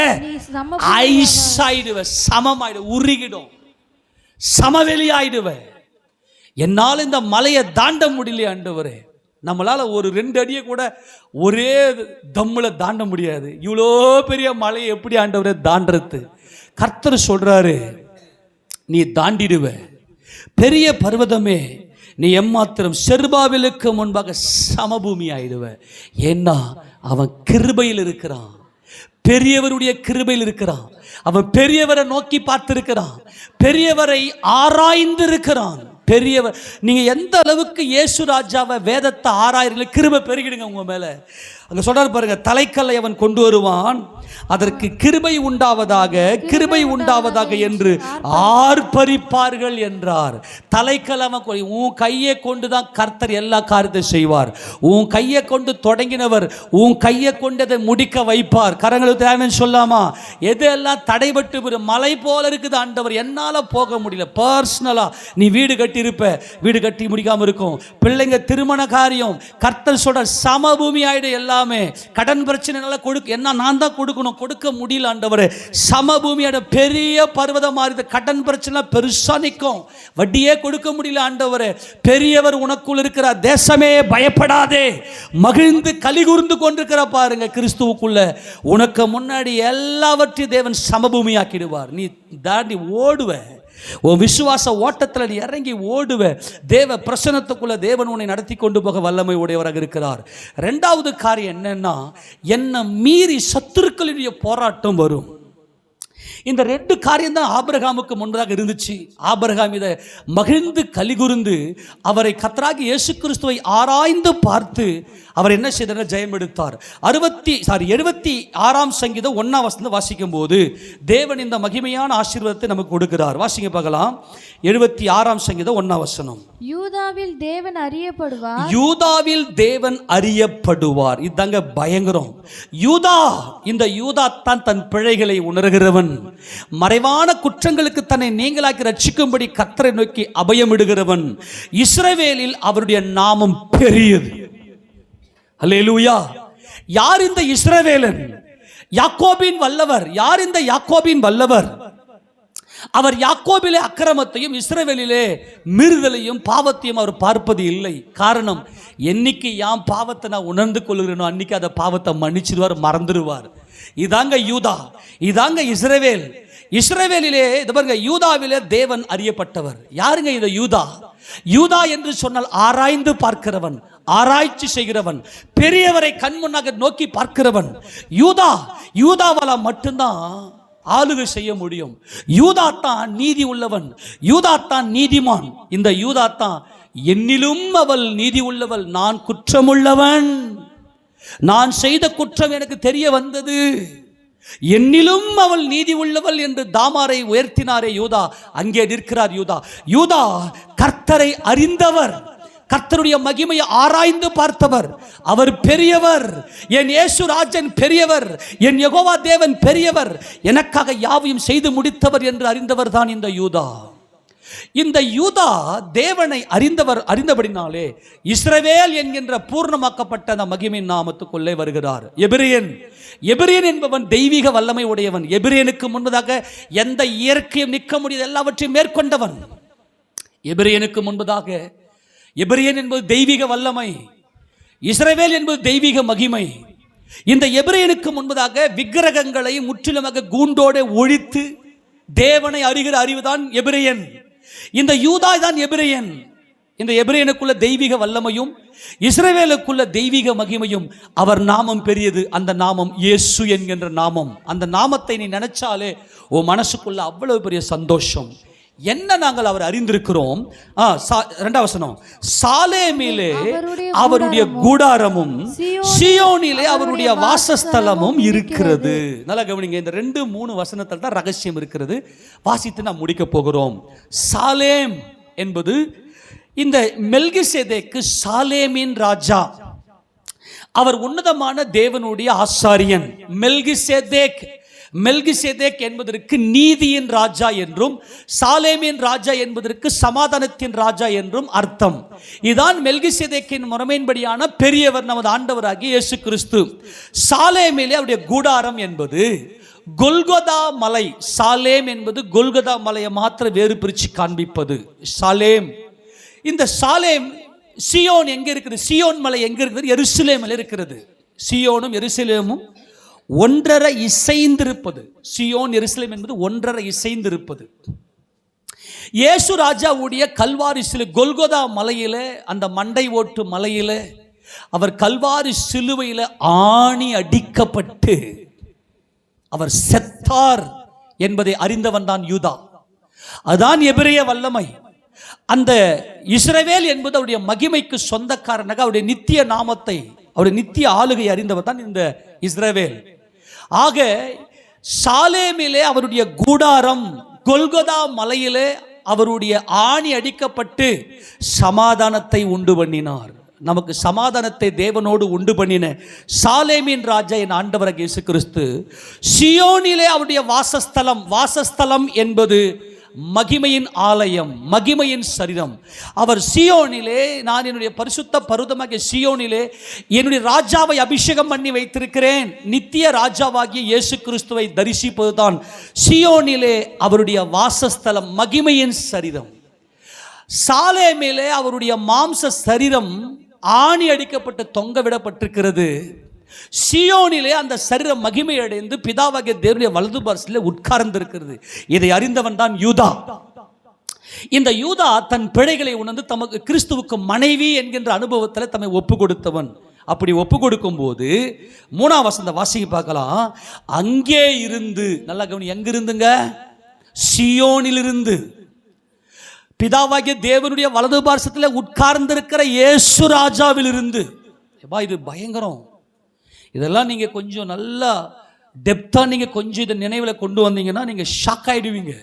ஐசாயிடுவ, சமமாயிடு, உருகிடும், சமவெளி ஆயிடுவ. என்னால் இந்த மலையை தாண்ட முடியல ஆண்டவரே. நம்மளால ஒரு 2 அடியை கூட ஒரே தம்முல தாண்ட முடியாது. இவ்வளோ பெரிய மலையை எப்படி ஆண்டவரே தாண்டறது? கர்த்தர் சொல்றாரு, நீ தாண்டிடுவ. பெரிய பர்வதமே நீ எம்மாத்திரம் செருபாபேலுக்கு முன்பாக சமபூமி ஆயிடுவ. ஏன்னா அவன் கிருபையில் இருக்கிறான், பெரியவருடைய கிருபையில் இருக்கிறான். அவன் பெரியவரை நோக்கி பார்த்திருக்கிறான், பெரியவரை ஆராய்ந்து இருக்கிறான். பெரியவர், நீங்க எந்த அளவுக்கு இயேசு ராஜாவை வேதத்தை ஆராயிரீங்க, கிருபை பெருகிடுங்க உங்க மேல. அங்க சொல்றாரு பாருங்க, தலைக்கல்லை அவன் கொண்டு வருவான், அதற்கு கிருபை உண்டாவதாக, கிருபை உண்டாவதாக என்று ஆர்ப்பரிப்பார்கள் என்றார். தலைக்கல் அவன், உன் கையை கொண்டு தான் கர்த்தர் எல்லா காரியத்தை செய்வார். உன் கையை கொண்டு தொடங்கினவர் உன் கையை கொண்டு அதை முடிக்க வைப்பார். கரங்களுக்கு தேவைன்னு சொல்லாமா? எதெல்லாம் தடைபட்டு மலை போல இருக்குது ஆண்டவர், என்னால போக முடியல. பர்சனலா நீ வீடு கட்டியிருப்ப, வீடு கட்டி முடிக்காம இருக்கும். பிள்ளைங்க திருமண காரியம், கர்த்தர் சொல்ற சமபூமி ஆயிடு. எல்லாமே கடன் பிரச்சனை கொடுக்க, என்ன நான் தான் கொடுக்கணும், கொடுக்க முடியல ஆண்டவரே. சமபூமியோட பெரிய பர்வதம் மாறி கடன் பிரச்சனை பெருசா நிற்கும், வட்டியே கொடுக்க முடியல ஆண்டவரே. பெரியவர் உனக்குள் இருக்கிற தேசமே பயப்படாதே, மகிழ்ந்து கலிகூர்ந்து கொண்டிருக்கிற பாருங்க கிறிஸ்துவுக்குள்ள. உனக்கு முன்னாடி எல்லாவற்றையும் தேவன் சமபூமி ஆக்கிடுவார். நீ தாண்டி ஓடுவ, உன் விசுவாச ஓட்டத்தில் நீ இறங்கி ஓடுவ. தேவ பிரசன்னத்துக்குள்ள தேவன் உன்னை நடத்தி கொண்டு போக வல்லமை உடையவராக இருக்கிறார். 2வது காரியம் என்னன்னா, என்ன மீறி சத்துருக்களுடைய போராட்டம் வரும். இந்த 2 காரியம் தான் ஆபிரகாமுக்கு முன்பதாக இருந்துச்சு. ஆபிரகாம் இதை மகிழ்ந்து கலிகுர்ந்து அவரை கர்த்தராகிய இயேசு கிறிஸ்துவை ஆராய்ந்து பார்த்து அவர் என்ன செய்தார்? ஜெயம் எடுத்தார். 76ஆம் சங்கீதம் 1ஆம் வசனம் வாசிக்கும் போது தேவன் இந்த மகிமையான ஆசீர்வாதத்தை நமக்கு கொடுக்கிறார். வாசிங்க பார்க்கலாம். 76ஆம் சங்கீதம் 1ஆம் வசனம். யூதாவில் தேவன் அறியப்படுவார், யூதாவில் தேவன் அறியப்படுவார். இதாங்க பயங்கரம். யூதா, இந்த யூதா தான் தன் பிழைகளை உணர்கிறவன், மறைவான குற்றங்களுக்கு தன்னை நீங்களாக்கி ரட்சிக்கும்படி கர்த்தரை நோக்கி அபயமிடுகிறவன். இஸ்ரவேலில் அவருடைய நாமம் பெரியது. அல்லேலூயா. யார் இந்த இஸ்ரவேலன்? யாக்கோபின் வல்லவர். யார் இந்த யாக்கோபின் வல்லவர்? அவர் யாக்கோபிலே அக்கிரமத்தையும் இஸ்ரவேலிலே மீறுதலையும் பாவத்தையும் அவர் பார்ப்பது இல்லை. காரணம், என்னைக்கு யாம் பாவத்தை நான் உணர்ந்து கொள்கிறேனோ அன்னைக்கு அந்த பாவத்தை மன்னிச்சிடுவார், மறந்துடுவார். இதாங்க யூதா, இதாங்க இஸ்ரவேல். இஸ்ரவேலிலே பாருங்க, யூதாவிலே தேவன் அறியப்பட்டவர். யாருங்க இந்த யூதா? யூதா என்று சொன்னால் ஆராய்ந்து பார்க்கிறவன், ஆராய்ச்சி செய்கிறவன், பெரியவரை கண்முன்னாக நோக்கி பார்க்கிறவன். யூதா, யூதாவால மட்டும்தான் ஆளுகை செய்ய முடியும். யூதா தான் நீதி உள்ளவன், யூதா தான் நீதிமான். இந்த யூதா தான் என்னிலும் அவள் நீதி உள்ளவள், நான் குற்றமுள்ளவன், நான் செய்த குற்றம் எனக்கு தெரிய வந்தது, என்னிலும் அவள் நீதி உள்ளவள் என்று தாமாரை உயர்த்தினாரே யூதா, அங்கே நிற்கிறார் யூதா. யூதா கர்த்தரை அறிந்தவர், கர்த்தருடைய மகிமையை ஆராய்ந்து பார்த்தவர். அவர் பெரியவர், என் இயேசு ராஜன் பெரியவர், என் யெகோவா தேவன் பெரியவர், எனக்காக யாவையும் செய்து முடித்தவர் என்று அறிந்தவர் தான் இந்த யூதா. இந்த யூதா தேவனை அறிந்தபடினாலே இஸ்ரவேல் என்கின்ற பூர்ணமாக்கப்பட்ட அந்த மகிமையின் நாமத்துக்குள்ளே வருகிறார். எபிரியன் என்பவன் தெய்வீக வல்லமை உடையவன். எபிரியனுக்கு முன்பதாக எந்த இயற்கையும் நிற்க முடியாது, எல்லாவற்றையும் மேற்கொண்டவன். எபிரியனுக்கு முன்பதாக, எபிரியன் என்பது தெய்வீக வல்லமை, இஸ்ரவேல் என்பது தெய்வீக மகிமை. இந்த எபிரியனுக்கு முன்பதாக விக்கிரகங்களை முற்றிலுமாக கூண்டோடு ஒழித்து தேவனை அறிகிற அறிவுதான் எபிரியன். இந்த யூதா தான் எபிரியன். இந்த எபிரியனுக்குள்ள தெய்வீக வல்லமையும் இஸ்ரவேலுக்குள்ள தெய்வீக மகிமையும். அவர் நாமம் பெரியது. அந்த நாமம் இயேசு என்கின்ற நாமம். அந்த நாமத்தை நீ நினைச்சாலே உன் மனசுக்குள்ள அவ்வளவு பெரிய சந்தோஷம். என்ன நாங்கள் அவர் அறிந்திருக்கிறோம். 2வது வசனம், சாலேமிலே அவருடைய கூடாரமும் சீயோனிலே அவருடைய வாசஸ்தலமும் இருக்கிறது. நல்லா கவனிங்க, இந்த 2-3 வசனத்தில் தான் ரகசியம் இருக்கிறது. வாசித்து நாம் முடிக்க போகிறோம். சாலேம் என்பது இந்த மெல்கிசேதேக்கு சாலேமின் ராஜா. அவர் உன்னதமான தேவனுடைய ஆசாரியன். மெல்கிசேதேக் என்பதற்கு நீதியின் ராஜா என்றும், சாலேமின் ராஜா என்பதற்கு சமாதானத்தின் ராஜா என்றும் அர்த்தம். இதான் மெல்கிசேதேக்கின் முறைமையின்படியான பெரியவர் நமது ஆண்டவராகிய இயேசு கிறிஸ்து. சாலேமிலே அவருடைய கூடாரம் என்பது கொல்கொதா மலை. சாலேம் என்பது கொல்கொதா மலையை மாத்திர வேறு பிரித்து காண்பிப்பது சாலேம். இந்த சாலேம், சியோன் எங்க இருக்குது? சியோன் மலை எங்க இருக்குது? எருசலேமில் இருக்கிறது. சியோனும் எருசலேமும் ஒன்றரை இசைந்திருப்பது. சியோன் எருசலேம் என்பது ஒன்றரை இசைந்திருப்பது. இயேசு ராஜாவுடைய கல்வாரி சிலுவை கொல்கொதா மலையில, அந்த மண்டை ஓட்டு மலையில அவர் கல்வாரி சிலுவையில ஆணி அடிக்கப்பட்டு அவர் செத்தார் என்பதை அறிந்தவன் தான் யூதா. அதான் எபிரேய வல்லமை. அந்த இஸ்ரவேல் என்பது அவருடைய மகிமைக்கு சொந்தக்காரனாக, அவருடைய நித்திய நாமத்தை, அவருடைய நித்திய ஆளுகை அறிந்தவர் தான் இந்த இஸ்ரவேல். ஆக சாலேமிலே அவருடைய கூடாரம், கொல்கொதா மலையிலே அவருடைய ஆணி அடிக்கப்பட்டு சமாதானத்தை உண்டு பண்ணினார். நமக்கு சமாதானத்தை தேவனோடு உண்டு பண்ணின சாலேமின் ராஜா என் ஆண்டவராகிய இயேசு கிறிஸ்து சியோனிலே அவருடைய வாசஸ்தலம். வாசஸ்தலம் என்பது மகிமையின் ஆலயம், மகிமையின் சரீரம். அவர் சியோனிலே, நான் என்னுடைய பரிசுத்த பர்வதமாகிய சியோனிலே என்னுடைய ராஜாவை அபிஷேகம் பண்ணி வைத்திருக்கிறேன். நித்திய ராஜாவாகிய இயேசு கிறிஸ்துவை தரிசிப்பதுதான் சியோனிலே அவருடைய வாசஸ்தலம், மகிமையின் சரீரம். சாலேமிலே அவருடைய மாம்ச சரீரம் ஆணி அடிக்கப்பட்டு தொங்க விடப்பட்டிருக்கிறது. சியோனிலே அந்த சரீரம் மகிமை அடைந்து பிதாவாகிய தேவனுடைய வலது பார்சலில் உட்கார்ந்திருக்கிறது. இதை அறிந்தவன் தான் யூதா. இந்த யூதா தன் பிழைகளை உணர்ந்து தமக்கு கிறிஸ்துவுக்கு மனைவி என்கின்ற அனுபவத்தில் தம்மை ஒப்பு கொடுத்தவன். அப்படி ஒப்பு கொடுக்கும் போது 3ஆம் வசனத்தை வாசிக்க பார்க்கலாம். அங்கே இருந்து, நல்லா கவனி, எங்கிருந்துங்க? சியோனிலிருந்து, பிதாவாகிய தேவனுடைய வலது பார்சத்தில் உட்கார்ந்திருக்கிற இயேசு ராஜாவில் இருந்து. இது பயங்கரம். இதெல்லாம் நீங்கள் கொஞ்சம் நல்லா டெப்த்தாக நீங்கள் கொஞ்சம் இதை நினைவில் கொண்டு வந்தீங்கன்னா நீங்கள் ஷாக் ஆகிடுவீங்க.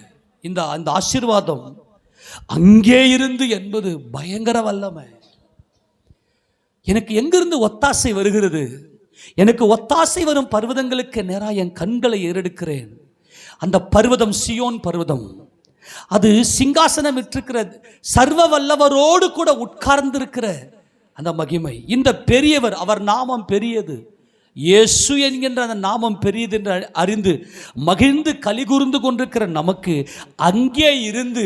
இந்த ஆசீர்வாதம் அங்கே இருந்து என்பது பயங்கர வல்லமை. எனக்கு எங்கிருந்து ஒத்தாசை வருகிறது? எனக்கு ஒத்தாசை வரும் பர்வதங்களுக்கு நேராக என் கண்களை ஏறெடுக்கிறேன். அந்த பர்வதம் சியோன் பர்வதம். அது சிங்காசனம் விட்டிருக்கிற சர்வ வல்லவரோடு கூட உட்கார்ந்திருக்கிற அந்த மகிமை. இந்த பெரியவர், அவர் நாமம் பெரியது. இயேசு என்கின்ற அந்த நாமம் பெரியது என்று அறிந்து மகிழ்ந்து கலிகூர்ந்து கொண்டிருக்கிற நமக்கு அங்கே இருந்து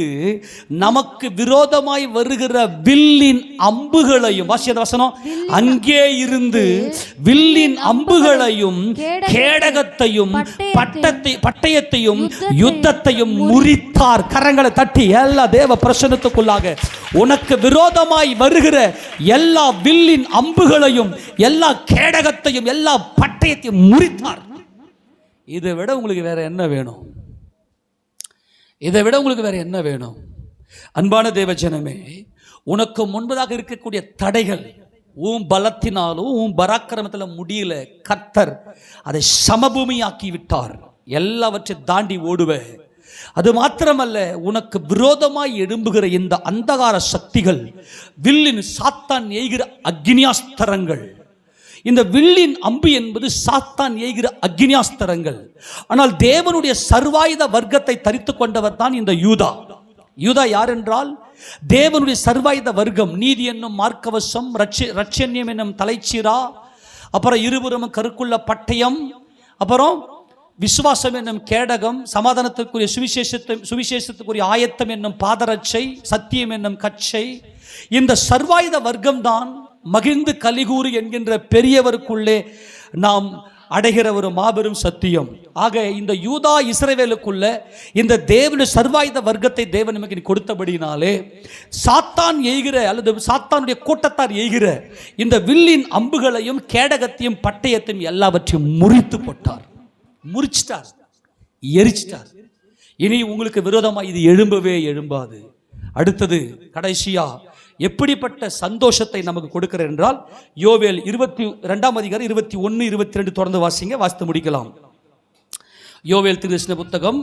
நமக்கு விரோதமாய் வருகிற வில்லின் அம்புகளையும், வசனம், அங்கே இருந்து வில்லின் அம்புகளையும் கேடகத்தையும் பட்டயத்தையும் யுத்தத்தையும் முறித்தார். கரங்களை தட்டி எல்லா தேவ பிரசன்னத்துக்குள்ளாக உனக்கு விரோதமாய் வருகிற எல்லா வில்லின் அம்புகளையும், எல்லா கேடகத்தையும், எல்லா பட்டயத்தை முறித்தார். இதை விட உங்களுக்கு வேற என்ன வேணும்? இதை விட உங்களுக்கு வேற என்ன வேணும்? அன்பான தேவஜனமே, உனக்கு முன்பதாக இருக்கக்கூடிய தடைகள் உன் பலத்தினாலும் உன் பராக்கிரமத்தில் முடியல. கர்த்தர் அதை சமபூமியாக்கி விட்டார். எல்லாவற்றை தாண்டி ஓடுவ. அது மாத்திரமல்ல, உனக்கு விரோதமாய் எழும்புகிற இந்த அந்தகார சக்திகள், வில்லின் சாத்தான் எய்கிற அக்னியாஸ்திரங்கள். இந்த வில்லின் அம்பு என்பது சாத்தான் எய்கிற அக்னியாஸ்திரங்கள். ஆனால் தேவனுடைய சர்வாயுத வர்க்கத்தை தரித்து கொண்டவர் தான் இந்த யூதா. யூதா யார் என்றால் தேவனுடைய சர்வாயுத வர்க்கம். நீதி என்னும் மார்க்கவசம், ரட்சண்யம் என்னும் தலைச்சீரா, அப்புறம் இருபுறமும் கருக்குள்ள பட்டயம், அப்புறம் விசுவாசம் என்னும் கேடகம், சமாதானத்திற்குரிய சுவிசேஷத்துக்குரிய ஆயத்தம் என்னும் பாதரட்சை, சத்தியம் என்னும் கச்சை. இந்த சர்வாயுத வர்க்கம் தான் மகிழ்ந்து கலிகூறு என்கின்ற பெரியவருக்குள்ளே நாம் அடைகிற ஒரு மாபெரும் சத்தியம். ஆக இந்த யூதா இஸ்ரவேலுக்குள்ள இந்த தேவனுடைய சர்வாயுத வர்க்கத்தை தேவன் நமக்கு கொடுத்தபடினாலே சாத்தான் எய்கிற அல்லது சாத்தானுடைய கூட்டத்தார் எய்கிற இந்த வில்லின் அம்புகளையும் கேடகத்தையும் பட்டயத்தையும் எல்லாவற்றையும் முறித்து போட்டார். முறிச்சிட்டார், எரிச்சிட்டார். இனி உங்களுக்கு விரோதமாக இது எழும்பவே எழும்பாது. அடுத்தது கடைசியா எப்படிப்பட்ட சந்தோஷத்தை நமக்கு கொடுக்கிறார் என்றால், யோவேல் 22 அதிகாரம் 21 22 தொடர்ந்து வாசிங்க, வாசித்து முடிக்கலாம். யோவேல் தீர்க்கதரிசன புத்தகம்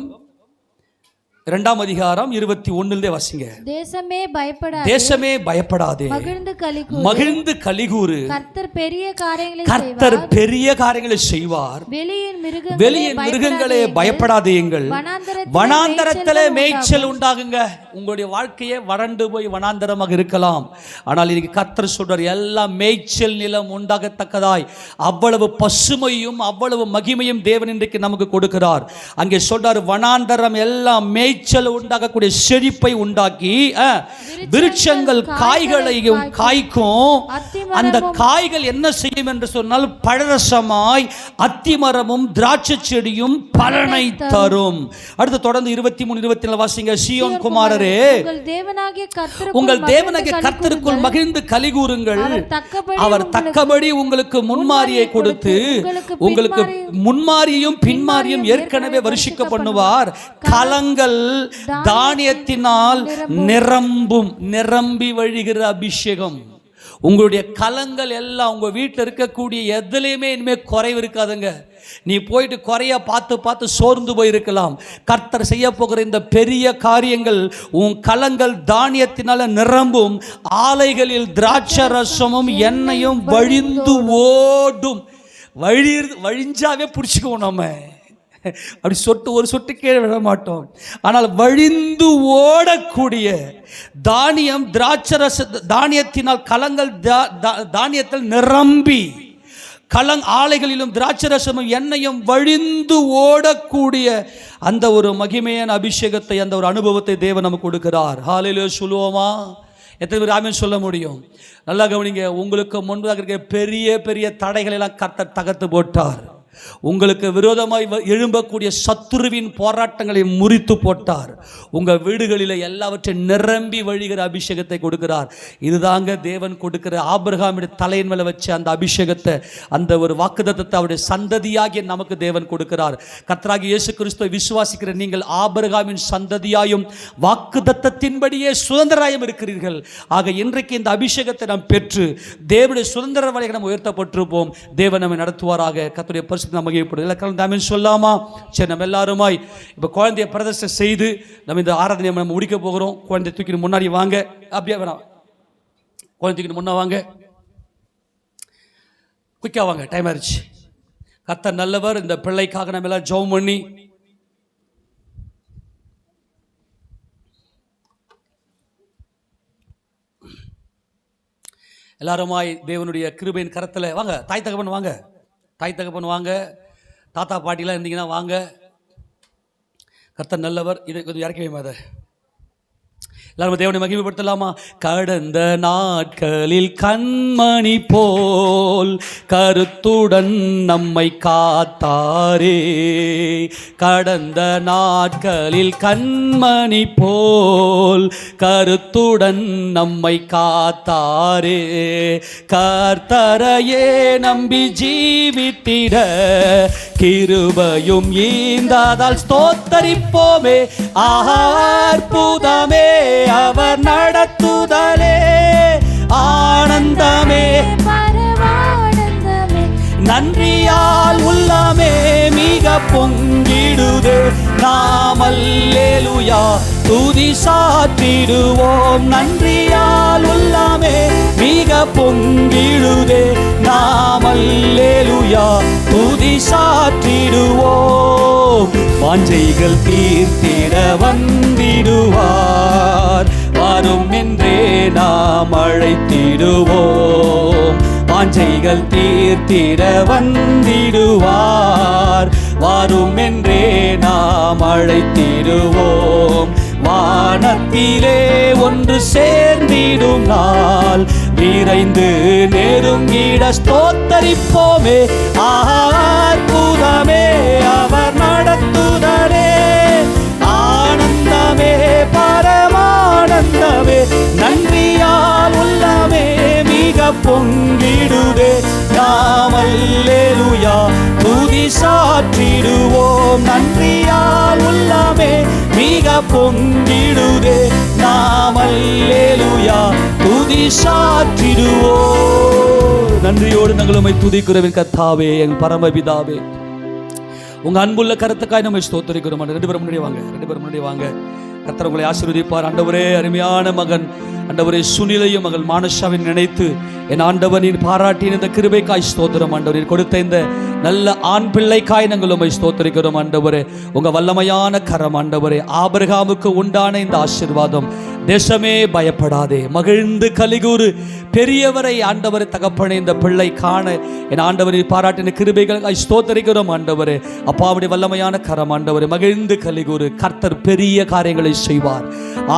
2 அதிகாரம் 21 வாசிங்க. தேசமே பயப்படாதே, தேசமே பயப்படாதே, மகிழ்ந்து கலிகூரு, கர்த்தர் பெரிய காரியங்களை செய்வார். வெளியின் மிருகங்களே பயப்படாதேயுங்கள், வனாந்தரத்திலே மேய்ச்சல் உண்டாகுங்க. உங்களுடைய வாழ்க்கையே வறண்டு போய் வனாந்தரமாக இருக்கலாம், ஆனால் இன்னைக்கு கர்த்தர் சொல்றார், எல்லாம் மேய்ச்சல் நிலம் உண்டாகத்தக்கதாய் அவ்வளவு பசுமையும் அவ்வளவு மகிமையும் தேவன் இன்றைக்கு நமக்கு கொடுக்கிறார். அங்கே சொல்றார், வனாந்தரம் எல்லாம் மேய்ச்சல் உண்டாகக்கூடிய செழிப்பை உண்டாக்கி விருட்சங்கள் காய்களையும் காய்க்கும். அந்த காய்கள் என்ன செய்யும் என்று சொன்னால், பழரசமாய் அத்திமரமும் திராட்சை செடியும் பலனை தரும். அடுத்து தொடர்ந்து 23 24 வாசிங்க. சீயோன் குமாரரே, உங்கள் தேவனாகிய கர்த்தருக்குள் மகிழ்ந்து கலிகூருங்கள். அவர் தக்கபடி உங்களுக்கு முன்மாரியை கொடுத்து, உங்களுக்கு முன்மாரியும் பின்மாரியும் ஏற்கனவே வருஷிக்க பண்ணுவார். கலங்கள் தானியத்தினால் நிரம்பி வழிகிற அபிஷேகம். உங்களுடைய கலங்கள் எல்லாம் உங்க வீட்டில் இருக்கக்கூடிய எதுலையுமே இனிமேல் குறைவு இருக்காதுங்க. நீ போயிட்டு குறைய பார்த்து சோர்ந்து போயிருக்கலாம். கர்த்தர் செய்ய போகிற இந்த பெரிய காரியங்கள் உன் கலங்கள் தானியத்தினால நிரம்பும். ஆலைகளில் திராட்சை ரசமும் எண்ணெயும் வழிந்து ஓடும். வழிஞ்சாவே பிடிச்சிக்குவோம் நம்ம, அப்படி ஒரு சொட்டு கீழே விட மாட்டோம். ஆனால் வழிந்து ஓடக்கூடிய தானியம், திராட்சரச தானியத்தினால் கலங்கள் தானியத்தில் நிரம்பி, ஆலைகளிலும் திராட்சரசமும் எண்ணெயும் வழிந்து ஓடக்கூடிய அந்த ஒரு மகிமையான அபிஷேகத்தை, அந்த ஒரு அனுபவத்தை தேவன் நமக்கு கொடுக்கிறார். ஹல்லேலூயா சொல்லுவோமா? எத்தனை பேர் ஆமென் சொல்ல முடியும்? நல்லா கவனிங்க. உங்களுக்கு முன்பாக இருக்க பெரிய பெரிய தடைகளை எல்லாம் கர்த்தர் தகர்த்து போட்டார். உங்களுக்கு விரோதமாய் எழும்பக்கூடிய சத்துருவின் போராட்டங்களை முறித்து போட்டார். உங்கள் வீடுகளில் எல்லாவற்றையும் நிரம்பி வழிகிற அபிஷேகத்தை கொடுக்கிறார். இதுதாங்க தேவன் கொடுக்கிற ஆபிரகாமுடைய தலையின் மேலே வச்ச அந்த அபிஷேகத்தை, அந்த ஒரு வாக்குத்தத்தத்தை அவருடைய சந்ததியாகிய நமக்கு தேவன் கொடுக்கிறார். கர்த்தராகிய இயேசு கிறிஸ்துவை விசுவாசிக்கிற நீங்கள் ஆபிரகாமின் சந்ததியாயும் வாக்குத்தத்தத்தின்படியே சுதந்திராயும் இருக்கிறீர்கள். ஆக இன்றைக்கு இந்த அபிஷேகத்தை நாம் பெற்று தேவனுடைய சுதந்திர வழியை நாம் உயர்த்தப்பட்டிருப்போம். தேவன் நம்மை நடத்துவாராக. கர்த்தருடைய பரிசுத்த நாமம் சொல்லாமா? சரி, நம்ம எல்லாருமாய் இப்போ குழந்தைய பிரதிஷ்டை செய்து நம்ம இந்த ஆராதனையை நம்ம முடிக்க போகிறோம். குழந்தை தூக்கி முன்னாடி வாங்க. அப்படியே வேணாம், குழந்தை தூக்கி முன்னா வாங்க, குயிக்கா வாங்க, டைம் ஆயிடுச்சு. கர்த்தர் நல்லவர். இந்த பிள்ளைக்காக நம்ம எல்லாம் ஜெபம் பண்ணி எல்லாருமாய் தேவனுடைய கிருபையின் கரத்தில் வாங்க. தாய் தகப்பன் வாங்க, தாய் தகப்பன் வாங்க, தாத்தா பாட்டிலாம் இருந்தீங்கன்னா வாங்க. கர்த்தர் நல்லவர். இதை கொஞ்சம் இறக்கி வைமா. அதை எல்லாரும் தேவனை மகிமைப்படுத்தலாமா? கடந்த நாட்களில் கண்மணி போல் கருத்துடன் நம்மை காத்தாரே, கடந்த நாட்களில் கண்மணி போல் கருத்துடன் நம்மை காத்தாரே, கர்த்தரையே நம்பி ஜீவித்திட கிருபையும் ஈந்தாதால் ஸ்தோத்தரிப்போமே. அற்புதமே அவர் நடத்துதலே, ஆனந்தமே நன்றியால் உள்ளமே மிக பொங்கிடுதே. நாம் அல்லேலூயா துதி சாற்றிடுவோம். நன்றியால் உள்ளமே மிக பொங்கிடுதே. நாம் அல்லேலூயா துதி சாற்றிடுவோம். வாஞ்சைகள் தீர்த்திட வந்திடுவார், வரும் என்றே நாம் அழைத்திடுவோம். வாஞ்சைகள் தீர்த்திட வந்திடுவார், வரும் என்றே நாம் அழைத்திடுவோம். வானத்திலே ஒன்று சேர்ந்திடும் நாள் விரைந்து நெருங்கிட ஸ்தோத்தரிப்போமே. அற்புதமே அவர் நடத்துதலே, ஆனந்தமே பரமானந்தமே நன்றியால் உள்ளமே மிக பொங்கிடுதே. நாம் அல்லேலூயா துதி சாற்றிடுவோம். நன்றியால் உள்ளமே மிக பொங்கிடுதே, நாம் அல்லேலூயா துதி சாற்றிடுவோம். நன்றியோடு நாங்கள் உம்மை துதிக்கிறோம் கர்த்தாவே, எங்கள் பரமபிதாவே. உங்க அன்புள்ள கருத்துக்காய் நம்ம ஸ்தோத்திரிக்கிறோம். 2 பேரும் முன்னாடி வாங்க, 2 பேரும் முன்னாடி வாங்க. கர்த்தர் உங்களை ஆசீர்வதிப்பார். ஆண்டவரே, அருமையான மகன் ஆண்டவரே சுனிலையும் மகள் மானஷாவின் நினைத்து என் ஆண்டவனின் பாராட்டின இந்த கிருபைக்காய் ஸ்தோத்திரம். ஆண்டவரின் கொடுத்த இந்த நல்ல ஆண் பிள்ளைக்காய் நாங்கள் உம்மை ஸ்தோத்திரிக்கிறோம். ஆண்டவரே, உங்க வல்லமையான கரம் ஆண்டவரே, ஆபிரகாமுக்கு உண்டான இந்த ஆசீர்வாதம். தேசமே பயப்படாதே, மகிழ்ந்து கலிகூறு. பெரியவரை ஆண்டவரை தகப்பனே இந்த பிள்ளை காண என் ஆண்டவரை பாராட்டின கிருபைகள் ஸ்தோத்திரிக்கிறோம். ஆண்டவரே, அப்பாவுடைய வல்லமையான கரம் ஆண்டவரை, மகிழ்ந்து கலிகூறு. கர்த்தர் பெரிய காரியங்களை செய்வார்.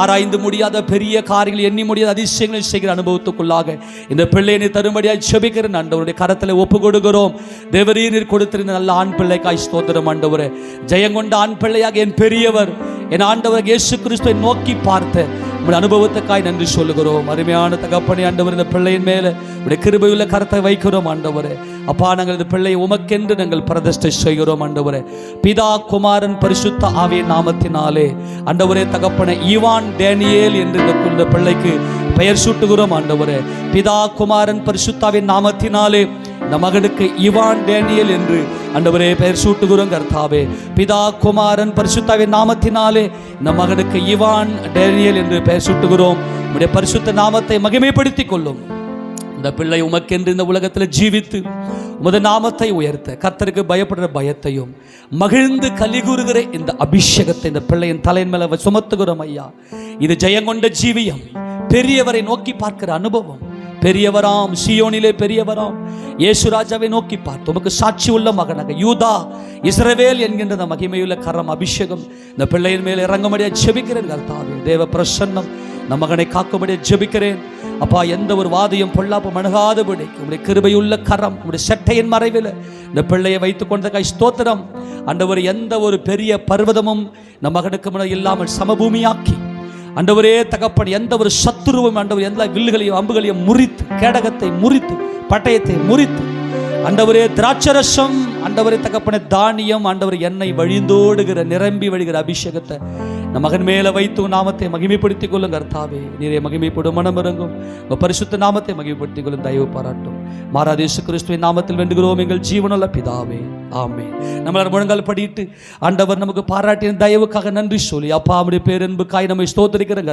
ஆராய்ந்து முடியாத பெரிய காரியங்களை, எண்ணி முடியாத அதிசயங்களை செய்கிற அனுபவத்துக்குள்ளாக இந்த பிள்ளையை தரும்படியாய் ஜெபிக்கிறேன். ஆண்டவருடைய கரத்தில் ஒப்பு கொடுக்கிறோம். தேவரீர் கொடுத்திருந்த நல்ல ஆண் பிள்ளைக்காய் ஸ்தோத்திரம். ஆண்டவரே, ஜெயங்கொண்ட ஆண் பிள்ளையாக என் பெரியவர் என் ஆண்டவர் இயேசு கிறிஸ்துவை நோக்கி பார்த்த உங்களுடைய அனுபவத்துக்காய் நன்றி சொல்லுகிறோம். அருமையான தகப்பனே ஆண்டவர், இந்த பிள்ளையின் மேல உடைய கிருபையுள்ள கரத்தை வைக்கிறோம். ஆண்டவரே, அப்பா, நாங்கள் இந்த பிள்ளையை உமக்கென்று நாங்கள் பிரதிஷ்டை செய்கிறோம். ஆண்டவரே, பிதா குமாரன் பரிசுத்த ஆவியின் நாமத்தினாலே ஆண்டவரே தகப்பனே ஈவான் டேனியேல் என்று இந்த பிள்ளைக்கு பெயர் சூட்டுகிறோம். ஆண்டவரே, பிதா குமாரன் பரிசுத்தாவின் நாமத்தினாலே இந்த மகனுக்கு ஈவான் டேனியல் என்று ஆண்டவரே பெயர் சூட்டுகிறோம். கர்த்தாவே, பிதா குமாரன் பரிசுத்தாவின் நாமத்தினாலே இந்த மகனுக்கு ஈவான் டேனியல் என்று பெயர் சூட்டுகிறோம். உம்முடைய பரிசுத்த நாமத்தை மகிமைப்படுத்திக் கொள்ளும். இந்த பிள்ளை உமக்கென்று இந்த உலகத்தில் ஜீவித்து உமது நாமத்தை உயர்த்த, கர்த்தருக்கு பயப்படுற பயத்தையும் மகிழ்ந்து கலிகூறுகிற இந்த அபிஷேகத்தை இந்த பிள்ளையின் தலையின் மேல சுமத்துகிறோம். ஐயா, இது ஜெயங்கொண்ட ஜீவியம், பெரியவரை நோக்கி பார்க்கிற அனுபவம், பெரியவராம் சியோனிலே பெரியவராம் இயேசு ராஜாவை நோக்கி பார்த்து உமக்கு சாட்சி உள்ள மகனாக யூதா இஸ்ரவேல் என்கின்ற இந்த மகிமையுள்ள கரம் அபிஷேகம் இந்த பிள்ளையின் மேல் இறங்கும்படியா ஜெபிக்கிறேன். கர்த்தாவே, தேவ பிரசன்னம் நம் மகனை காக்கும்படியா ஜெபிக்கிறேன். அப்பா, எந்த ஒரு வாதியும் பொல்லாப்பு மணுகாதபடி உடைய கிருபையுள்ள கரம் உடைய சட்டையின் மறைவில் இந்த பிள்ளையை வைத்துக் கொண்டதுக்காய் ஸ்தோத்திரம். ஆண்டவர், எந்த ஒரு பெரிய பர்வதமும் நம் மகனுக்கு முன்னாடி இல்லாமல் சமபூமியாக்கி ஆண்டவரே தகப்பன், எந்த ஒரு சத்துருவும் ஆண்டவர் எந்த வில்லுகளையும் அம்புகளையும் முறித்து, கேடகத்தை முறித்து, பட்டயத்தை முறித்து, ஆண்டவரே திராட்சரசம் ஆண்டவரே தகப்பன தானியம் ஆண்டவர் எண்ணெய் வழிந்தோடுகிற நிரம்பி வழிகிற அபிஷேகத்தை நம் மகன் மேல வைத்து நாமத்தை மகிமைப்படுத்திக் கொள்ளும். கர்த்தாவே, நீரே மகிமைப்படும், மனம் இறங்கும். பரிசுத்த நாமத்தை மகிமைப்படுத்திக் கொள்ளும், தயவு பாராட்டும். மாறாத இயேசு கிறிஸ்துவின் நாமத்தில் வேண்டுகிறோம் எங்கள் ஜீவனுள்ள பிதாவே, ஆமென். நம்மளால் முழங்கால் படிட்டு ஆண்டவர் நமக்கு பாராட்டின தயவுக்காக நன்றி சொல்லி, அப்பா, அவருடைய பேரன்புக்காய் நம்மை ஸ்தோத்திரிக்கிறோம்.